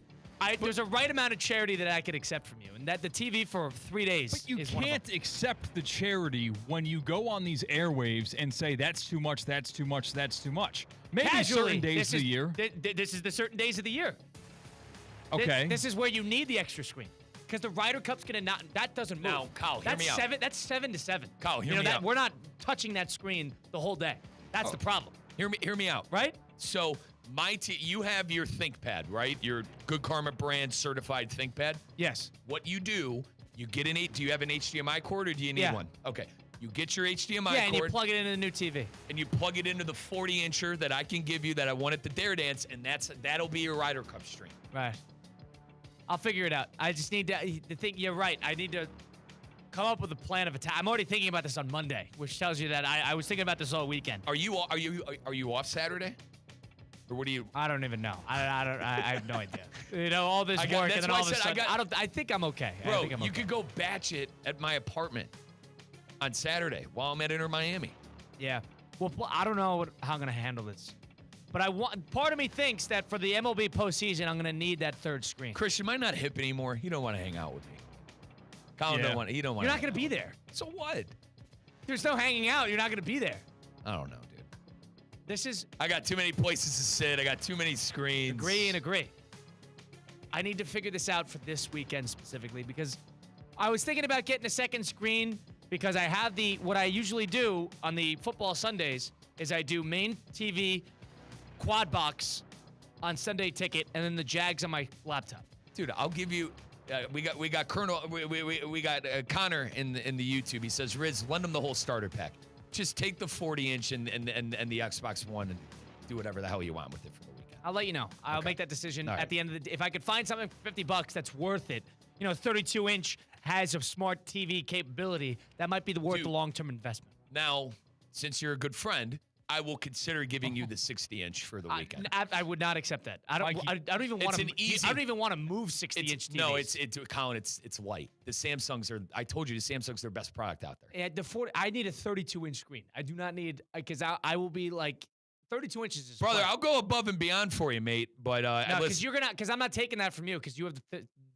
There's a right amount of charity that I could accept from you, and that the TV for 3 days. But you is one of can't them. accept the charity when you go on these airwaves and say that's too much, that's too much, that's too much. Maybe Casually, certain days of the year. This is the certain days of the year. Okay. This is where you need the extra screen because the Ryder Cup's gonna not. That doesn't move. Now, Kyle, hear me out. That's 7 to 7. Kyle, hear me out. We're not touching that screen the whole day. That's the problem. Hear me out. Right? So you have your ThinkPad, right? Your Good Karma brand certified ThinkPad. Yes. What you do, you get do you have an HDMI cord or do you need one? Okay. You get your HDMI cord. And you plug it into the new TV. And you plug it into the 40-incher that I can give you that I want at the Dare Dance, and that'll be your Ryder Cup stream. Right. I'll figure it out. I just need to think. You're right. I need to come up with a plan of attack. I'm already thinking about this on Monday, which tells you that I was thinking about this all weekend. Are you off Saturday? Or what do you? I don't even know. I have no idea. You know, all this work and then all of a sudden, I think I'm okay. Bro, you could go batch it at my apartment on Saturday while I'm at Inter Miami. Yeah. Well, I don't know how I'm gonna handle this. But part of me thinks that for the MLB postseason, I'm going to need that third screen. Christian, am I not hip anymore? You don't want to hang out with me. Colin don't want. You don't want. You're not going to be there. So what? There's no hanging out. You're not going to be there. I don't know, dude. I got too many places to sit. I got too many screens. Agree. I need to figure this out for this weekend specifically because I was thinking about getting a second screen because I have what I usually do on the football Sundays is I do main TV, quad box on Sunday Ticket, and then the Jags on my laptop. Dude, I'll give you. We got Colonel. We got Connor in the YouTube. He says, Riz, lend him the whole starter pack. Just take the 40-inch and the Xbox One and do whatever the hell you want with it for the weekend. I'll let you know. I'll make that decision at the end of the day. If I could find something for $50 that's worth it, 32-inch has a smart TV capability, that might be worth the long-term investment. Now, since you're a good friend, I will consider giving you the 60-inch for the weekend. I would not accept that. I don't even want to. I don't even want to move 60-inch TVs. No, Colin. It's light. The Samsungs are. I told you the Samsungs are their best product out there. I need a 32-inch screen. I do not need because I will be like 32 inches. Is Brother, I'll go above and beyond for you, mate. But no, because I'm not taking that from you because you have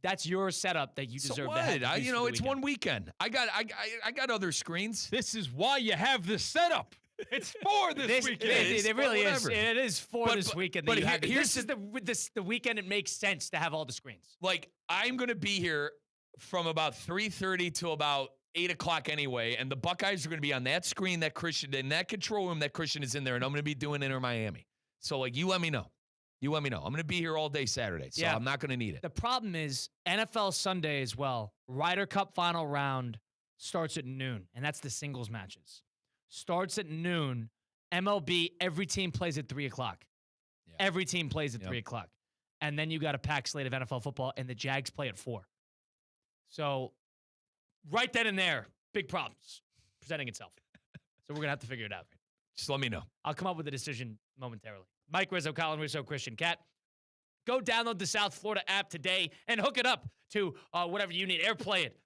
that's your setup that you deserve. So what? To have it's one weekend. I got other screens. This is why you have this setup. It's for this weekend. It really is. It is for this weekend. But here's the weekend. It makes sense to have all the screens. Like I'm gonna be here from about 3:30 till about 8 o'clock anyway, and the Buckeyes are gonna be on that screen that Christian in that control room that Christian is in there, and I'm gonna be doing Inter Miami. So you let me know. I'm gonna be here all day Saturday, so I'm not gonna need it. The problem is NFL Sunday as well. Ryder Cup final round starts at noon, and that's the singles matches. Starts at noon. MLB, every team plays at 3 o'clock. Yeah. Every team plays at 3 o'clock. And then you got a packed slate of NFL football, and the Jags play at 4. So right then and there, big problems presenting itself. So we're going to have to figure it out. Just let me know. I'll come up with a decision momentarily. Mike Rizzo, Colin Russo, Christian Cat. Go download the South Florida app today and hook it up to whatever you need. AirPlay it.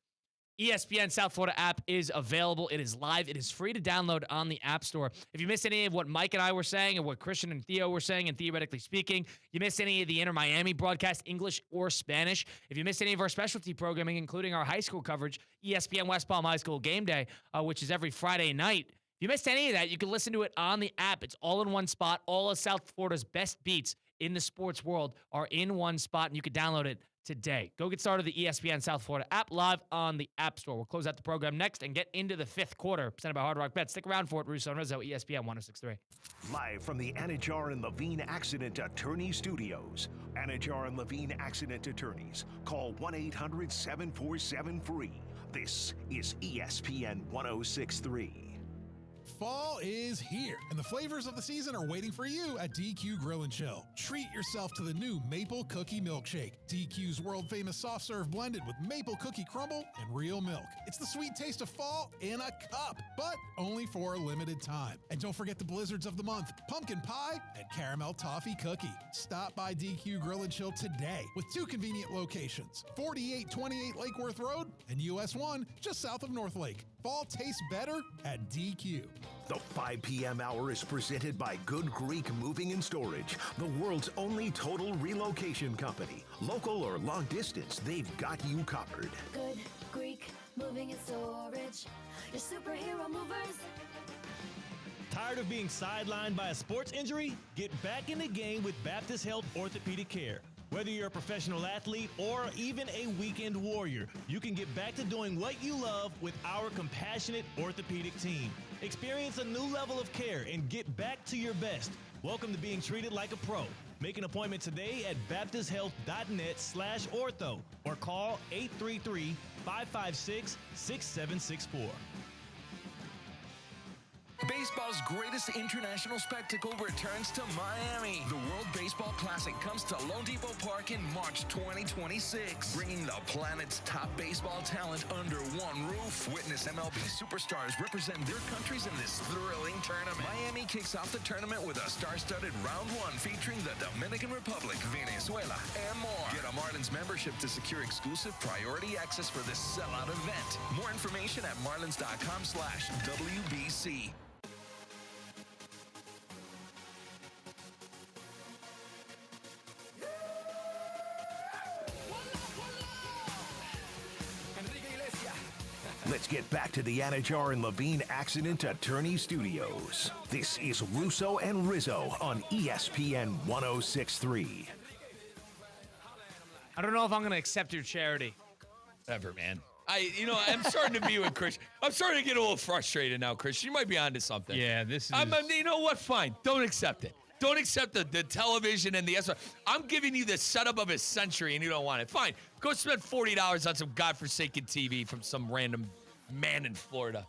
ESPN South Florida app is available. It is live. It is free to download on the App Store. If you missed any of what Mike and I were saying and what Christian and Theo were saying, and theoretically speaking, you missed any of the Inter Miami broadcast, English or Spanish. If you missed any of our specialty programming, including our high school coverage, ESPN West Palm High School Game Day, which is every Friday night. If you missed any of that, you can listen to it on the app. It's all in one spot. All of South Florida's best beats in the sports world are in one spot, and you can download it today. Go get started with the ESPN South Florida app live on the App Store. We'll close out the program next and get into the fifth quarter, presented by Hard Rock Bet. Stick around for it. Russo Rizzo, ESPN 106.3. Live from the Anajar and Levine Accident Attorney Studios. Anajar and Levine Accident Attorneys. Call 1-800-747-FREE. This is ESPN 106.3. Fall is here, and the flavors of the season are waiting for you at DQ Grill & Chill. Treat yourself to the new Maple Cookie Milkshake. DQ's world-famous soft serve blended with maple cookie crumble and real milk. It's the sweet taste of fall in a cup, but only for a limited time. And don't forget the blizzards of the month, pumpkin pie and caramel toffee cookie. Stop by DQ Grill & Chill today with 2 convenient locations, 4828 Lake Worth Road and US 1 just south of North Lake. Fall tastes better at DQ. The 5 p.m. hour is presented by Good Greek Moving and Storage, the world's only total relocation company. Local or long distance, they've got you covered. Good Greek Moving and Storage, your superhero movers. Tired of being sidelined by a sports injury? Get back in the game with Baptist Health Orthopedic Care. Whether you're a professional athlete or even a weekend warrior, you can get back to doing what you love with our compassionate orthopedic team. Experience a new level of care and get back to your best. Welcome to being treated like a pro. Make an appointment today at baptisthealth.net/ortho or call 833-556-6764. Baseball's greatest international spectacle returns to Miami. The World Baseball Classic comes to Lone Depot Park in March 2026, bringing the planet's top baseball talent under one roof. Witness MLB superstars represent their countries in this thrilling tournament. Miami kicks off the tournament with a star-studded round 1 featuring the Dominican Republic, Venezuela, and more. Get a Marlins membership to secure exclusive priority access for this sellout event. More information at marlins.com/WBC. Let's get back to the Anajar and Levine Accident Attorney Studios. This is Russo and Rizzo on ESPN 106.3. I don't know if I'm going to accept your charity. Ever, man. I'm starting to be with Chris. I'm starting to get a little frustrated now, Chris. You might be onto something. Yeah, this is... you know what? Fine. Don't accept it. Don't accept the television and the SR. I'm giving you the setup of a century, and you don't want it. Fine. Go spend $40 on some godforsaken TV from some random man in Florida.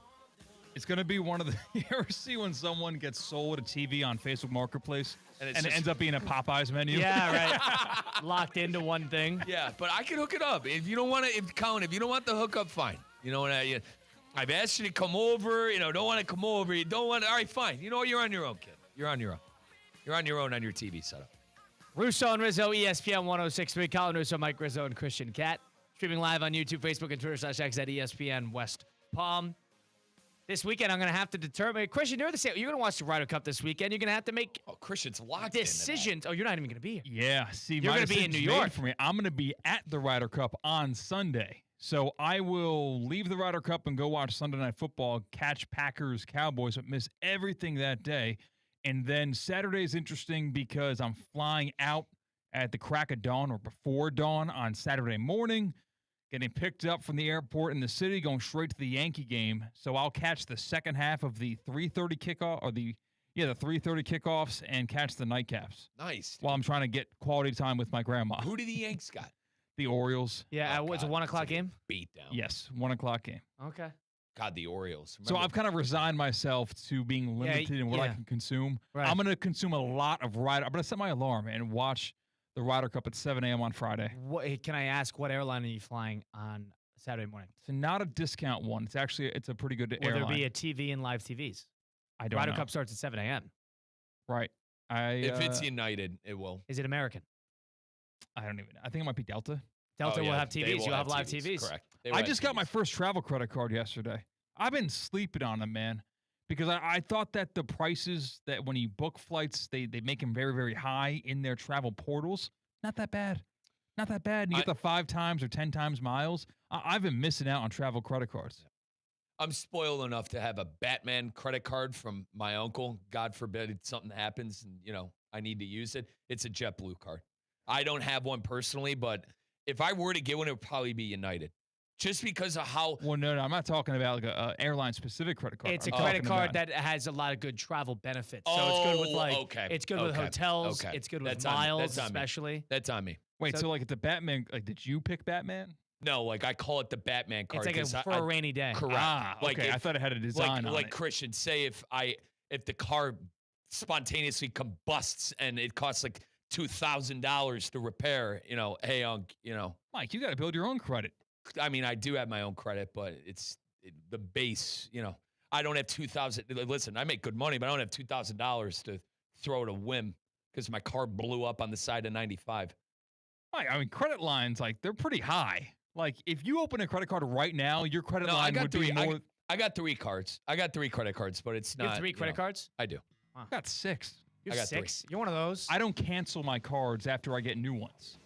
It's going to be one of the... You ever see when someone gets sold a TV on Facebook Marketplace and it ends up being a Popeyes menu? Yeah, right. Locked into one thing. Yeah, but I can hook it up. If you don't want to, if you don't want the hookup, fine. You know what I've asked you to come over. Don't want to come over. You don't want to. All right, fine. You know what? You're on your own, kid. You're on your own. You're on your own on your TV setup. Russo and Rizzo, ESPN 106.3. Colin Russo, Mike Rizzo, and Christian Cat. Streaming live on YouTube, Facebook, and Twitter/X at ESPN West Palm. This weekend, I'm going to have to determine. Christian, you're going to watch the Ryder Cup this weekend. You're going to have to make Christian's locked decisions. Oh, you're not even going to be here. Yeah. See, you're going to be in New York. For me. I'm going to be at the Ryder Cup on Sunday. So I will leave the Ryder Cup and go watch Sunday Night Football, catch Packers, Cowboys, but miss everything that day. And then Saturday is interesting because I'm flying out at the crack of dawn or before dawn on Saturday morning, getting picked up from the airport in the city, going straight to the Yankee game. So I'll catch the second half of the 3:30 kickoff, or the 3:30 kickoffs, and catch the nightcaps. Nice. While I'm trying to get quality time with my grandma. Who do the Yanks got? The Orioles. Yeah, it's a 1 o'clock game? Beat down. Yes, 1 o'clock game. Okay. God, the Orioles. So I've kind of resigned myself to being limited in what I can consume. Right. I'm going to consume a lot of Ryder. I'm going to set my alarm and watch the Ryder Cup at 7 a.m. on Friday. Can I ask, what airline are you flying on Saturday morning? It's not a discount one. It's a pretty good airline. Will there be a TV and live TVs? I don't know. Ryder Cup starts at 7 a.m. Right. If it's United, it will. Is it American? I don't even know. I think it might be Delta. Delta will have TVs. You'll have live TVs. Correct. I just got my first travel credit card yesterday. I've been sleeping on them, man, because I thought that the prices that when you book flights, they make them very, very high in their travel portals. Not that bad. Not that bad. And you get the 5 times or 10 times miles. I've been missing out on travel credit cards. I'm spoiled enough to have a Batman credit card from my uncle. God forbid something happens and, I need to use it. It's a JetBlue card. I don't have one personally, but if I were to get one, it would probably be United. Just because of how... Well, no, I'm not talking about like a airline-specific credit card. It's a credit card that has a lot of good travel benefits. So it's good with it's good with hotels. It's good with miles, especially. That's on me. Wait, so like the Batman, like did you pick Batman? No, like I call it the Batman card. It's like for a rainy day. Correct. Okay, I thought it had a design on like it. Christian, say if the car spontaneously combusts and it costs like $2,000 to repair, hey, Mike, you got to build your own credit. I mean, I do have my own credit, but it's the base, I don't have $2,000. Listen, I make good money, but I don't have $2,000 to throw at a whim because my car blew up on the side of 95. I mean, credit lines, they're pretty high. Like, if you open a credit card right now, your credit line would be more... I got 3 cards. I got 3 credit cards, but it's not... You have 3 credit cards? I do. I got 6. You have 6? You're one of those? I don't cancel my cards after I get new ones.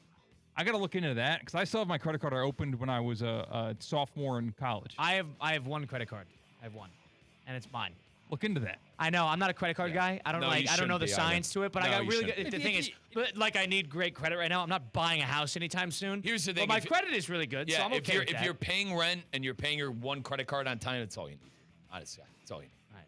I got to look into that because I still have my credit card I opened when I was a sophomore in college. I have 1 credit card. I have 1, and it's mine. Look into that. I know I'm not a credit card guy. I don't know the science to it, but I got really good. The thing is, I need great credit right now. I'm not buying a house anytime soon. Here's the thing: but my credit is really good, so I'm okay with that. If you're paying rent and you're paying your 1 credit card on time, that's all you need. Honestly, that's all you need. All right.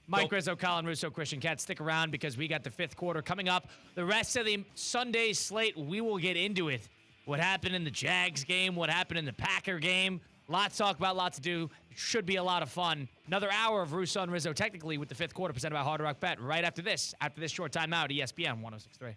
Mike Rizzo, Colin Russo, Christian Cat, stick around because we got the 5th quarter coming up. The rest of the Sunday slate, we will get into it. What happened in the Jags game? What happened in the Packer game? Lots to talk about, lots to do. Should be a lot of fun. Another hour of Russo and Rizzo, technically, with the 5th quarter presented by Hard Rock Bet. Right after this short timeout, ESPN 106.3.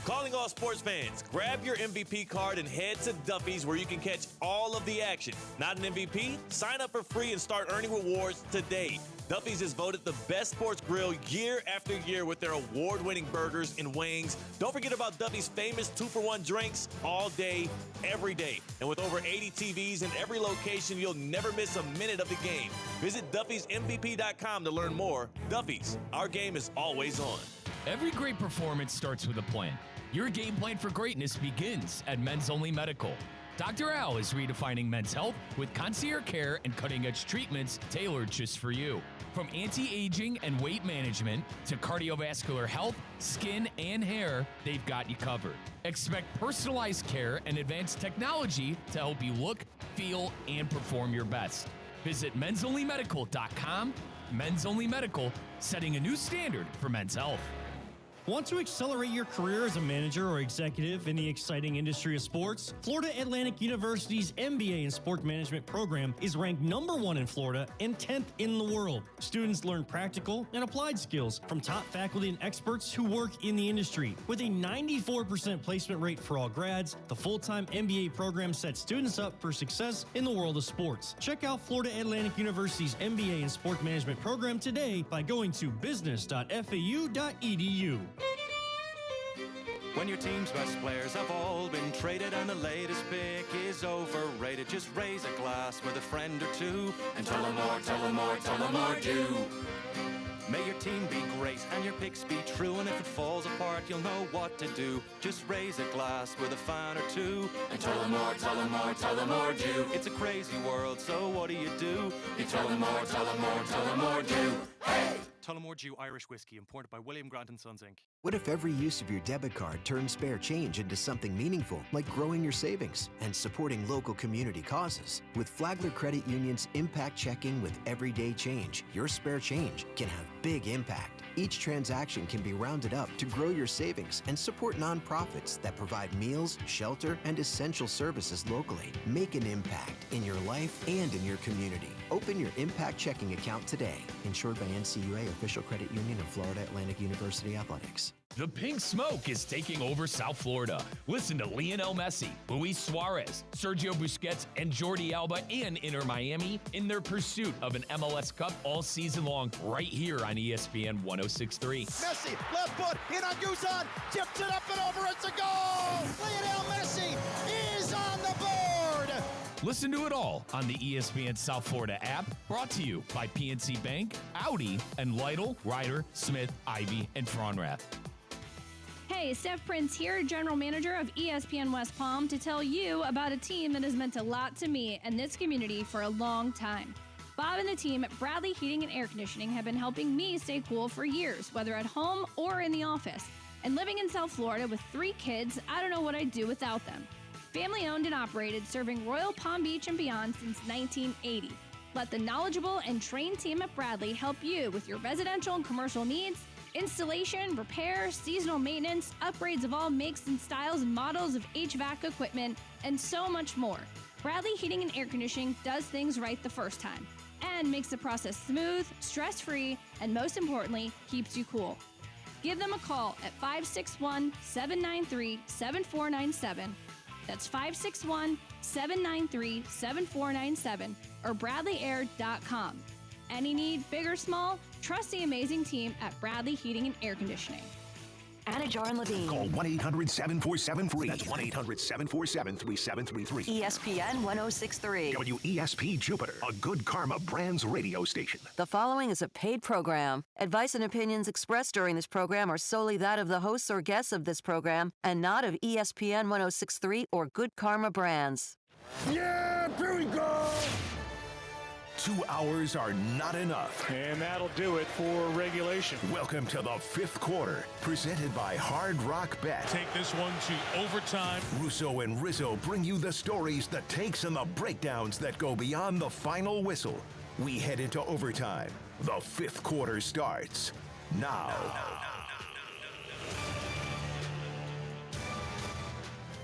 Calling morning, all sports fans. Grab your MVP card and head to Duffy's where you can catch all of the action. Not an MVP? Sign up for free and start earning rewards today. Duffy's is voted the best sports grill year after year with their award-winning burgers and wings. Don't forget about Duffy's famous 2-for-1 drinks all day, every day. And with over 80 TVs in every location, you'll never miss a minute of the game. Visit Duffy'sMVP.com to learn more. Duffy's, our game is always on. Every great performance starts with a plan. Your game plan for greatness begins at Men's Only Medical. Dr. Al is redefining men's health with concierge care and cutting-edge treatments tailored just for you. From anti-aging and weight management to cardiovascular health, skin, and hair, they've got you covered. Expect personalized care and advanced technology to help you look, feel, and perform your best. Visit mensonlymedical.com. Men's Only Medical, setting a new standard for men's health. Want to accelerate your career as a manager or executive in the exciting industry of sports? Florida Atlantic University's MBA in Sport Management program is ranked #1 in Florida and 10th in the world. Students learn practical and applied skills from top faculty and experts who work in the industry. With a 94% placement rate for all grads, the full-time MBA program sets students up for success in the world of sports. Check out Florida Atlantic University's MBA in Sport Management program today by going to business.fau.edu. When your team's best players have all been traded and the latest pick is overrated, just raise a glass with a friend or two and tell them more, tell them more, tell them more do. May your team be great and your picks be true, and if it falls apart, you'll know what to do. Just raise a glass with a fan or two and tell them more, tell them more, tell them more do. It's a crazy world, so what do? You tell them more, tell them more, tell them more do. Hey! Tullamore Dew Irish Whiskey, imported by William Grant & Sons, Inc. What if every use of your debit card turns spare change into something meaningful, like growing your savings and supporting local community causes? With Flagler Credit Union's Impact Checking with Everyday Change, your spare change can have big impact. Each transaction can be rounded up to grow your savings and support nonprofits that provide meals, shelter, and essential services locally. Make an impact in your life and in your community. Open your Impact Checking account today. Insured by NCUA, official credit union of Florida Atlantic University Athletics. The Pink Smoke is taking over South Florida. Listen to Lionel Messi, Luis Suarez, Sergio Busquets, and Jordi Alba and Inter Miami in their pursuit of an MLS Cup all season long right here on ESPN 106.3. Messi, left foot, in on Guzan, tips it up and over, it's a goal! Lionel Messi is on the board! Listen to it all on the ESPN South Florida app, brought to you by PNC Bank, Audi, and Lytle, Ryder, Smith, Ivy, and Fronrath. Hey, Steph Prince here, General Manager of ESPN West Palm, to tell you about a team that has meant a lot to me and this community for a long time. Bob and the team at Bradley Heating and Air Conditioning have been helping me stay cool for years, whether at home or in the office. And living in South Florida with 3 kids, I don't know what I'd do without them. Family owned and operated, serving Royal Palm Beach and beyond since 1980. Let the knowledgeable and trained team at Bradley help you with your residential and commercial needs, installation, repair, seasonal maintenance, upgrades of all makes and styles and models of HVAC equipment, and so much more. Bradley Heating and Air Conditioning does things right the first time and makes the process smooth, stress-free, and most importantly, keeps you cool. Give them a call at 561-793-7497. That's 561-793-7497 or BradleyAir.com. Any need, big or small, trust the amazing team at Bradley Heating and Air Conditioning. Anajar and Levine. Call 1-800-747-FREE. That's 1-800-747-3733. ESPN 106.3. WESP Jupiter, a Good Karma Brands radio station. The following is a paid program. Advice and opinions expressed during this program are solely that of the hosts or guests of this program and not of ESPN 106.3 or Good Karma Brands. Yeah, here we go! 2 hours are not enough. And that'll do it for regulation. Welcome to the 5th quarter, presented by Hard Rock Bet. Take this one to overtime. Russo and Rizzo bring you the stories, the takes, and the breakdowns that go beyond the final whistle. We head into overtime. The 5th quarter starts now.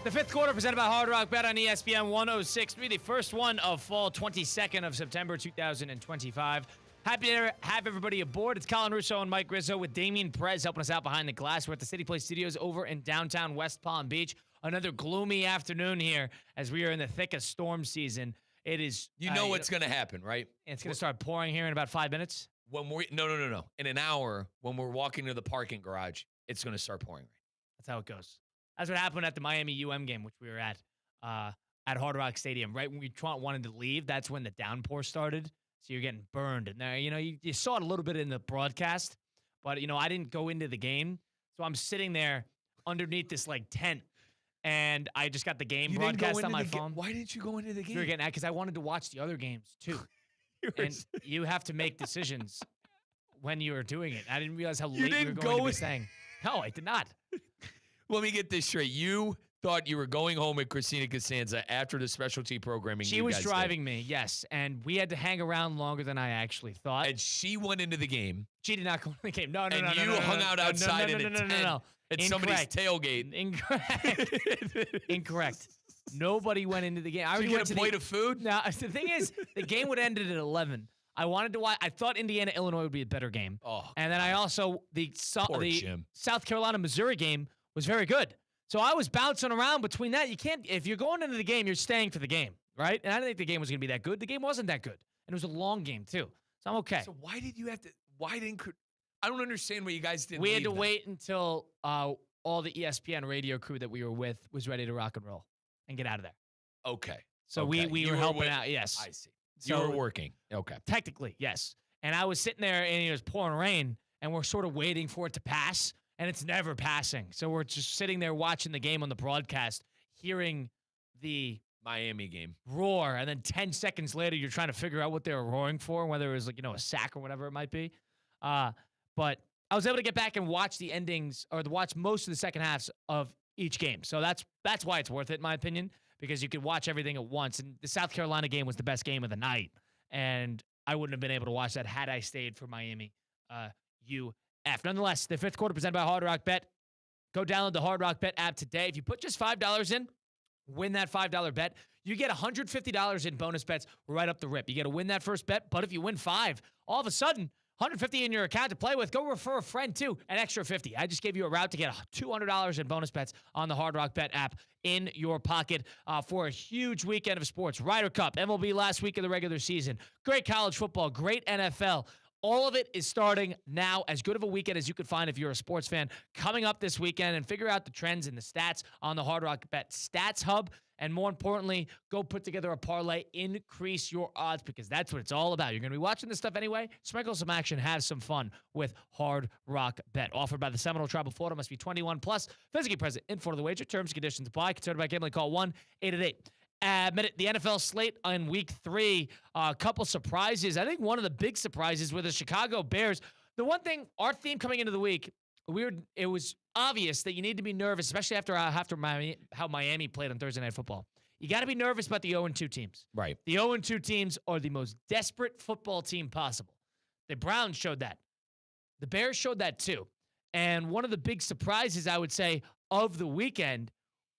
The 5th quarter presented by Hard Rock Bet on ESPN 106.3, the first one of fall, 22nd of September 2025. Happy to have everybody aboard. It's Colin Russo and Mike Rizzo with Damian Perez helping us out behind the glass. We're at the City Place Studios over in downtown West Palm Beach. Another gloomy afternoon here as we are in the thick of storm season. It is. You know what's going to happen, right? It's going to start pouring here in about 5 minutes. No. In an hour, when we're walking to the parking garage, it's going to start pouring rain. That's how it goes. That's what happened at the Miami UM game, which we were at Hard Rock Stadium. Right when we wanted to leave, that's when the downpour started. So you're getting burned. And there, you saw it a little bit in the broadcast, but, I didn't go into the game. So I'm sitting there underneath this, tent, and I just got the game broadcast on my phone. Why didn't you go into the game? You're getting because I wanted to watch the other games, too. And you have to make decisions when you are doing it. I didn't realize how late we were going to be staying. No, I did not. Let me get this straight. You thought you were going home with Christina Costanza after the specialty programming. She was driving me, yes, and we had to hang around longer than I actually thought. And she went into the game. She did not go into the game. No. And you hung out outside in a tent at somebody's tailgate. Incorrect. Nobody went into the game. Did you get a plate of food? No, the thing is, the game would end at 11. I wanted to watch. I thought Indiana-Illinois would be a better game. Oh, and then I also, the South Carolina-Missouri game was very good. So I was bouncing around between that. You can't, if you're going into the game, you're staying for the game, right? And I didn't think the game was going to be that good. The game wasn't that good. And it was a long game, too. So I'm okay. So why did you have to, I don't understand why you guys didn't We had to wait until all the ESPN radio crew that we were with was ready to rock and roll and get out of there. Okay. So we were helping out, yes. I see. So you were working. Okay. Technically, yes. And I was sitting there, and it was pouring rain, and we're sort of waiting for it to pass. And it's never passing. So we're just sitting there watching the game on the broadcast, hearing the Miami game roar. And then 10 seconds later, you're trying to figure out what they were roaring for, whether it was a sack or whatever it might be. But I was able to get back and watch the endings or watch most of the second halves of each game. So that's why it's worth it, in my opinion, because you could watch everything at once. And the South Carolina game was the best game of the night. And I wouldn't have been able to watch that had I stayed for Miami Nonetheless, the fifth quarter presented by Hard Rock Bet. Go download the Hard Rock Bet app today. If you put just $5 in, win that $5 bet, you get $150 in bonus bets right up the rip. You get to win that first bet, but if you win $5, all of a sudden, $150 in your account to play with. Go refer a friend, too, an extra $50. I just gave you a route to get $200 in bonus bets on the Hard Rock Bet app in your pocket for a huge weekend of sports. Ryder Cup, MLB last week of the regular season. Great college football, great NFL. All of it is starting now. As good of a weekend as you could find if you're a sports fan coming up this weekend, and figure out the trends and the stats on the Hard Rock Bet Stats Hub. And more importantly, go put together a parlay, increase your odds, because that's what it's all about. You're going to be watching this stuff anyway. Sprinkle some action, have some fun with Hard Rock Bet. Offered by the Seminole Tribe of Florida. Must be 21 plus. Physically present in Florida. The wager. Terms and conditions apply. Concerned about gambling? Call 1-888. The NFL slate in week 3, a couple surprises. I think one of the big surprises were the Chicago Bears. The one thing, our theme coming into the week, it was obvious that you need to be nervous, especially after how Miami played on Thursday Night Football. You got to be nervous about the 0-2 teams. Right. The 0-2 teams are the most desperate football team possible. The Browns showed that. The Bears showed that too. And one of the big surprises, I would say, of the weekend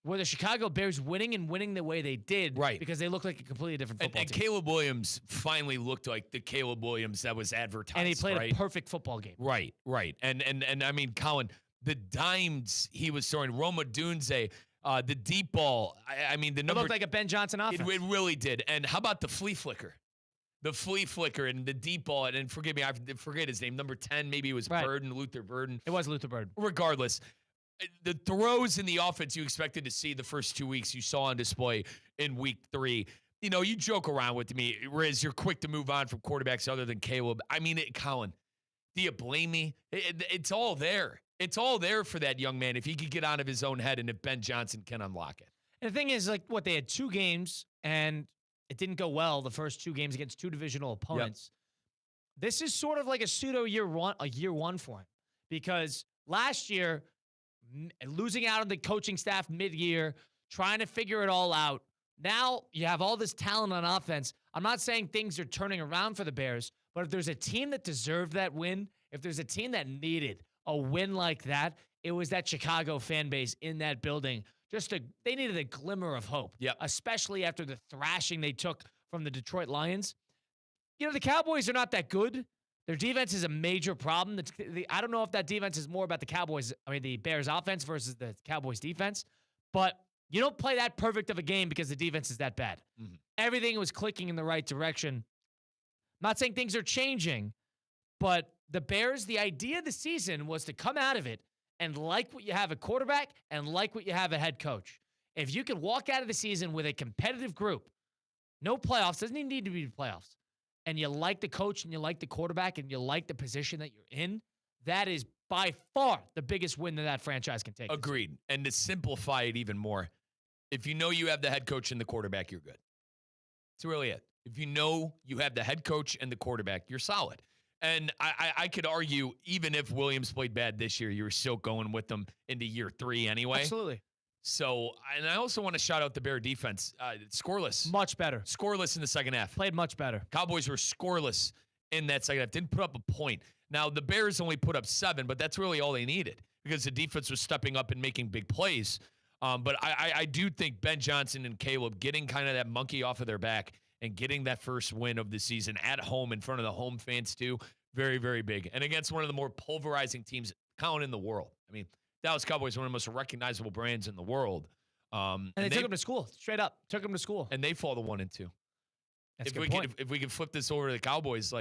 were the Chicago Bears winning the way they did, right? Because they looked like a completely different football team. And Caleb Williams finally looked like the Caleb Williams that was advertised. And he played a perfect football game. Right. And I mean, Colin, the dimes he was throwing, Roma Dunze, the deep ball. I mean, the number. It looked like a Ben Johnson offense. It really did. And how about the flea flicker? The flea flicker and the deep ball. And forgive me, I forget his name. Number 10, maybe it was Burden, Luther Burden. It was Luther Burden. Regardless. The throws in the offense you expected to see the first 2 weeks you saw on display in week 3. You joke around with me, Riz, you're quick to move on from quarterbacks other than Caleb. I mean, Colin, do you blame me? It's all there. It's all there for that young man if he could get out of his own head and if Ben Johnson can unlock it. And the thing is, they had 2 games, and it didn't go well the first 2 games against 2 divisional opponents. Yep. This is sort of like a pseudo year one for him, because last year, losing out on the coaching staff mid-year, trying to figure it all out. Now you have all this talent on offense. I'm not saying things are turning around for the Bears, but if there's a team that deserved that win, if there's a team that needed a win like that, it was that Chicago fan base in that building. They needed a glimmer of hope, especially after the thrashing they took from the Detroit Lions. The Cowboys are not that good, Their defense is a major problem. I don't know if that defense is more about the Bears offense versus the Cowboys defense, but you don't play that perfect of a game because the defense is that bad. Mm-hmm. Everything was clicking in the right direction. I'm not saying things are changing, but the Bears, the idea of the season was to come out of it and like what you have at quarterback and like what you have at head coach. If you can walk out of the season with a competitive group, no playoffs, doesn't even need to be playoffs, and you like the coach and you like the quarterback and you like the position that you're in, that is by far the biggest win that franchise can take. Agreed. And to simplify it even more, if you know you have the head coach and the quarterback, you're good. That's really it. If you know you have the head coach and the quarterback, you're solid. And I could argue, even if Williams played bad this year, you were still going with them into year 3 anyway. Absolutely. So, and I also want to shout out the Bear defense. Scoreless. Much better. Scoreless in the second half. Played much better. Cowboys were scoreless in that second half. Didn't put up a point. Now, the Bears only put up 7, but that's really all they needed because the defense was stepping up and making big plays. But I do think Ben Johnson and Caleb getting kind of that monkey off of their back and getting that first win of the season at home in front of the home fans too, very, very big. And against one of the more pulverizing teams in the world. I mean, Dallas Cowboys are one of the most recognizable brands in the world. And they took them to school, straight up. Took them to school. And they fall to 1-2. That's a good point. If we can flip this over to the Cowboys,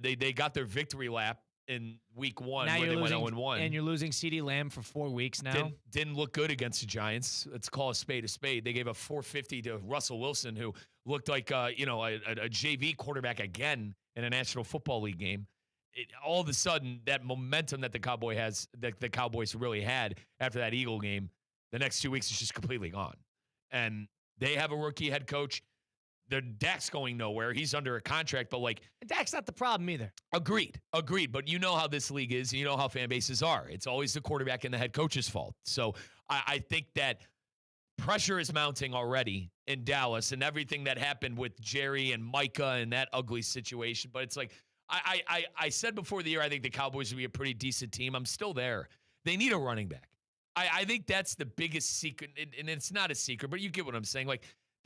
they got their victory lap in week 1 now where they losing, went 0-1. And you're losing CeeDee Lamb for 4 weeks now. Didn't look good against the Giants. Let's call a spade a spade. They gave a 450 to Russell Wilson, who looked like a JV quarterback again in a National Football League game. All of a sudden, that momentum that the Cowboys really had after that Eagle game, the next 2 weeks is just completely gone. And they have a rookie head coach. Their Dak's going nowhere. He's under a contract, but Dak's not the problem either. Agreed. But you know how this league is. And you know how fan bases are. It's always the quarterback and the head coach's fault. So I think that pressure is mounting already in Dallas and everything that happened with Jerry and Micah and that ugly situation. But it's I said before the year, I think the Cowboys would be a pretty decent team. I'm still there. They need a running back. I think that's the biggest secret, and it's not a secret, but you get what I'm saying.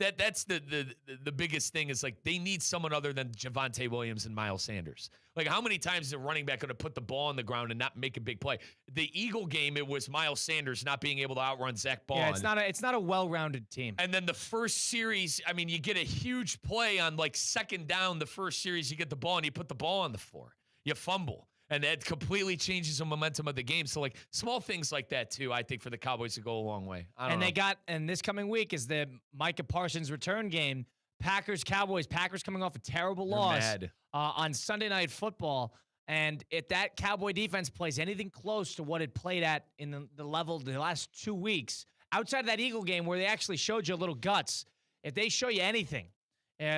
That's the biggest thing is they need someone other than Javonte Williams and Miles Sanders. How many times is a running back going to put the ball on the ground and not make a big play? The Eagle game, it was Miles Sanders not being able to outrun Zach Bond. Yeah, it's not a well-rounded team. And then the first series, you get a huge play on second down. The first series, you get the ball and you put the ball on the floor. You fumble. And that completely changes the momentum of the game. So, small things like that, too, I think, for the Cowboys to go a long way. And this coming week is the Micah Parsons return game. Packers-Cowboys. Packers coming off a terrible loss on Sunday Night Football. And if that Cowboy defense plays anything close to what it played at in the level the last 2 weeks, outside of that Eagle game where they actually showed you a little guts, if they show you anything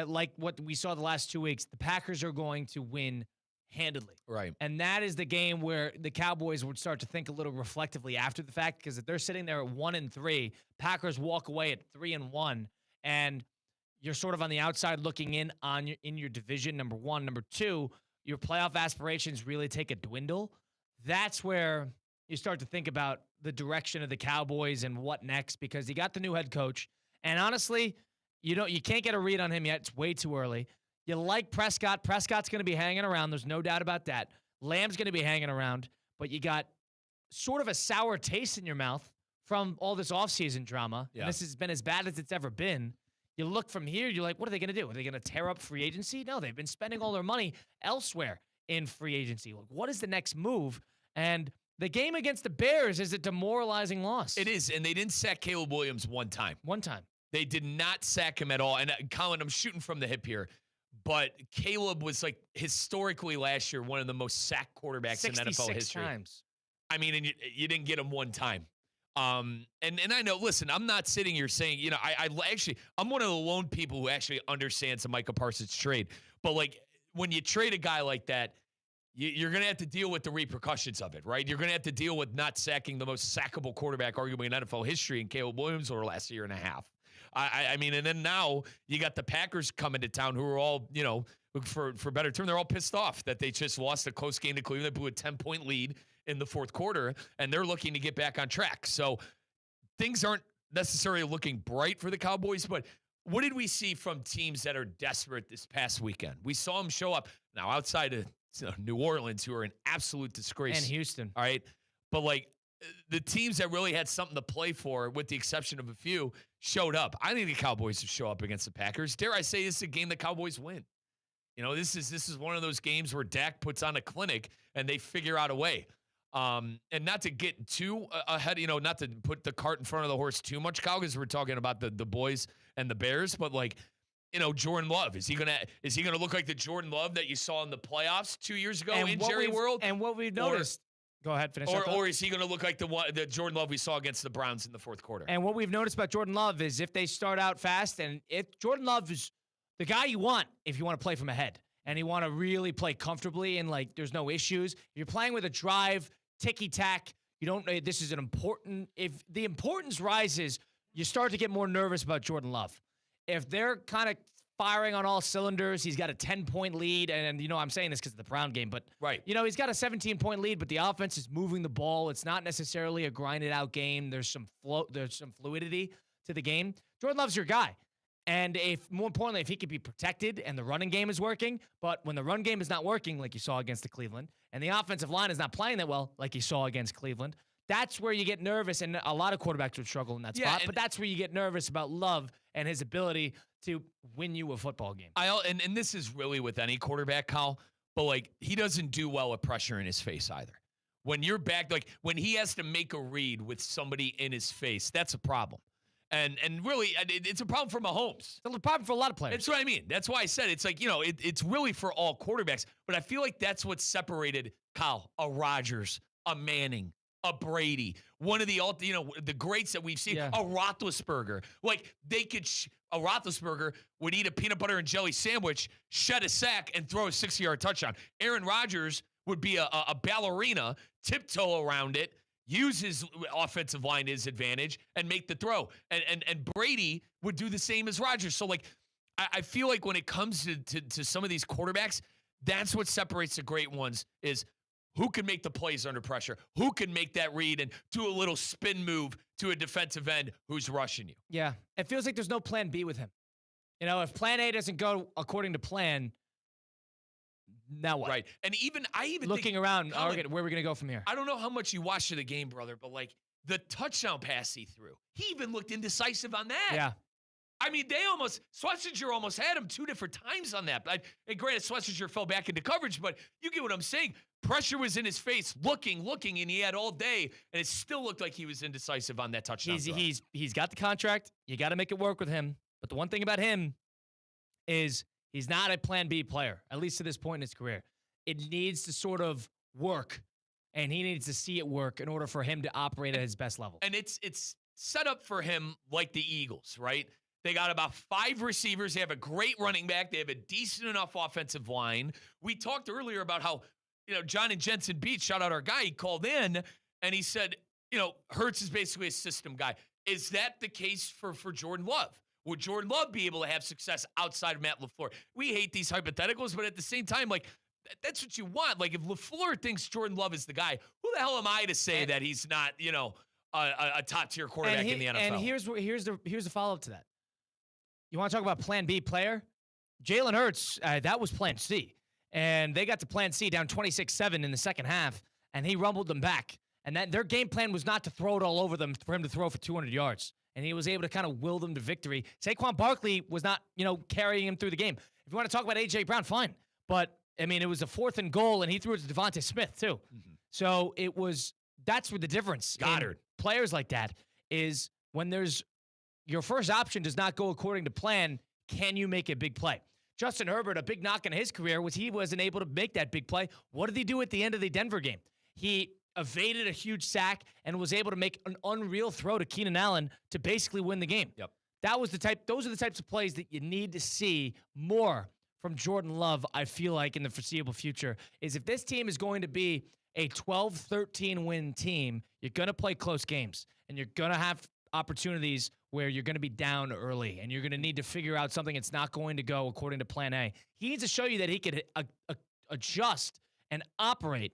like what we saw the last 2 weeks, the Packers are going to win handedly. Right. And that is the game where the Cowboys would start to think a little reflectively after the fact, because if they're sitting there at 1-3, Packers walk away at 3-1, and you're sort of on the outside looking in in your division, number one. Number two, your playoff aspirations really take a dwindle. That's where you start to think about the direction of the Cowboys and what next, because you got the new head coach. And honestly, you can't get a read on him yet. It's way too early. You like Prescott. Prescott's going to be hanging around. There's no doubt about that. Lamb's going to be hanging around. But you got sort of a sour taste in your mouth from all this offseason drama. Yeah. And this has been as bad as it's ever been. You look from here, you're like, what are they going to do? Are they going to tear up free agency? No, they've been spending all their money elsewhere in free agency. What is the next move? And the game against the Bears is a demoralizing loss. It is, and they didn't sack Caleb Williams one time. They did not sack him at all. And Colin, I'm shooting from the hip here. But Caleb was historically last year one of the most sacked quarterbacks in NFL history. Times. And you didn't get him one time. And I know, listen, I'm not sitting here saying, I'm one of the lone people who actually understands the Micah Parsons trade. But when you trade a guy like that, you're going to have to deal with the repercussions of it, right? You're going to have to deal with not sacking the most sackable quarterback arguably in NFL history in Caleb Williams over the last year and a half. And then now you got the Packers coming to town who are all, for better term, they're all pissed off that they just lost a close game to Cleveland. They blew a 10-point lead in the fourth quarter, and they're looking to get back on track. So things aren't necessarily looking bright for the Cowboys, but what did we see from teams that are desperate this past weekend? We saw them show up. Now, outside of New Orleans, who are an absolute disgrace. And Houston. All right. But, like, the teams that really had something to play for, with the exception of a few, showed up. I think the Cowboys will show up against the Packers. Dare I say, this is a game the Cowboys win. You know, this is one of those games where Dak puts on a clinic and they figure out a way. And not to get too ahead, not to put the cart in front of the horse too much, Kyle, because we're talking about the boys and the Bears, but like, Jordan Love, is he gonna look like the Jordan Love that you saw in the playoffs 2 years ago in Jerry World? And what we've noticed, go ahead, finish. Or is he gonna look like the Jordan Love we saw against the Browns in the fourth quarter? And what we've noticed about Jordan Love is if they start out fast, and if Jordan Love is the guy you want if you want to play from ahead and you want to really play comfortably and like there's no issues. If you're playing with a drive, ticky-tack, this is if the importance rises, you start to get more nervous about Jordan Love. If they're kind of firing on all cylinders, he's got a 10-point lead, and I'm saying this because of the Brown game, but right. He's got a 17-point lead, but the offense is moving the ball. It's not necessarily a grinded-out game. There's some fluidity to the game. Jordan Love's your guy. And more importantly, if he could be protected and the running game is working, but when the run game is not working, like you saw against the Cleveland, and the offensive line is not playing that well, like you saw against Cleveland, that's where you get nervous, and a lot of quarterbacks would struggle in that spot, but that's where you get nervous about Love and his ability to win you a football game. And this is really with any quarterback, Kyle, but like he doesn't do well with pressure in his face either. When you're back, like when he has to make a read with somebody in his face, that's a problem. And really, it's a problem for Mahomes. It's a problem for a lot of players. That's what I mean. That's why I said it's like, it's really for all quarterbacks. But I feel like that's what separated Kyle, a Rodgers, a Manning, a Brady, one of the the greats that we've seen, a Roethlisberger. Like a Roethlisberger would eat a peanut butter and jelly sandwich, shed a sack, and throw a 60-yard touchdown. Aaron Rodgers would be a ballerina, tiptoe around it, use his offensive line to his advantage, and make the throw. And Brady would do the same as Rodgers. So, like, I feel like when it comes to some of these quarterbacks, that's what separates the great ones is who can make the plays under pressure, who can make that read and do a little spin move to a defensive end who's rushing you. Yeah, it feels like there's no plan B with him. If plan A doesn't go according to plan, now what? Right. And I even looking around, where are we going to go from here? I don't know how much you watched of the game, brother, but like the touchdown pass he threw, he even looked indecisive on that. Yeah. I mean, Schlesinger almost had him 2 different times on that. And granted, Schlesinger fell back into coverage, but you get what I'm saying. Pressure was in his face, looking, and he had all day, and it still looked like he was indecisive on that touchdown. He's got the contract. You got to make it work with him. But the one thing about him is he's not a plan B player, at least to this point in his career. It needs to sort of work, and he needs to see it work in order for him to operate at his best level. And it's set up for him like the Eagles, right? They got about 5 receivers. They have a great running back. They have a decent enough offensive line. We talked earlier about how, John and Jensen Beach, shout out our guy, he called in and he said, Hurts is basically a system guy. Is that the case for Jordan Love? Would Jordan Love be able to have success outside of Matt LaFleur? We hate these hypotheticals, but at the same time, like, that's what you want. Like, if LaFleur thinks Jordan Love is the guy, who the hell am I to say that he's not, a top-tier quarterback in the NFL? And here's the follow-up to that. You want to talk about plan B player? Jalen Hurts, that was plan C. And they got to plan C down 26-7 in the second half, and he rumbled them back. And their game plan was not to throw it all over them for him to throw for 200 yards. And he was able to kind of will them to victory. Saquon Barkley was not, carrying him through the game. If you want to talk about A.J. Brown, fine. But, I mean, it was a 4th and goal, and he threw it to Devontae Smith, too. Mm-hmm. So that's where the difference. Goddard. Players like that is when your first option does not go according to plan, can you make a big play? Justin Herbert, a big knock in his career was he wasn't able to make that big play. What did he do at the end of the Denver game? He evaded a huge sack and was able to make an unreal throw to Keenan Allen to basically win the game. Yep. Those are the types of plays that you need to see more from Jordan Love, I feel like, in the foreseeable future, is if this team is going to be a 12-13 win team, you're going to play close games, and you're going to have opportunities where you're going to be down early, and you're going to need to figure out something that's not going to go according to plan A. He needs to show you that he could adjust and operate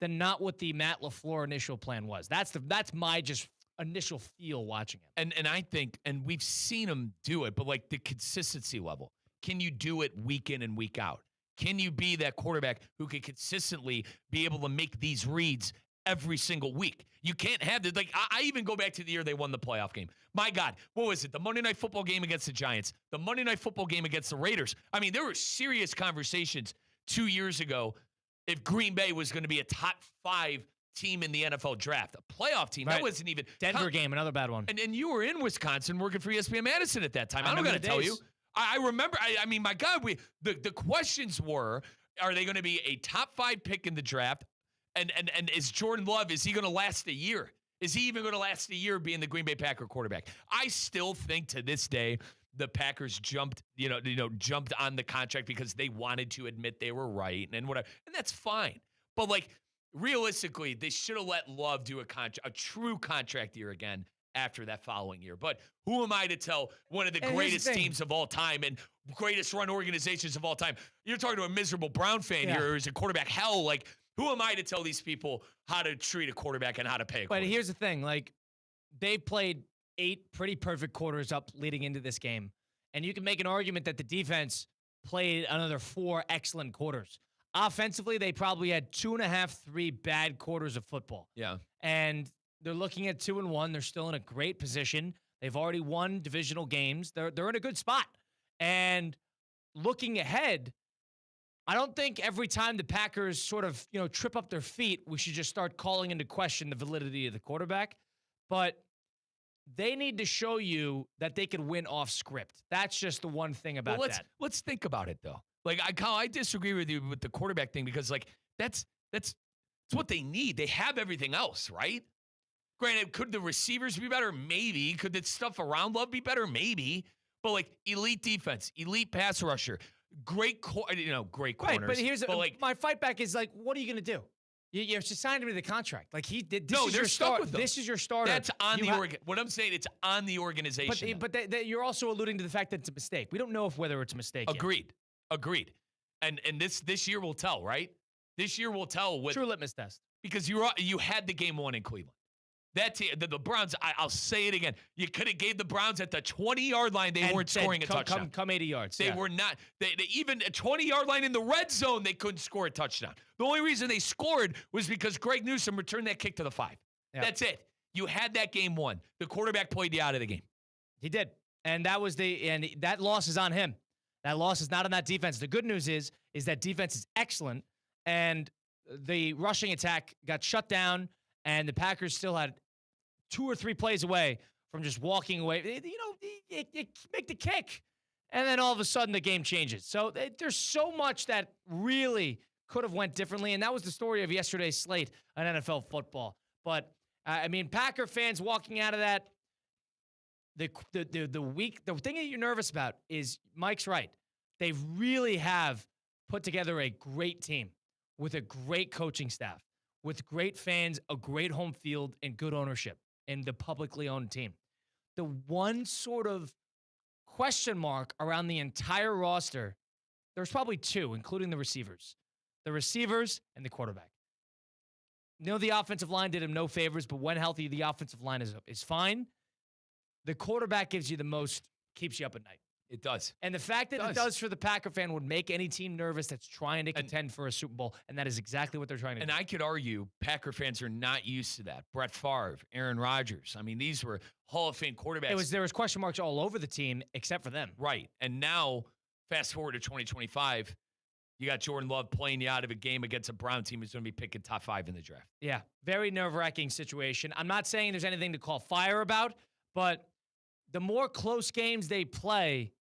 than not what the Matt LaFleur initial plan was. That's my just initial feel watching him. And I think, and we've seen him do it, but like the consistency level. Can you do it week in and week out? Can you be that quarterback who can consistently be able to make these reads every single week? You can't have this. Like, I even go back to the year they won the playoff game. My God, what was it? The Monday Night Football game against the Giants, the Monday Night Football game against the Raiders. I mean, there were serious conversations 2 years ago if Green Bay was going to be a top 5 team in the NFL draft, a playoff team. That wasn't even Denver game, another bad one. And you were in Wisconsin working for ESPN Madison at that time. I don't got to tell you. I remember. I mean, my God, the questions were: are they going to be a top 5 pick in the draft? And is Jordan Love, is he going to last a year? Is he even going to last a year being the Green Bay Packer quarterback? I still think to this day the Packers jumped on the contract because they wanted to admit they were right and whatever, and that's fine. But like realistically, they should have let Love do a true contract year again after that following year. But who am I to tell one of the greatest teams of all time and greatest run organizations of all time? You're talking to a miserable Brown fan here who's a quarterback hell. Like, who am I to tell these people how to treat a quarterback and how to pay a quarterback? But here's the thing. Like, they played 8 pretty perfect quarters up leading into this game. And you can make an argument that the defense played another 4 excellent quarters. Offensively, they probably had 2.5, 3 bad quarters of football. Yeah. And they're looking at 2-1. They're still in a great position. They've already won divisional games. They're in a good spot. And looking ahead, I don't think every time the Packers sort of, trip up their feet, we should just start calling into question the validity of the quarterback. But they need to show you that they could win off script. That's just the one thing about that. Let's think about it, though. Like, I disagree with you with the quarterback thing because, like, that's what they need. They have everything else, right? Granted, could the receivers be better? Maybe. Could the stuff around Love be better? Maybe. But, like, elite defense, elite pass rusher, great corners. Right, but here's my fight back is, like, what are you going to do? You have to sign him to the contract. Like, he did. They're stuck with them. This is your starter. That's on what I'm saying, it's on the organization. But you're also alluding to the fact that it's a mistake. We don't know whether it's a mistake yet. Agreed. And this year will tell, right? This year will tell. True litmus test. Because you had the game 1 in Cleveland. That team, the Browns, I'll say it again. You could have gave the Browns at the 20-yard line. They weren't scoring a touchdown. Come 80 yards. They were not. They even a 20-yard line in the red zone, they couldn't score a touchdown. The only reason they scored was because Greg Newsome returned that kick to the 5. Yep. That's it. You had that game 1. The quarterback played you out of the game. He did. And that loss is on him. That loss is not on that defense. The good news is that defense is excellent, and the rushing attack got shut down, and the Packers still had 2 or 3 plays away from just walking away. You make the kick, and then all of a sudden the game changes. So there's so much that really could have went differently, and that was the story of yesterday's slate on NFL football. But, Packer fans walking out of that, the thing that you're nervous about is Mike's right. They really have put together a great team with a great coaching staff, with great fans, a great home field, and good ownership in the publicly owned team. The one sort of question mark around the entire roster, there's probably 2, including the receivers. The receivers and the quarterback. The offensive line did him no favors, but when healthy, the offensive line is fine. The quarterback gives you the most, keeps you up at night. It does. And the fact that it does for the Packer fan would make any team nervous that's trying to contend for a Super Bowl, and that is exactly what they're trying to do. And I could argue Packer fans are not used to that. Brett Favre, Aaron Rodgers. I mean, these were Hall of Fame quarterbacks. There was question marks all over the team except for them. Right. And now, fast forward to 2025, you got Jordan Love playing you out of a game against a Brown team who's going to be picking top 5 in the draft. Yeah, very nerve-wracking situation. I'm not saying there's anything to call fire about, but the more close games they play,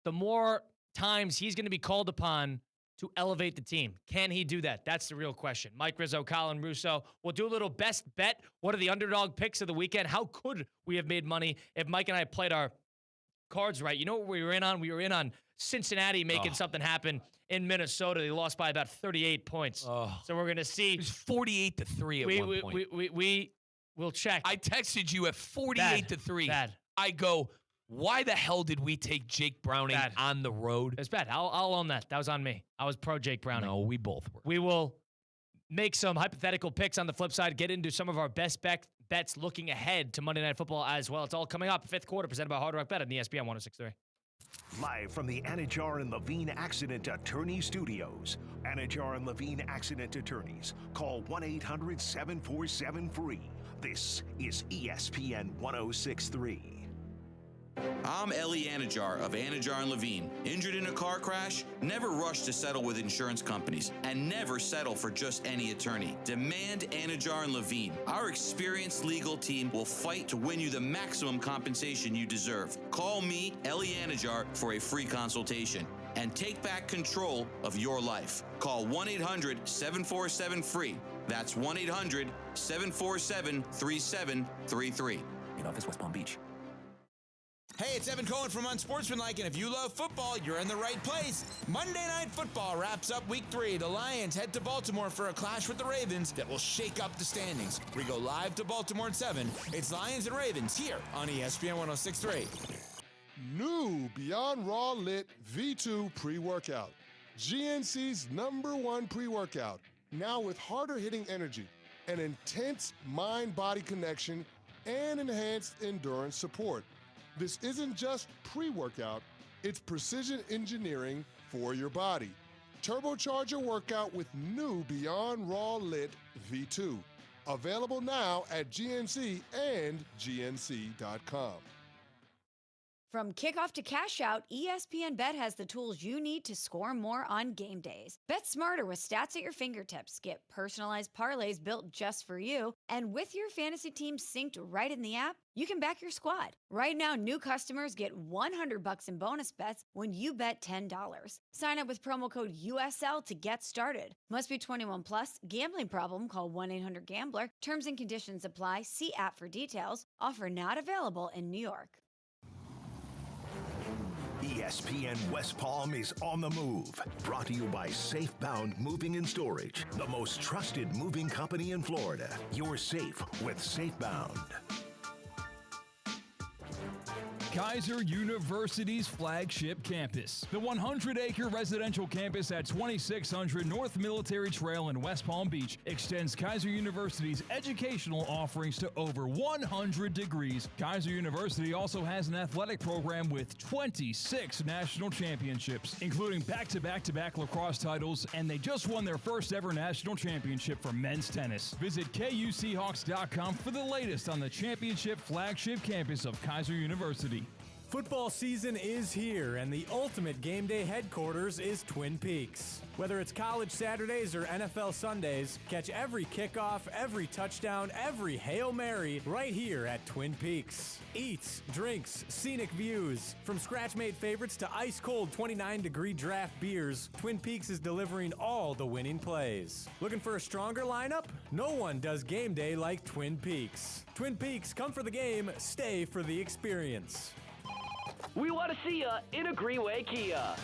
the more times he's going to be called upon to elevate the team. Can he do that? That's the real question. Mike Rizzo, Colin Russo. We'll do a little best bet. What are the underdog picks of the weekend? How could we have made money if Mike and I played our cards right? You know what we were in on? We were in on Cincinnati making something happen in Minnesota. They lost by about 38 points. So we're going to see. It was 48-3 at one point. We'll check. I texted you at 48-3. Bad. I go, why the hell did we take Jake Browning on the road? It's bad. I'll own that. That was on me. I was pro Jake Browning. No, we both were. We will make some hypothetical picks on the flip side, get into some of our best bets looking ahead to Monday Night Football as well. It's all coming up. 5th quarter presented by Hard Rock Bet on ESPN 106.3. Live from the Anajar and Levine Accident Attorney Studios. Anajar and Levine Accident Attorneys. Call 1-800-747-FREE. This is ESPN 1063. I'm Ellie Anajar of Anajar and Levine. Injured in a car crash? Never rush to settle with insurance companies, and never settle for just any attorney. Demand Anajar and Levine. Our experienced legal team will fight to win you the maximum compensation you deserve. Call me, Ellie Anajar, for a free consultation and take back control of your life. Call 1-800-747-FREE. That's 1-800-747-3733. In office, West Palm Beach. Hey, it's Evan Cohen from Unsportsmanlike, and if you love football, you're in the right place. Monday Night Football wraps up Week 3. The Lions head to Baltimore for a clash with the Ravens that will shake up the standings. We go live to Baltimore at 7. It's Lions and Ravens here on ESPN 1063. New Beyond Raw Lit V2 pre-workout. GNC's #1 pre-workout. Now with harder-hitting energy, an intense mind-body connection, and enhanced endurance support. This isn't just pre-workout, it's precision engineering for your body. Turbocharge your workout with new Beyond Raw Lit V2. Available now at GNC and GNC.com. From kickoff to cash out, ESPN Bet has the tools you need to score more on game days. Bet smarter with stats at your fingertips. Get personalized parlays built just for you. And with your fantasy team synced right in the app, you can back your squad. Right now, new customers get $100 in bonus bets when you bet $10. Sign up with promo code USL to get started. Must be 21 plus. Gambling problem? Call 1-800-GAMBLER. Terms and conditions apply. See app for details. Offer not available in New York. ESPN West Palm is on the move. Brought to you by Safebound Moving and Storage, the most trusted moving company in Florida. You're safe with Safebound. Kaiser University's flagship campus. The 100-acre residential campus at 2600 North Military Trail in West Palm Beach extends Kaiser University's educational offerings to over 100 degrees. Kaiser University also has an athletic program with 26 national championships, including back-to-back-to-back lacrosse titles, and they just won their first ever national championship for men's tennis. Visit KUSeahawks.com for the latest on the championship flagship campus of Kaiser University. Football season is here, and the ultimate game day headquarters is Twin Peaks. Whether it's college Saturdays or NFL Sundays, catch every kickoff, every touchdown, every Hail Mary right here at Twin Peaks. Eats, drinks, scenic views. From scratch-made favorites to ice-cold 29-degree draft beers, Twin Peaks is delivering all the winning plays. Looking for a stronger lineup? No one does game day like Twin Peaks. Twin Peaks, come for the game, stay for the experience. We want to see ya in a Greenway Kia.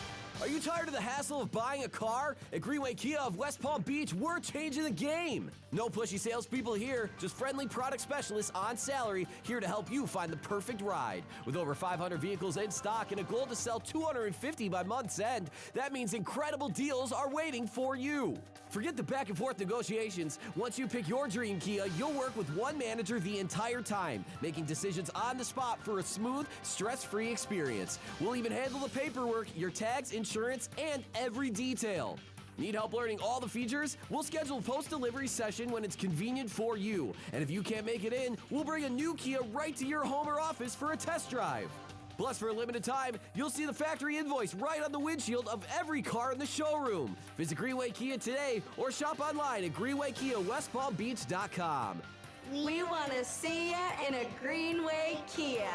Are you tired of the hassle of buying a car? At Greenway Kia of West Palm Beach, we're changing the game. No pushy salespeople here, just friendly product specialists on salary here to help you find the perfect ride. With over 500 vehicles in stock and a goal to sell 250 by month's end, that means incredible deals are waiting for you. Forget the back and forth negotiations. Once you pick your dream Kia, you'll work with one manager the entire time, making decisions on the spot for a smooth, stress-free experience. We'll even handle the paperwork, your tags, insurance, and every detail. Need help learning all the features? We'll schedule a post-delivery session when it's convenient for you. And if you can't make it in, we'll bring a new Kia right to your home or office for a test drive. Plus, for a limited time, you'll see the factory invoice right on the windshield of every car in the showroom. Visit Greenway Kia today or shop online at GreenwayKiaWestPalmBeach.com. We want to see ya in a Greenway Kia.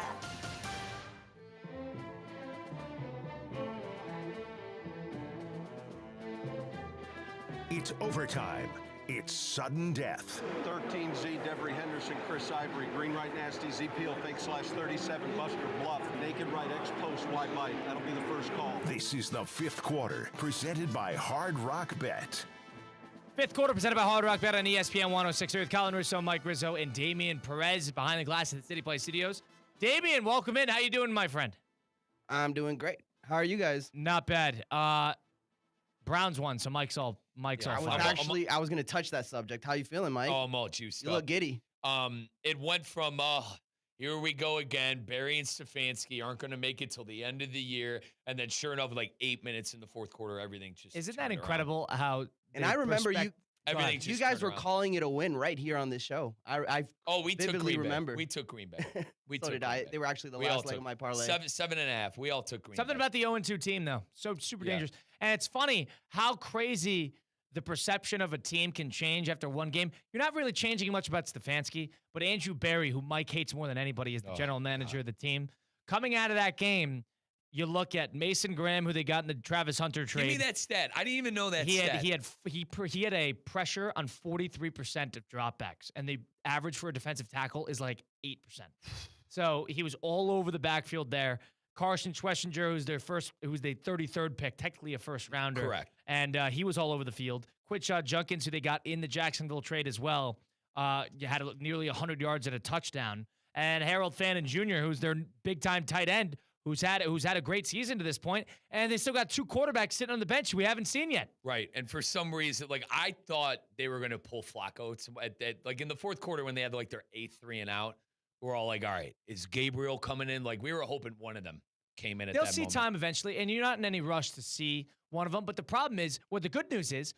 It's overtime. It's sudden death. 13Z, Devery Henderson, Chris Ivory, green right nasty, Z peel, fake slash 37, Buster Bluff, naked right, X post, wide bite. That'll be the first call. This is the fifth quarter, presented by Hard Rock Bet. Fifth quarter presented by Hard Rock Bet on ESPN 106 with Colin Russo, Mike Rizzo, and Damian Perez behind the glass at the City Play Studios. Damian, welcome in. How you doing, my friend? I'm doing great. How are you guys? Not bad. Browns won, so Mike's all fine. I was going to touch that subject. How you feeling, Mike? Oh, I'm all juiced up. You look giddy. It went from here we go again. Barry and Stefanski aren't going to make it till the end of the year. And then sure enough, like 8 minutes in the fourth quarter, everything just Isn't that turned incredible how And I remember everything you just guys turned were around. calling it a win right here on this show. I we took vividly Green remember. Bay. We took Green Bay. We So took did Green I. Bay. They were actually the We all last leg took- of my parlay. 7.5. We all took Green Something Bay. about the 0-2 team, though. So super Yeah. dangerous. And it's funny how crazy the perception of a team can change after one game. You're not really changing much about Stefanski, but Andrew Berry, who Mike hates more than anybody, is the general manager of the team. Coming out of that game, you look at Mason Graham, who they got in the Travis Hunter trade. Give me that stat. I didn't even know that he stat. He had a pressure on 43% of dropbacks, and the average for a defensive tackle is like 8%. So he was all over the backfield there. Carson Schlesinger, who's the 33rd pick, technically a first rounder. Correct. And he was all over the field. Quitshot Junkins, who they got in the Jacksonville trade as well, had nearly 100 yards and a touchdown. And Harold Fannin Jr., who's their big-time tight end, who's had a great season to this point, and they still got two quarterbacks sitting on the bench we haven't seen yet. Right, and for some reason, like I thought they were going to pull Flacco. Like in the fourth quarter when they had like their 8th 3-and-out, we're all like, all right, is Gabriel coming in? Like we were hoping one of them came in at They'll that see moment. time eventually, and you're not in any rush to see one of them. But the problem is, what the good news is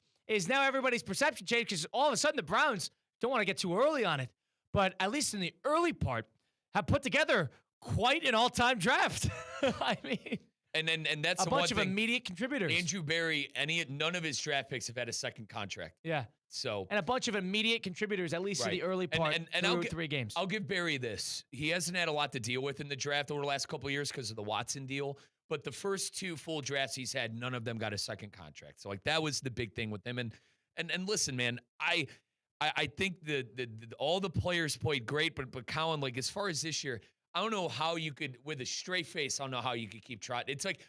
now everybody's perception changed because all of a sudden the Browns don't want to get too early on it, but at least in the early part, have put together quite an all-time draft. I mean, and that's a the bunch one of thing. immediate contributors. Andrew Berry, none of his draft picks have had a second contract. Yeah. So And a bunch of immediate contributors, at least in the early part, through 3 games. I'll give Barry this. He hasn't had a lot to deal with in the draft over the last couple of years because of the Watson deal. But the first 2 full drafts he's had, none of them got a second contract. So like that was the big thing with him. And listen, man, I think all the players played great, but Colin, like as far as this year, I don't know how you could, with a straight face, I don't know how you could keep trotting. It's like,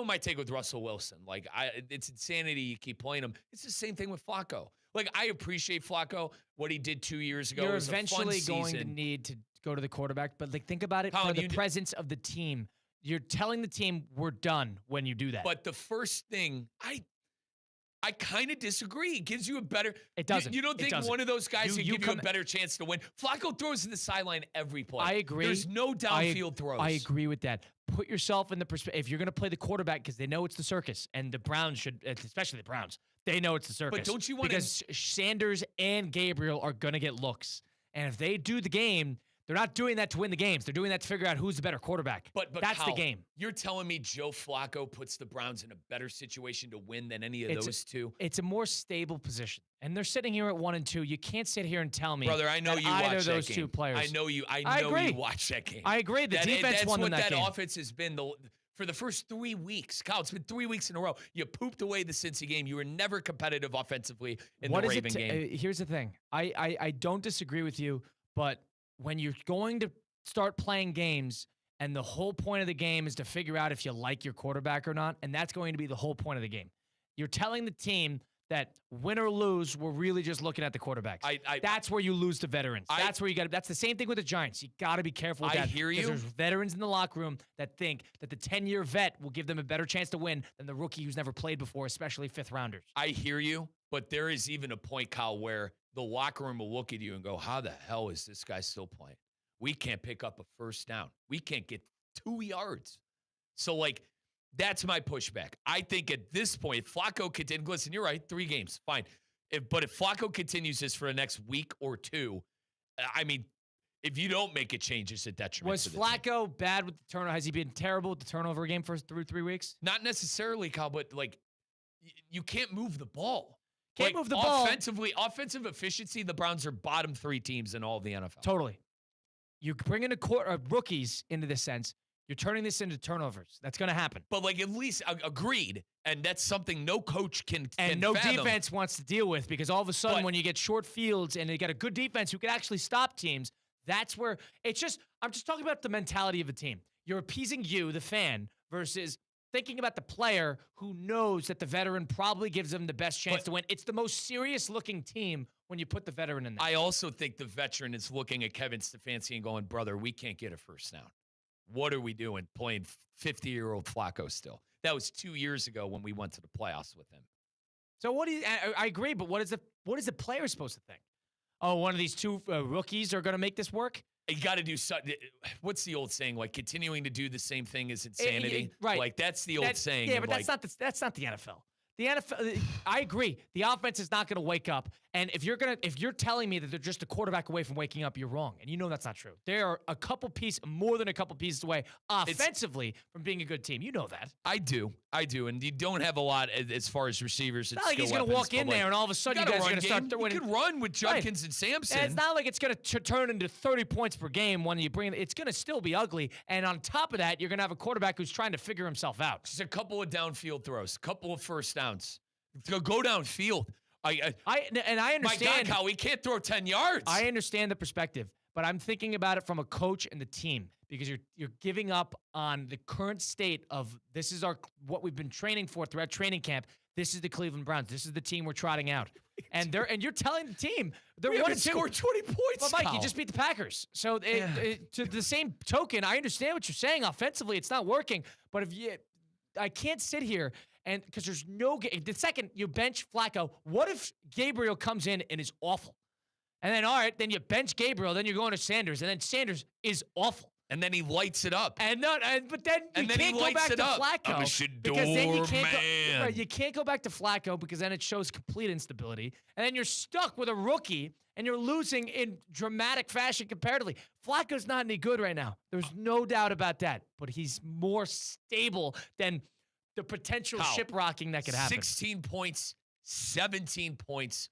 my take with Russell Wilson. Like, it's insanity you keep playing him. It's the same thing with Flacco. Like, I appreciate Flacco, what he did 2 years ago. You're It was eventually a fun going to season. need to go to the quarterback, but like think about it Colin, for the presence of the team. You're telling the team we're done when you do that. But the first thing, I kind of disagree. It gives you a better. It doesn't. You don't It think doesn't. one of those guys can give you a come- better chance to win? Flacco throws to the sideline every play. I agree. There's no downfield throws. I agree with that. Put yourself in the perspective. If you're going to play the quarterback, because they know it's the circus, and the Browns should, especially the Browns, they know it's the circus. But don't you want because Sanders and Gabriel are going to get looks, and if they do the game, they're not doing that to win the games. They're doing that to figure out who's the better quarterback. But that's the Kyle, game. You're telling me Joe Flacco puts the Browns in a better situation to win than any of those two? It's a more stable position, and they're sitting here at 1-2. You can't sit here and tell me, Brother, I know that you either watch of those that two game. players. I know you agree. you watch that game. I agree. The defense that's won what in that game. Offense has been for the first 3 weeks. Kyle, it's been 3 weeks in a row. You pooped away the Cincy game. You were never competitive offensively in the Raven game. Here's the thing. I don't disagree with you, but when you're going to start playing games and the whole point of the game is to figure out if you like your quarterback or not, and that's going to be the whole point of the game. You're telling the team that win or lose, we're really just looking at the quarterbacks. That's where you lose to veterans. That's where you got to. That's the same thing with the Giants. You got to be careful with that. I hear you. Because there's veterans in the locker room that think that the 10-year vet will give them a better chance to win than the rookie who's never played before, especially 5th rounders. I hear you, but there is even a point, Kyle, where the locker room will look at you and go, how the hell is this guy still playing? We can't pick up a first down. We can't get 2 yards. So, like, that's my pushback. I think at this point, if Flacco continues, listen, you're right, 3 games, fine. But if Flacco continues this for the next week or 2, I mean, if you don't make a change, it's a detriment. Was to the team. Flacco bad with the turnover? Has he been terrible with the turnover game through 3 weeks? Not necessarily, Kyle, but, like, you can't move the ball. Can't move the ball. Offensive efficiency, the Browns are bottom 3 teams in all of the NFL. Totally. You bring in rookies into this sense. You're turning this into turnovers. That's going to happen. But, like, at least agreed. And that's something no coach can And no fathom. defense wants to deal with, because all of a sudden when you get short fields and you got a good defense who can actually stop teams, that's where it's just – I'm just talking about the mentality of a team. You're appeasing you, the fan, versus thinking about the player who knows that the veteran probably gives them the best chance to win. It's the most serious-looking team when you put the veteran in there. I also think the veteran is looking at Kevin Stefanski and going, brother, we can't get a first down. What are we doing playing 50-year-old Flacco still? That was 2 years ago when we went to the playoffs with him. So what do you? I agree, but what is the player supposed to think? Oh, one of these 2 rookies are going to make this work? You got to do something. What's the old saying? Like, continuing to do the same thing is insanity. Right. Like, that's the old saying. Yeah, and, but that's not the NFL. The NFL, I agree. The offense is not going to wake up. And if you're telling me that they're just a quarterback away from waking up, you're wrong. And you know that's not true. They are more than a couple pieces away offensively from being a good team. You know that. I do. And you don't have a lot as far as receivers. It's not like he's going to walk in there and all of a sudden you guys are going to start throwing. You can run with Judkins and Sampson. And it's not like it's going to turn into 30 points per game when you bring it. It's going to still be ugly. And on top of that, you're going to have a quarterback who's trying to figure himself out. Just a couple of downfield throws, a couple of first downs. Go downfield. I understand. My God, Kyle, we can't throw 10 yards. I understand the perspective, but I'm thinking about it from a coach and the team because you're giving up on the current state of this is what we've been training for throughout training camp. This is the Cleveland Browns. This is the team we're trotting out, and you're telling the team they're 1-2. Scored 20 points. But Mike, you just beat the Packers. So to the same token, I understand what you're saying. Offensively, it's not working. But I can't sit here. And because there's the second you bench Flacco, what if Gabriel comes in and is awful? And then, all right, then you bench Gabriel, then you're going to Sanders, and then Sanders is awful. And then he lights it up. But then you can't go back to Flacco. I'm a Shador because then you can't man. You can't go back to Flacco because then it shows complete instability. And then you're stuck with a rookie, and you're losing in dramatic fashion comparatively. Flacco's not any good right now. There's no doubt about that. But he's more stable than the potential ship-rocking that could happen. 16 points, 17 points,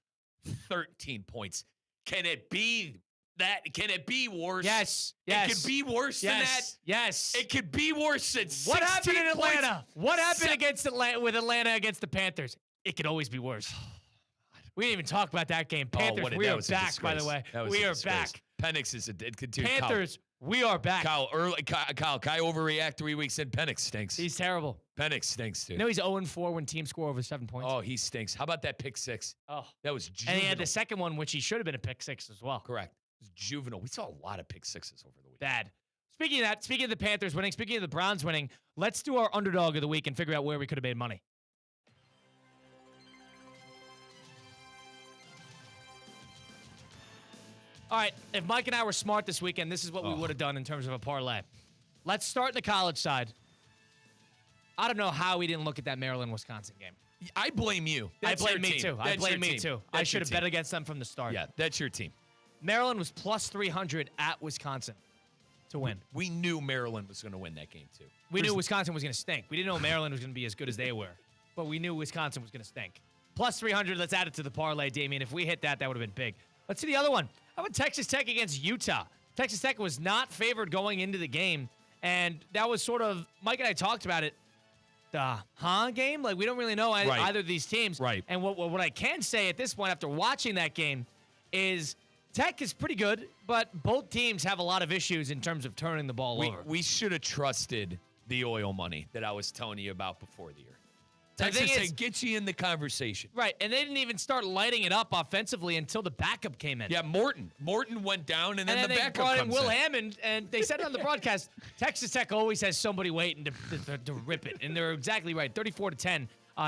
13 points. Can it be that? Can it be worse? Yes. It could be worse than that? Yes. It could be worse than 16 What happened in Atlanta? Points? What happened with Atlanta against the Panthers? It could always be worse. We didn't even talk about that game. Panthers, we are back, by the way. We are back. Penix is Panthers, we are back. Kyle, can I overreact 3 weeks in? Penix stinks. He's terrible. Penix stinks, dude. You know he's 0-4 when teams score over 7 points. Oh, he stinks. How about that pick six? Oh. That was juvenile. And he had the second one, which he should have been a pick six as well. Correct. It was juvenile. We saw a lot of pick sixes over the week. Bad. Speaking of that, speaking of the Panthers winning, speaking of the Browns winning, let's do our underdog of the week and figure out where we could have made money. All right, if Mike and I were smart this weekend, this is what we would have done in terms of a parlay. Let's start the college side. I don't know how we didn't look at that Maryland-Wisconsin game. I blame you. That's I blame your me team. too. That's I blame your me team. too. That's I should have bet against them from the start. Yeah, that's your team. Maryland was plus 300 at Wisconsin to win. We knew Maryland was going to win that game too. We knew Wisconsin was going to stink. We didn't know Maryland was going to be as good as they were, but we knew Wisconsin was going to stink. Plus 300, let's add it to the parlay, Damien. If we hit that, that would have been big. Let's see the other one. How about Texas Tech against Utah? Texas Tech was not favored going into the game, and that was sort of, Mike and I talked about it, the game? Like, we don't really know either of these teams. Right. And what I can say at this point after watching that game is Tech is pretty good, but both teams have a lot of issues in terms of turning the ball over. We should have trusted the oil money that I was telling you about before the year. The thing Texas is, Tech gets you in the conversation. Right, and they didn't even start lighting it up offensively until the backup came in. Yeah, Morton went down, and then the backup brought in comes Will in. Hammond, and they said it on the broadcast, Texas Tech always has somebody waiting to rip it, and they're exactly right. 34-10,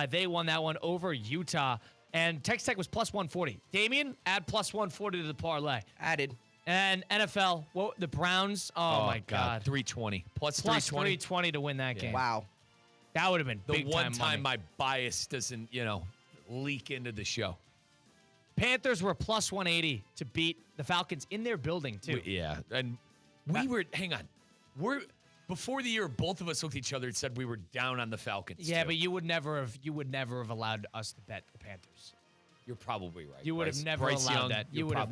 they won that one over Utah, and Texas Tech was plus 140. Damien, add plus 140 to the parlay. Added. And NFL, the Browns, oh my God. 320. Plus 320 to win that game. Wow. That would have been the big one time my bias doesn't, leak into the show. Panthers were plus 180 to beat the Falcons in their building, too. And hang on. Before the year, both of us looked at each other and said we were down on the Falcons. Yeah, too. but you would never have allowed us to bet the Panthers. You're probably right. You would have never Bryce allowed Young, that.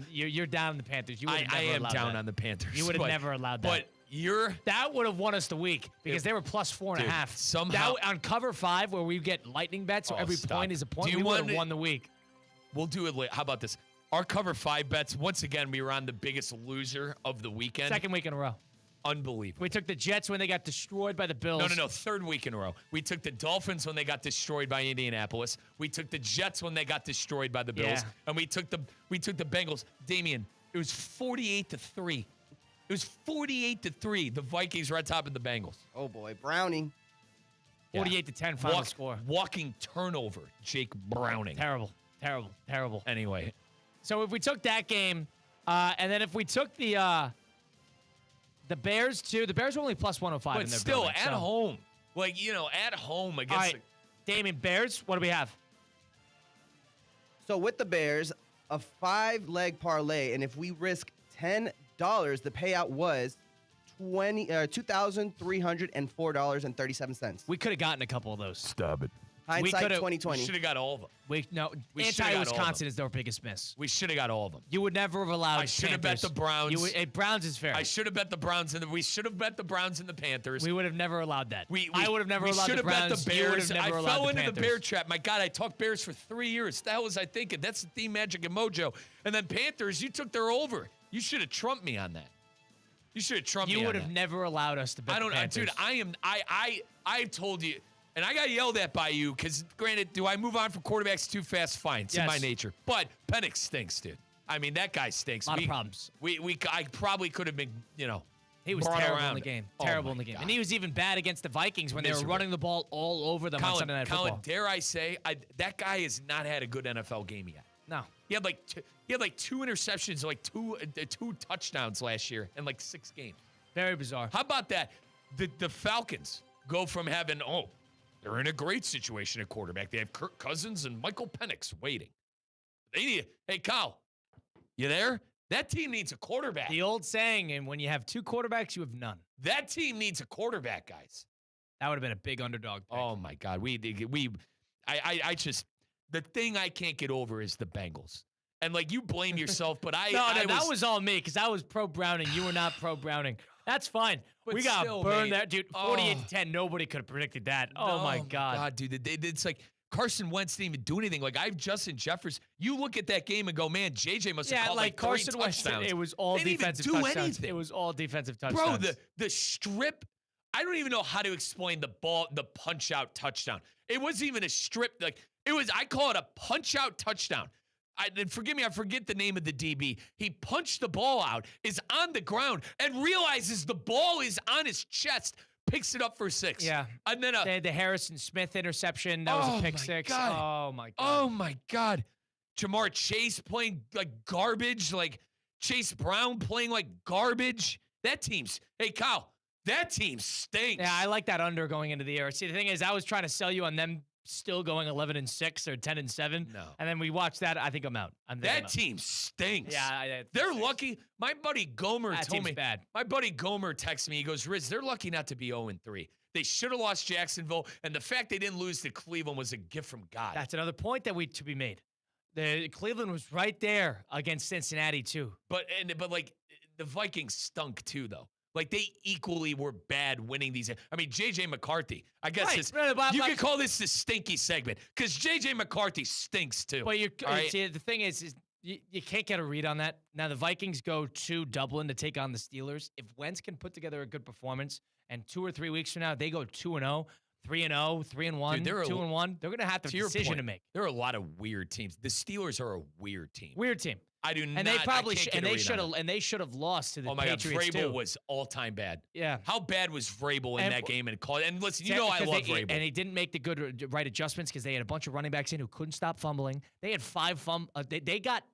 You're down on the Panthers. You would have I never am allowed down that. on the Panthers. You would have never allowed that. But that would have won us the week because they were plus 4.5. Somehow on cover 5 where we get lightning bets, so every point is a point. We would have won the week. We'll do it later. How about this? Our cover 5 bets. Once again, we were on the biggest loser of the weekend. Second week in a row. Unbelievable. We took the Jets when they got destroyed by the Bills. No. Third week in a row. We took the Dolphins when they got destroyed by Indianapolis. We took the Jets when they got destroyed by the Bills. Yeah. And we took the Bengals. Damien, it was 48-3. It was 48-3. The Vikings were on top of the Bengals. Oh, boy. Browning. 48-10 final score. Walking turnover, Jake Browning. Terrible. Anyway. So if we took that game, and then if we took the The Bears, too. The Bears are only plus 105 But in their still, building, at home. Like, at home against All right, Damien, Bears, what do we have? So with the Bears, a 5-leg parlay, and if we risk $10, the payout was $2,304.37. We could have gotten a couple of those. Stop it. Hindsight 2020. Should have got all of them. We should've got Anti-Wisconsin is their biggest miss. We should have got all of them. You would never have allowed I should have bet Panthers. the Browns. Browns is fair. I should have bet the Browns, and we should have bet the Browns and the Panthers. We would have never allowed that. I would have never we allowed should the have Browns. bet the You would Bears. have never I allowed fell the into the Panthers. Bear trap. My God, I talked Bears for 3 years. What the hell was I thinking? That's the Theme Magic and Mojo. And then Panthers, you took their over. You should have trumped me on that. You should have trumped me on You that. would have never allowed us to bet I don't the Panthers. dude, I've told you, and I got yelled at by you because, granted, do I move on from quarterbacks too fast? Fine. It's in my nature. But Penix stinks, dude. I mean, that guy stinks. A lot of problems. I probably could have been, He was brought terrible around. in the game. Oh Terrible my in the game. God. And he was even bad against the Vikings when they Miserable. were running the ball all over them on Sunday Night Colin, Football. dare I say, that guy has not had a good NFL game yet. No. He had like two interceptions, like two touchdowns last year in like 6 games. Very bizarre. How about that? The Falcons go from having, they're in a great situation at quarterback. They have Kirk Cousins and Michael Penix waiting. Hey, Kyle, you there? That team needs a quarterback. The old saying, and when you have 2 quarterbacks, you have none. That team needs a quarterback, guys. That would have been a big underdog pick. Oh my God, I just, the thing I can't get over is the Bengals. And like, you blame yourself, but that was all me because I was pro Browning. You were not pro Browning. That's fine. But We got still, burned mate. there, dude. 48-10. Nobody could have predicted that. Oh my God. Dude, it's like Carson Wentz didn't even do anything. Like, I have Justin Jefferson. You look at that game and go, man, JJ must have caught like Carson 3 Wentz. touchdowns. It was all They didn't even defensive do touchdowns. anything. It was all defensive touchdowns. Bro, the strip, I don't even know how to explain the punch out touchdown. It wasn't even a strip. Like, I call it a punch out touchdown. Forgive me, I forget the name of the DB. He punched the ball out, is on the ground, and realizes the ball is on his chest, picks it up for 6. Yeah. And then they had the Harrison Smith interception. That was a pick 6. God. Oh, my God. Oh, my God. Jamar Chase playing like garbage, like Chase Brown playing like garbage. Hey, Kyle, that team stinks. Yeah, I like that under going into the year. See, the thing is, I was trying to sell you on them still going 11-6 or 10-7. No. And then we watched that. I think I'm out. That team stinks. Yeah, they're lucky. My buddy Gomer that told team's me. bad. My buddy Gomer texted me. He goes, Riz, they're lucky not to be 0-3. They should have lost Jacksonville, and the fact they didn't lose to Cleveland was a gift from God. That's another point that to be made. The Cleveland was right there against Cincinnati too. But like the Vikings stunk too, though. Like, they equally were bad winning these. I mean, J.J. McCarthy. I guess you could call this the stinky segment because J.J. McCarthy stinks too. But right? see, the thing is you can't get a read on that. Now, the Vikings go to Dublin to take on the Steelers. If Wentz can put together a good performance, and 2 or 3 weeks from now, they go 2-0, 3-0, 3-1, 2-1, they're going to have a decision to make. There are a lot of weird teams. The Steelers are a weird team. Weird team. I do not. And they probably they should have lost to the Oh my God, Patriots Vrabel too. was all-time bad. Yeah. How bad was Vrabel in that game? And listen, you know I love Vrabel. And he didn't make the right adjustments because they had a bunch of running backs in who couldn't stop fumbling. They had 5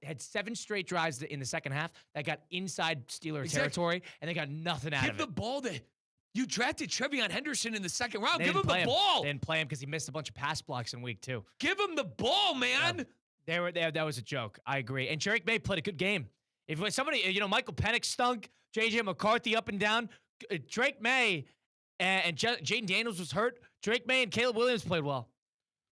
had 7 straight drives in the second half that got inside Steeler territory, and they got nothing out of it. Give the ball to. You drafted Trevion Henderson in the second round. They Give him didn't play the ball. They didn't play him because he missed a bunch of pass blocks in week 2. Give him the ball, man. That was a joke. I agree. And Drake May played a good game. If somebody, Michael Penix stunk, J.J. McCarthy up and down, Drake May and Jaden Daniels was hurt. Drake May and Caleb Williams played well.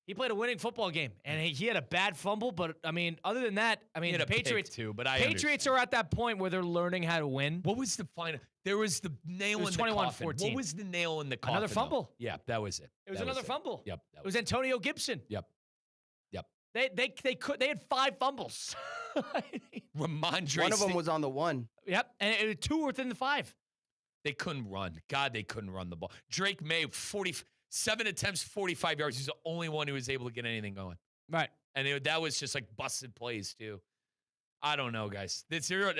He played a winning football game, and he had a bad fumble. But I mean, other than that, I mean, the Patriots too. But Patriots are at that point where they're learning how to win. What was the final? There was the nail in the coffin. What was the nail in the coffin? Another fumble. Though? Yeah, that was it. It was another fumble. Yep. It was Antonio Gibson. Yep. They had 5 fumbles. Ramondre. One of them was on the 1. Yep, and 2 within the 5. They couldn't run. God, they couldn't run the ball. Drake May, 47 attempts, 45 yards. He's the only one who was able to get anything going. Right. And that was just like busted plays too. I don't know, guys. They're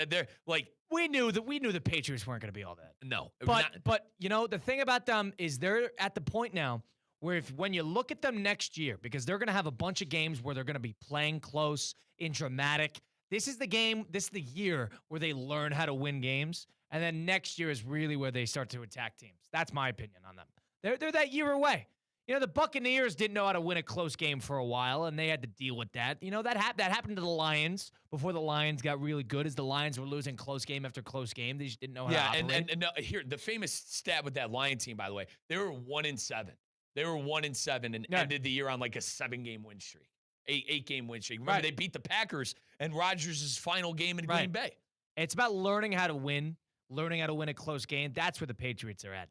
like we knew the Patriots weren't going to be all that. No, but the thing about them is they're at the point now where when you look at them next year, because they're going to have a bunch of games where they're going to be playing close in dramatic. This is the year where they learn how to win games. And then next year is really where they start to attack teams. That's my opinion on them. They're that year away. The Buccaneers didn't know how to win a close game for a while, and they had to deal with that. That happened to the Lions before the Lions got really good, as the Lions were losing close game after close game. They just didn't know how to operate. And here, the famous stat with that Lion team, by the way, they were 1-7. They were 1-7 and ended the year on like a 7-game win streak, 8-game win streak. Remember, they beat the Packers and Rodgers' final game in Green Bay. It's about learning how to win a close game. That's where the Patriots are at.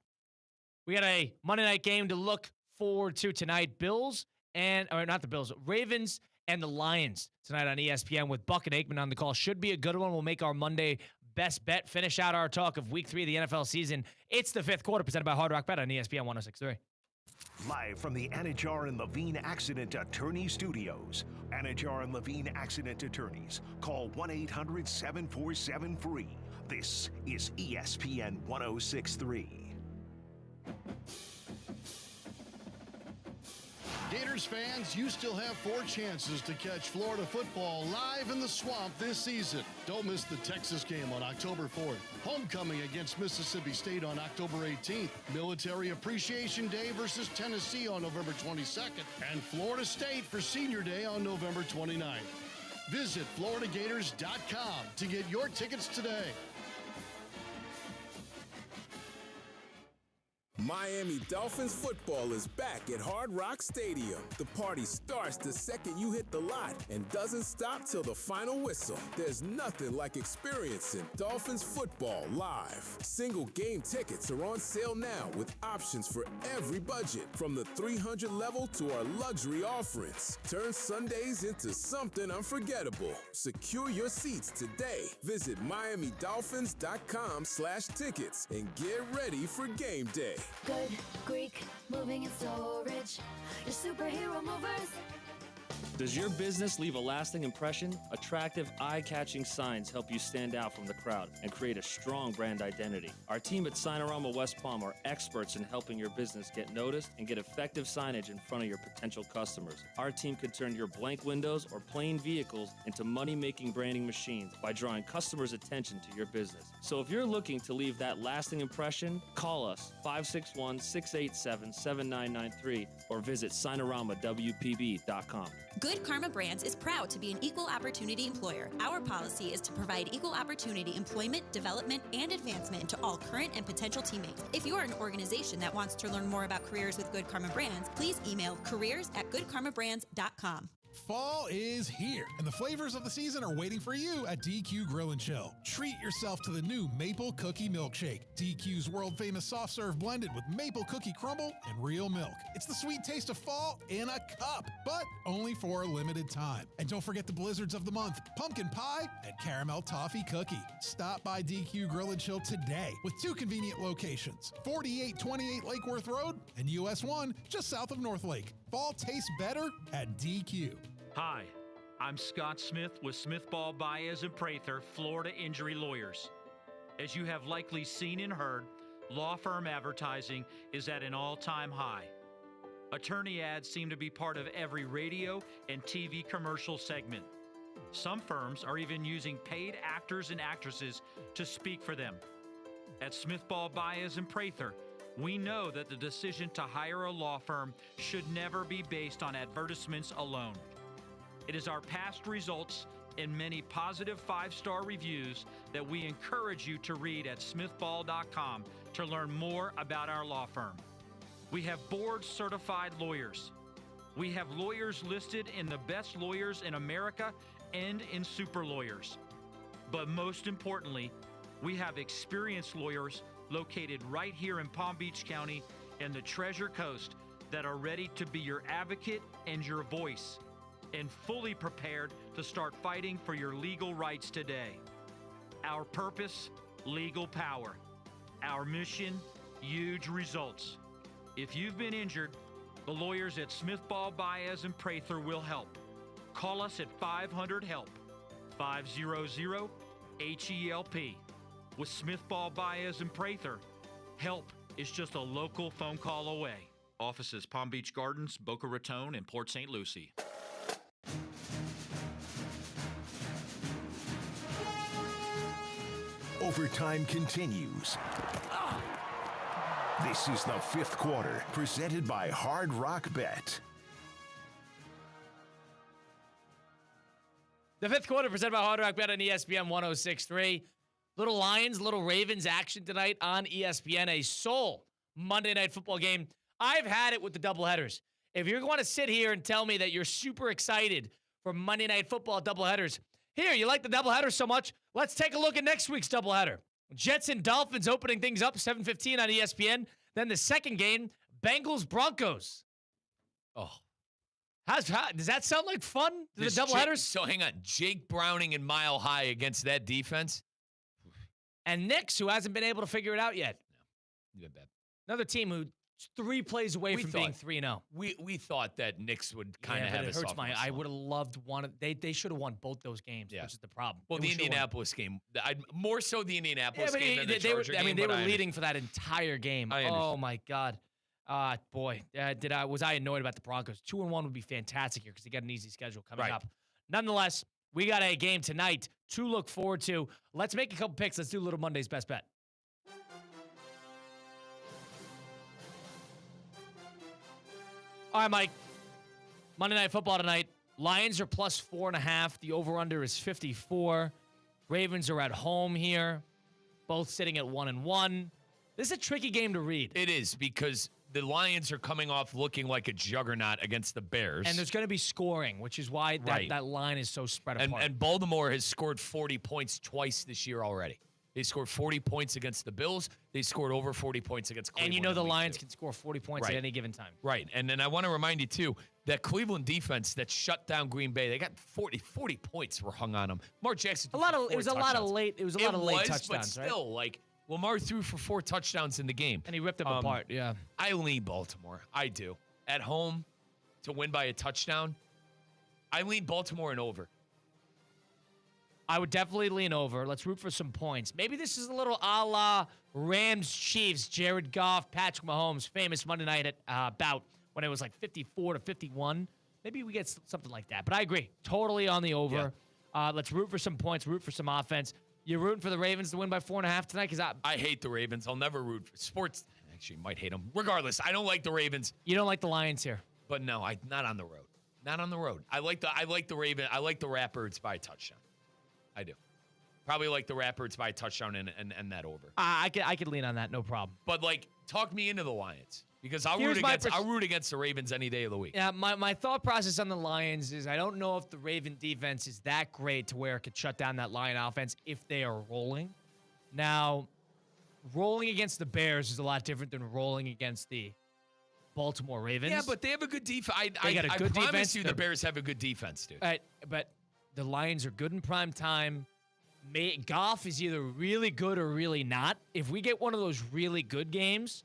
We got a Monday night game to look forward to tonight. Ravens and the Lions tonight on ESPN with Buck and Aikman on the call. Should be a good one. We'll make our Monday best bet. Finish out our talk of week 3 of the NFL season. It's the 5th quarter, presented by Hard Rock Bet on ESPN 106.3. Live from the Anajar and Levine Accident Attorney Studios. Anajar and Levine Accident Attorneys. Call 1-800-747-FREE. This is ESPN 106.3. Gators fans, you still have 4 chances to catch Florida football live in the Swamp this season. Don't miss the Texas game on October 4th, homecoming against Mississippi State on October 18th, Military Appreciation Day versus Tennessee on November 22nd, and Florida State for Senior Day on November 29th. Visit FloridaGators.com to get your tickets today. Miami Dolphins football is back at Hard Rock Stadium. The party starts the second you hit the lot and doesn't stop till the final whistle. There's nothing like experiencing Dolphins football live. Single game tickets are on sale now with options for every budget, from the 300 level to our luxury offerings. Turn Sundays into something unforgettable. Secure your seats today. Visit MiamiDolphins.com/tickets and get ready for game day. Good Greek moving and storage. Your superhero movers. Does your business leave a lasting impression? Attractive, eye-catching signs help you stand out from the crowd and create a strong brand identity. Our team at Signorama West Palm are experts in helping your business get noticed and get effective signage in front of your potential customers. Our team can turn your blank windows or plain vehicles into money-making branding machines by drawing customers' attention to your business. So if you're looking to leave that lasting impression, call us 561-687-7993 or visit SignoramawPB.com. Good Karma Brands is proud to be an equal opportunity employer. Our policy is to provide equal opportunity employment, development, and advancement to all current and potential teammates. If you are an organization that wants to learn more about careers with Good Karma Brands, please email careers@goodkarmabrands.com. Fall is here, and the flavors of the season are waiting for you at DQ Grill & Chill. Treat yourself to the new Maple Cookie Milkshake. DQ's world-famous soft serve blended with maple cookie crumble and real milk. It's the sweet taste of fall in a cup, but only for a limited time. And don't forget the blizzards of the month, pumpkin pie and caramel toffee cookie. Stop by DQ Grill & Chill today with 2 convenient locations, 4828 Lake Worth Road and US 1 just south of North Lake. Fall tastes better at DQ. Hi, I'm Scott Smith with Smith Ball Baez and Prather, Florida Injury Lawyers. As you have likely seen and heard, law firm advertising is at an all-time high. Attorney ads seem to be part of every radio and TV commercial segment. Some firms are even using paid actors and actresses to speak for them. At Smith Ball Baez and Prather, we know that the decision to hire a law firm should never be based on advertisements alone. It is our past results and many positive 5-star reviews that we encourage you to read at smithball.com to learn more about our law firm. We have board-certified lawyers. We have lawyers listed in the best lawyers in America and in super lawyers. But most importantly, we have experienced lawyers located right here in Palm Beach County and the Treasure Coast that are ready to be your advocate and your voice, and fully prepared to start fighting for your legal rights today. Our purpose, legal power. Our mission, huge results. If you've been injured, the lawyers at Smith Ball Baez and Prather will help. Call us at 500-HELP, 500-HELP. With Smith Ball Baez and Prather, help is just a local phone call away. Offices Palm Beach Gardens, Boca Raton, and Port St. Lucie. Overtime continues. This is the fifth quarter, presented by Hard Rock Bet. The fifth quarter presented by Hard Rock Bet on ESPN 106.3. Little Lions, little Ravens action tonight on ESPN. A sole Monday Night Football game. I've had it with the doubleheaders. If you're going to sit here and tell me that you're super excited for Monday Night Football doubleheaders, here, you like the doubleheader so much, let's take a look at next week's doubleheader. Jets and Dolphins opening things up, 7:15 on ESPN. Then the second game, Bengals-Broncos. Oh. Does that sound like fun? The doubleheaders? So hang on. Jake Browning and Mile High against that defense? And Knicks, who hasn't been able to figure it out yet. No. Another team who's 3 plays away from being 3-0. We thought that Knicks would kind of have it hurts I would have loved one. They should have won both those games, which is the problem. Well, the Indianapolis game. More so the Indianapolis game than the Charger game. They were leading for that entire game. Oh, my God. Boy, was I annoyed about the Broncos. 2-1 would be fantastic here because they got an easy schedule coming up. Nonetheless, we got a game tonight to look forward to. Let's make a couple picks. Let's do Little Monday's best bet. All right, Mike. Monday Night Football tonight. Lions are plus 4.5. The over-under is 54. Ravens are at home here. Both sitting at 1-1. This is a tricky game to read. It is because the Lions are coming off looking like a juggernaut against the Bears. And there's going to be scoring, which is why that line is so spread apart. And Baltimore has scored 40 points twice this year already. They scored 40 points against the Bills. They scored over 40 points against Cleveland. And you know the Lions can score 40 points at any given time. Right. And then I want to remind you, too, that Cleveland defense that shut down Green Bay, they got 40 points were hung on them. Mark Jackson it was a lot of late touchdowns, but still, right? Lamar threw for 4 touchdowns in the game. And he ripped them apart, yeah. I lean Baltimore. I do. At home, to win by a touchdown, I lean Baltimore and over. I would definitely lean over. Let's root for some points. Maybe this is a little a la Rams-Chiefs, Jared Goff, Patrick Mahomes, famous Monday night bout when it was like 54-51. Maybe we get something like that. But I agree. Totally on the over. Yeah. Let's root for some points, root for some offense. You're rooting for the Ravens to win by 4.5 tonight? Because I hate the Ravens. I'll never root for sports. Actually, might hate them. Regardless, I don't like the Ravens. You don't like the Lions here? But no, not on the road. Not on the road. I like the Raven. I like the Ratbirds by a touchdown. I do. Probably like the Ratbirds by a touchdown and that over. I could lean on that, no problem. But talk me into the Lions because I'll root against the Ravens any day of the week. Yeah, my thought process on the Lions is I don't know if the Raven defense is that great to where it could shut down that Lion offense if they are rolling. Now, rolling against the Bears is a lot different than rolling against the Baltimore Ravens. Yeah, but they have a good defense. I good promise defense. you the Bears have a good defense, dude. But the Lions are good in prime time. Goff is either really good or really not. If we get one of those really good games,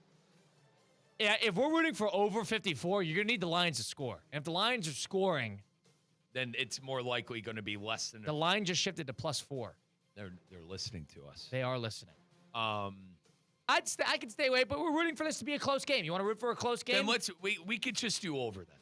if we're rooting for over 54, you're going to need the Lions to score. And if the Lions are scoring, then it's more likely going to be less than the line just shifted to +4. They're listening to us. They are listening. I could stay away, but we're rooting for this to be a close game. You want to root for a close game? Then we could just do over then.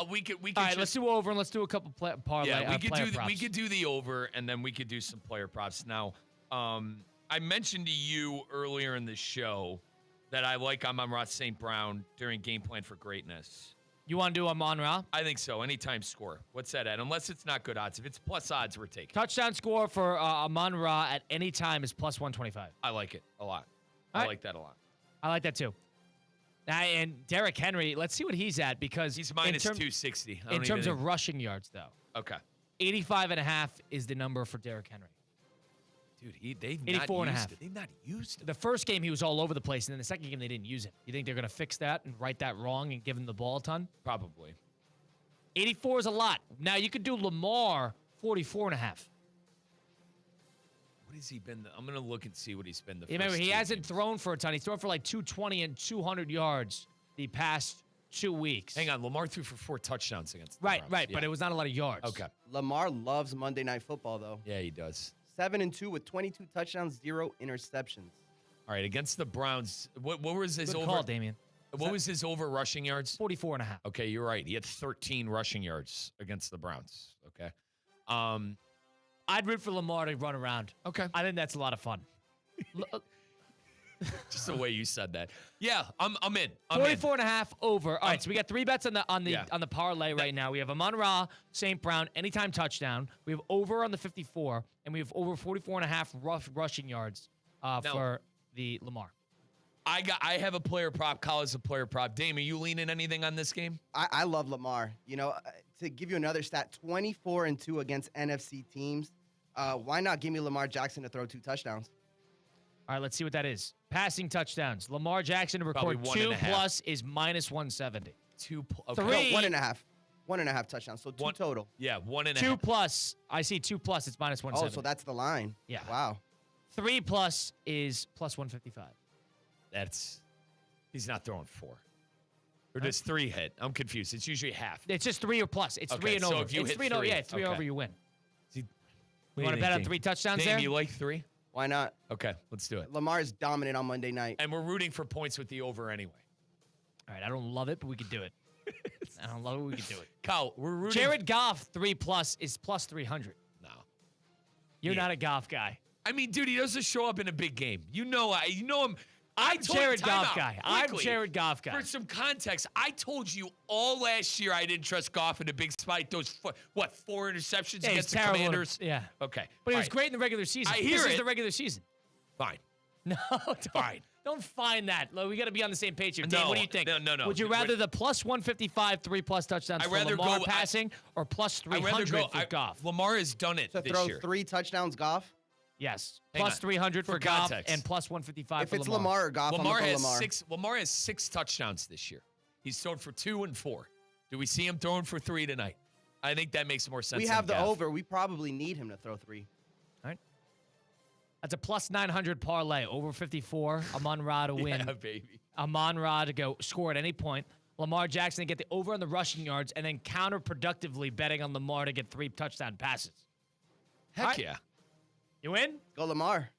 We could. All right, let's do over and let's do a couple parlay. Yeah, props. we could do the over and then we could do some player props. Now, I mentioned to you earlier in the show that I like Amon-Ra St. Brown during Game Plan for Greatness. You want to do Amon-Ra? I think so. Anytime score. What's that at? Unless it's not good odds. If it's plus odds, we're taking. Touchdown score for Amon-Ra at any time is +125. I like it a lot. I like that a lot. I like that too. And Derrick Henry, let's see what he's at because he's minus 260. In terms of rushing yards, though. Okay. 85.5 is the number for Derrick Henry. Dude, they've 84.5. They've not used it. The first game, he was all over the place, and then the second game, they didn't use it. You think they're going to fix that and right that wrong and give him the ball a ton? Probably. 84 is a lot. Now, you could do Lamar, 44.5. What has he been? I'm going to look and see what he's been. Remember, he hasn't thrown for a ton. He's thrown for like 220 and 200 yards the past 2 weeks. Hang on. Lamar threw for 4 touchdowns against the Right, Browns. but it was not a lot of yards. Okay. Lamar loves Monday Night Football, though. Yeah, he does. 7-2 with 22 touchdowns, 0 interceptions. All right, against the Browns, what was his Good over? call, Damian. What was his over rushing yards? 44.5. Okay, you're right. He had 13 rushing yards against the Browns. Okay. I'd root for Lamar to run around. Okay. I think that's a lot of fun. Just the way you said that. Yeah, I'm in. 44.5 over. All right, so we got 3 bets on the parlay right now. We have Amon-Ra, St. Brown, anytime touchdown. We have over on the 54, and we have over 44.5 rushing yards for the Lamar. I have a player prop. Kyle has a player prop. Dame, are you leaning anything on this game? I love Lamar. You know, to give you another stat, 24-2 against NFC teams. Why not give me Lamar Jackson to throw 2 touchdowns? All right, let's see what that is. Passing touchdowns. Lamar Jackson to record 2 plus is minus 170. 2 3. No, 1.5. 1.5 touchdowns. So 2 total. Yeah, 1.5. 2 plus. I see 2 plus. It's minus 170. Oh, so that's the line. Yeah. Wow. 3 plus is plus 155. He's not throwing 4. Or does 3 hit? I'm confused. It's usually half. It's just 3 or plus. It's 3 and over. So if you it's hit 3 and over. Yeah, it's 3 over, you win. You want to bet on 3 touchdowns Dame, there? you like 3? Why not? Okay, let's do it. Lamar is dominant on Monday night. And we're rooting for points with the over anyway. All right, I don't love it, but we could do it. I don't love it, we could do it. Kyle, we're rooting. Jared Goff 3 plus is plus 300. No. You're not a Goff guy. I mean, dude, he doesn't show up in a big game. You know him. I'm Jared Goff guy. I'm Jared Goff guy. For some context, I told you all last year I didn't trust Goff in a big spike. Those 4 interceptions against the Commanders? Yeah. Okay. But he was great in the regular season. This is the regular season. Fine. No, fine. Don't find that. We got to be on the same page here. Dave, what do you think? No. Would you rather the plus 155 3+ touchdowns for Lamar passing or plus 300 for Goff? Lamar has done it to this throw year. 3 touchdowns, Goff? Yes. Plus 300 for Goff and plus 155 for Lamar. If it's Lamar or Goff, Lamar I'm has Lamar. Lamar has 6 touchdowns this year. He's thrown for 2 and 4. Do we see him throwing for 3 tonight? I think that makes more sense. We have the over. We probably need him to throw 3. All right. That's a plus 900 parlay. Over 54. Amon-Ra to win. Yeah, baby. Amon-Ra to go score at any point. Lamar Jackson to get the over on the rushing yards and then counterproductively betting on Lamar to get 3 touchdown passes. Heck yeah. You in? Go Lamar.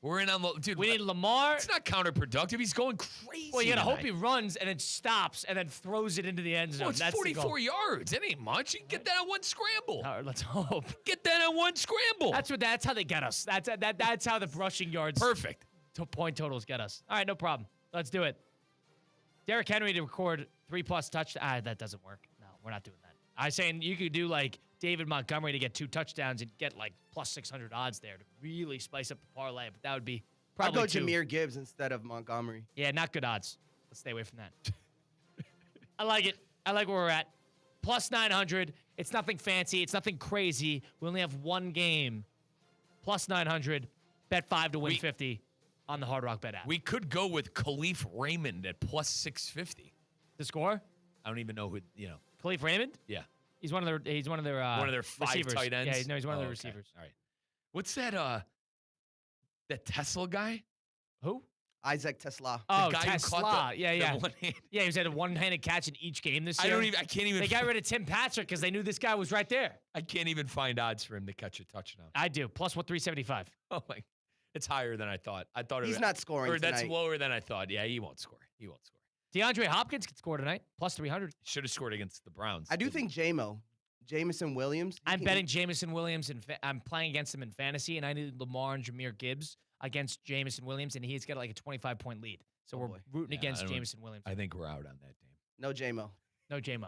We're in on dude. We need Lamar. It's not counterproductive. He's going crazy. Well, you gotta tonight. hope he runs and then stops and then throws it into the end zone. Well, it's That's 44 yards. That ain't much. You can get that on 1 scramble. All right, let's hope. Get that on 1 scramble. That's how they get us. That's how the rushing yards. Perfect. Point totals get us. All right, no problem. Let's do it. Derrick Henry to record 3+ touchdowns. That doesn't work. No, we're not doing that. I was saying you could do like David Montgomery to get 2 touchdowns and get like plus 600 odds there to really spice up the parlay, but that would be probably I'd go Jahmyr Gibbs instead of Montgomery. Yeah, not good odds. Let's stay away from that. I like it. I like where we're at. Plus 900. It's nothing fancy. It's nothing crazy. We only have 1 game. Plus 900. Bet 5 to win 50 on the Hard Rock Bet app. We could go with Khalif Raymond at plus 650. The score? I don't even know who, Khalif Raymond? Yeah. He's one of their 5 receivers. tight ends. Yeah, he's one of their receivers. All right. What's that that Tesla guy? Who? Isaac Tesla. Oh, guy Tesla. Who caught yeah. one-hand. Yeah, he was at a one-handed catch in each game this year. I can't even. They got rid of Tim Patrick because they knew this guy was right there. I can't even find odds for him to catch a touchdown. I do. Plus 375. Oh my. It's higher than I thought. I thought he's not scoring or that's tonight. lower than I thought. Yeah, he won't score. DeAndre Hopkins could score tonight. Plus 300. Should have scored against the Browns. I do think Jameson Williams. I'm betting Jameson Williams, and I'm playing against him in fantasy, and I need Lamar and Jahmyr Gibbs against Jameson Williams, and he's got like a 25-point lead. So we're rooting against Jameson Williams. I think we're out on that, Dame. No J-Mo. No J-Mo.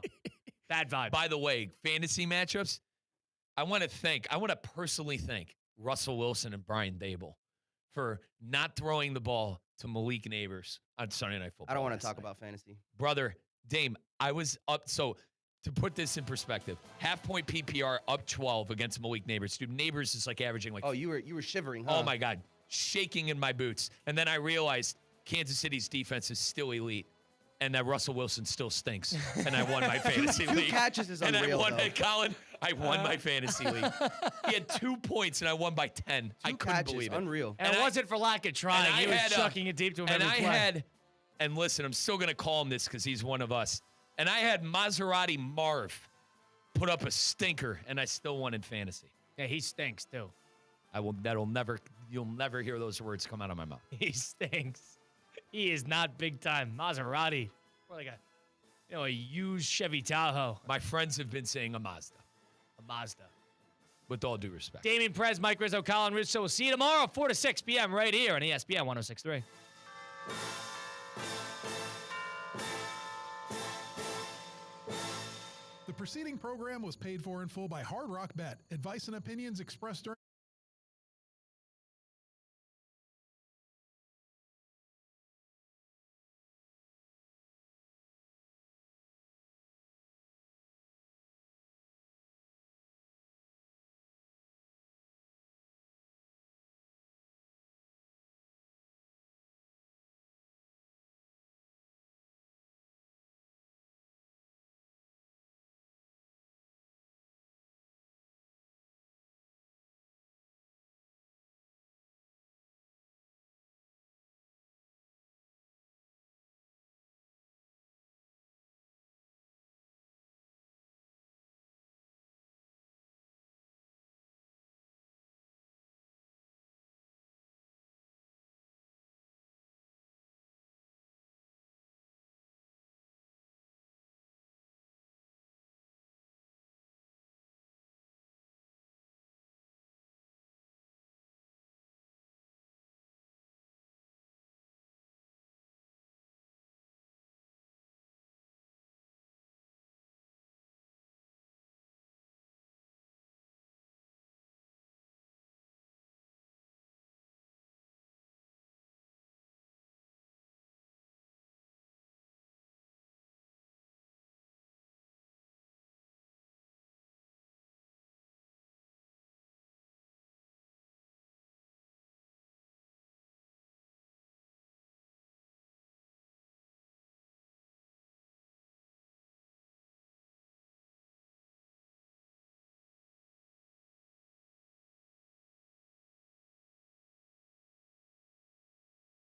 Bad vibe. By the way, fantasy matchups, I want to personally thank Russell Wilson and Brian Dable for not throwing the ball to Malik Neighbors on Sunday Night Football. I don't want to talk about fantasy. Brother, Dame, I was up. So to put this in perspective, half-point PPR up 12 against Malik Neighbors. Dude, Neighbors is like averaging like. Oh, you were shivering, huh? Oh my God, shaking in my boots. And then I realized Kansas City's defense is still elite, and that Russell Wilson still stinks. And I won my fantasy league. 2 catches is unreal. And I won though. it, Colin. I won my fantasy league. He had 2 points, and I won by 10. I couldn't believe it. Unreal. And it wasn't for lack of trying. He was chucking it deep to him every play. And listen, I'm still going to call him this because he's one of us. And I had Maserati Marv put up a stinker, and I still won in fantasy. Yeah, he stinks too. You'll never hear those words come out of my mouth. He stinks. He is not big time. Maserati. More like a used Chevy Tahoe. My friends have been saying a Mazda. A Mazda. with all due respect. Damian Perez, Mike Rizzo, Colin Russo. We'll see you tomorrow, 4 to 6 p.m. right here on ESPN 106.3. The preceding program was paid for in full by Hard Rock Bet. Advice and opinions expressed during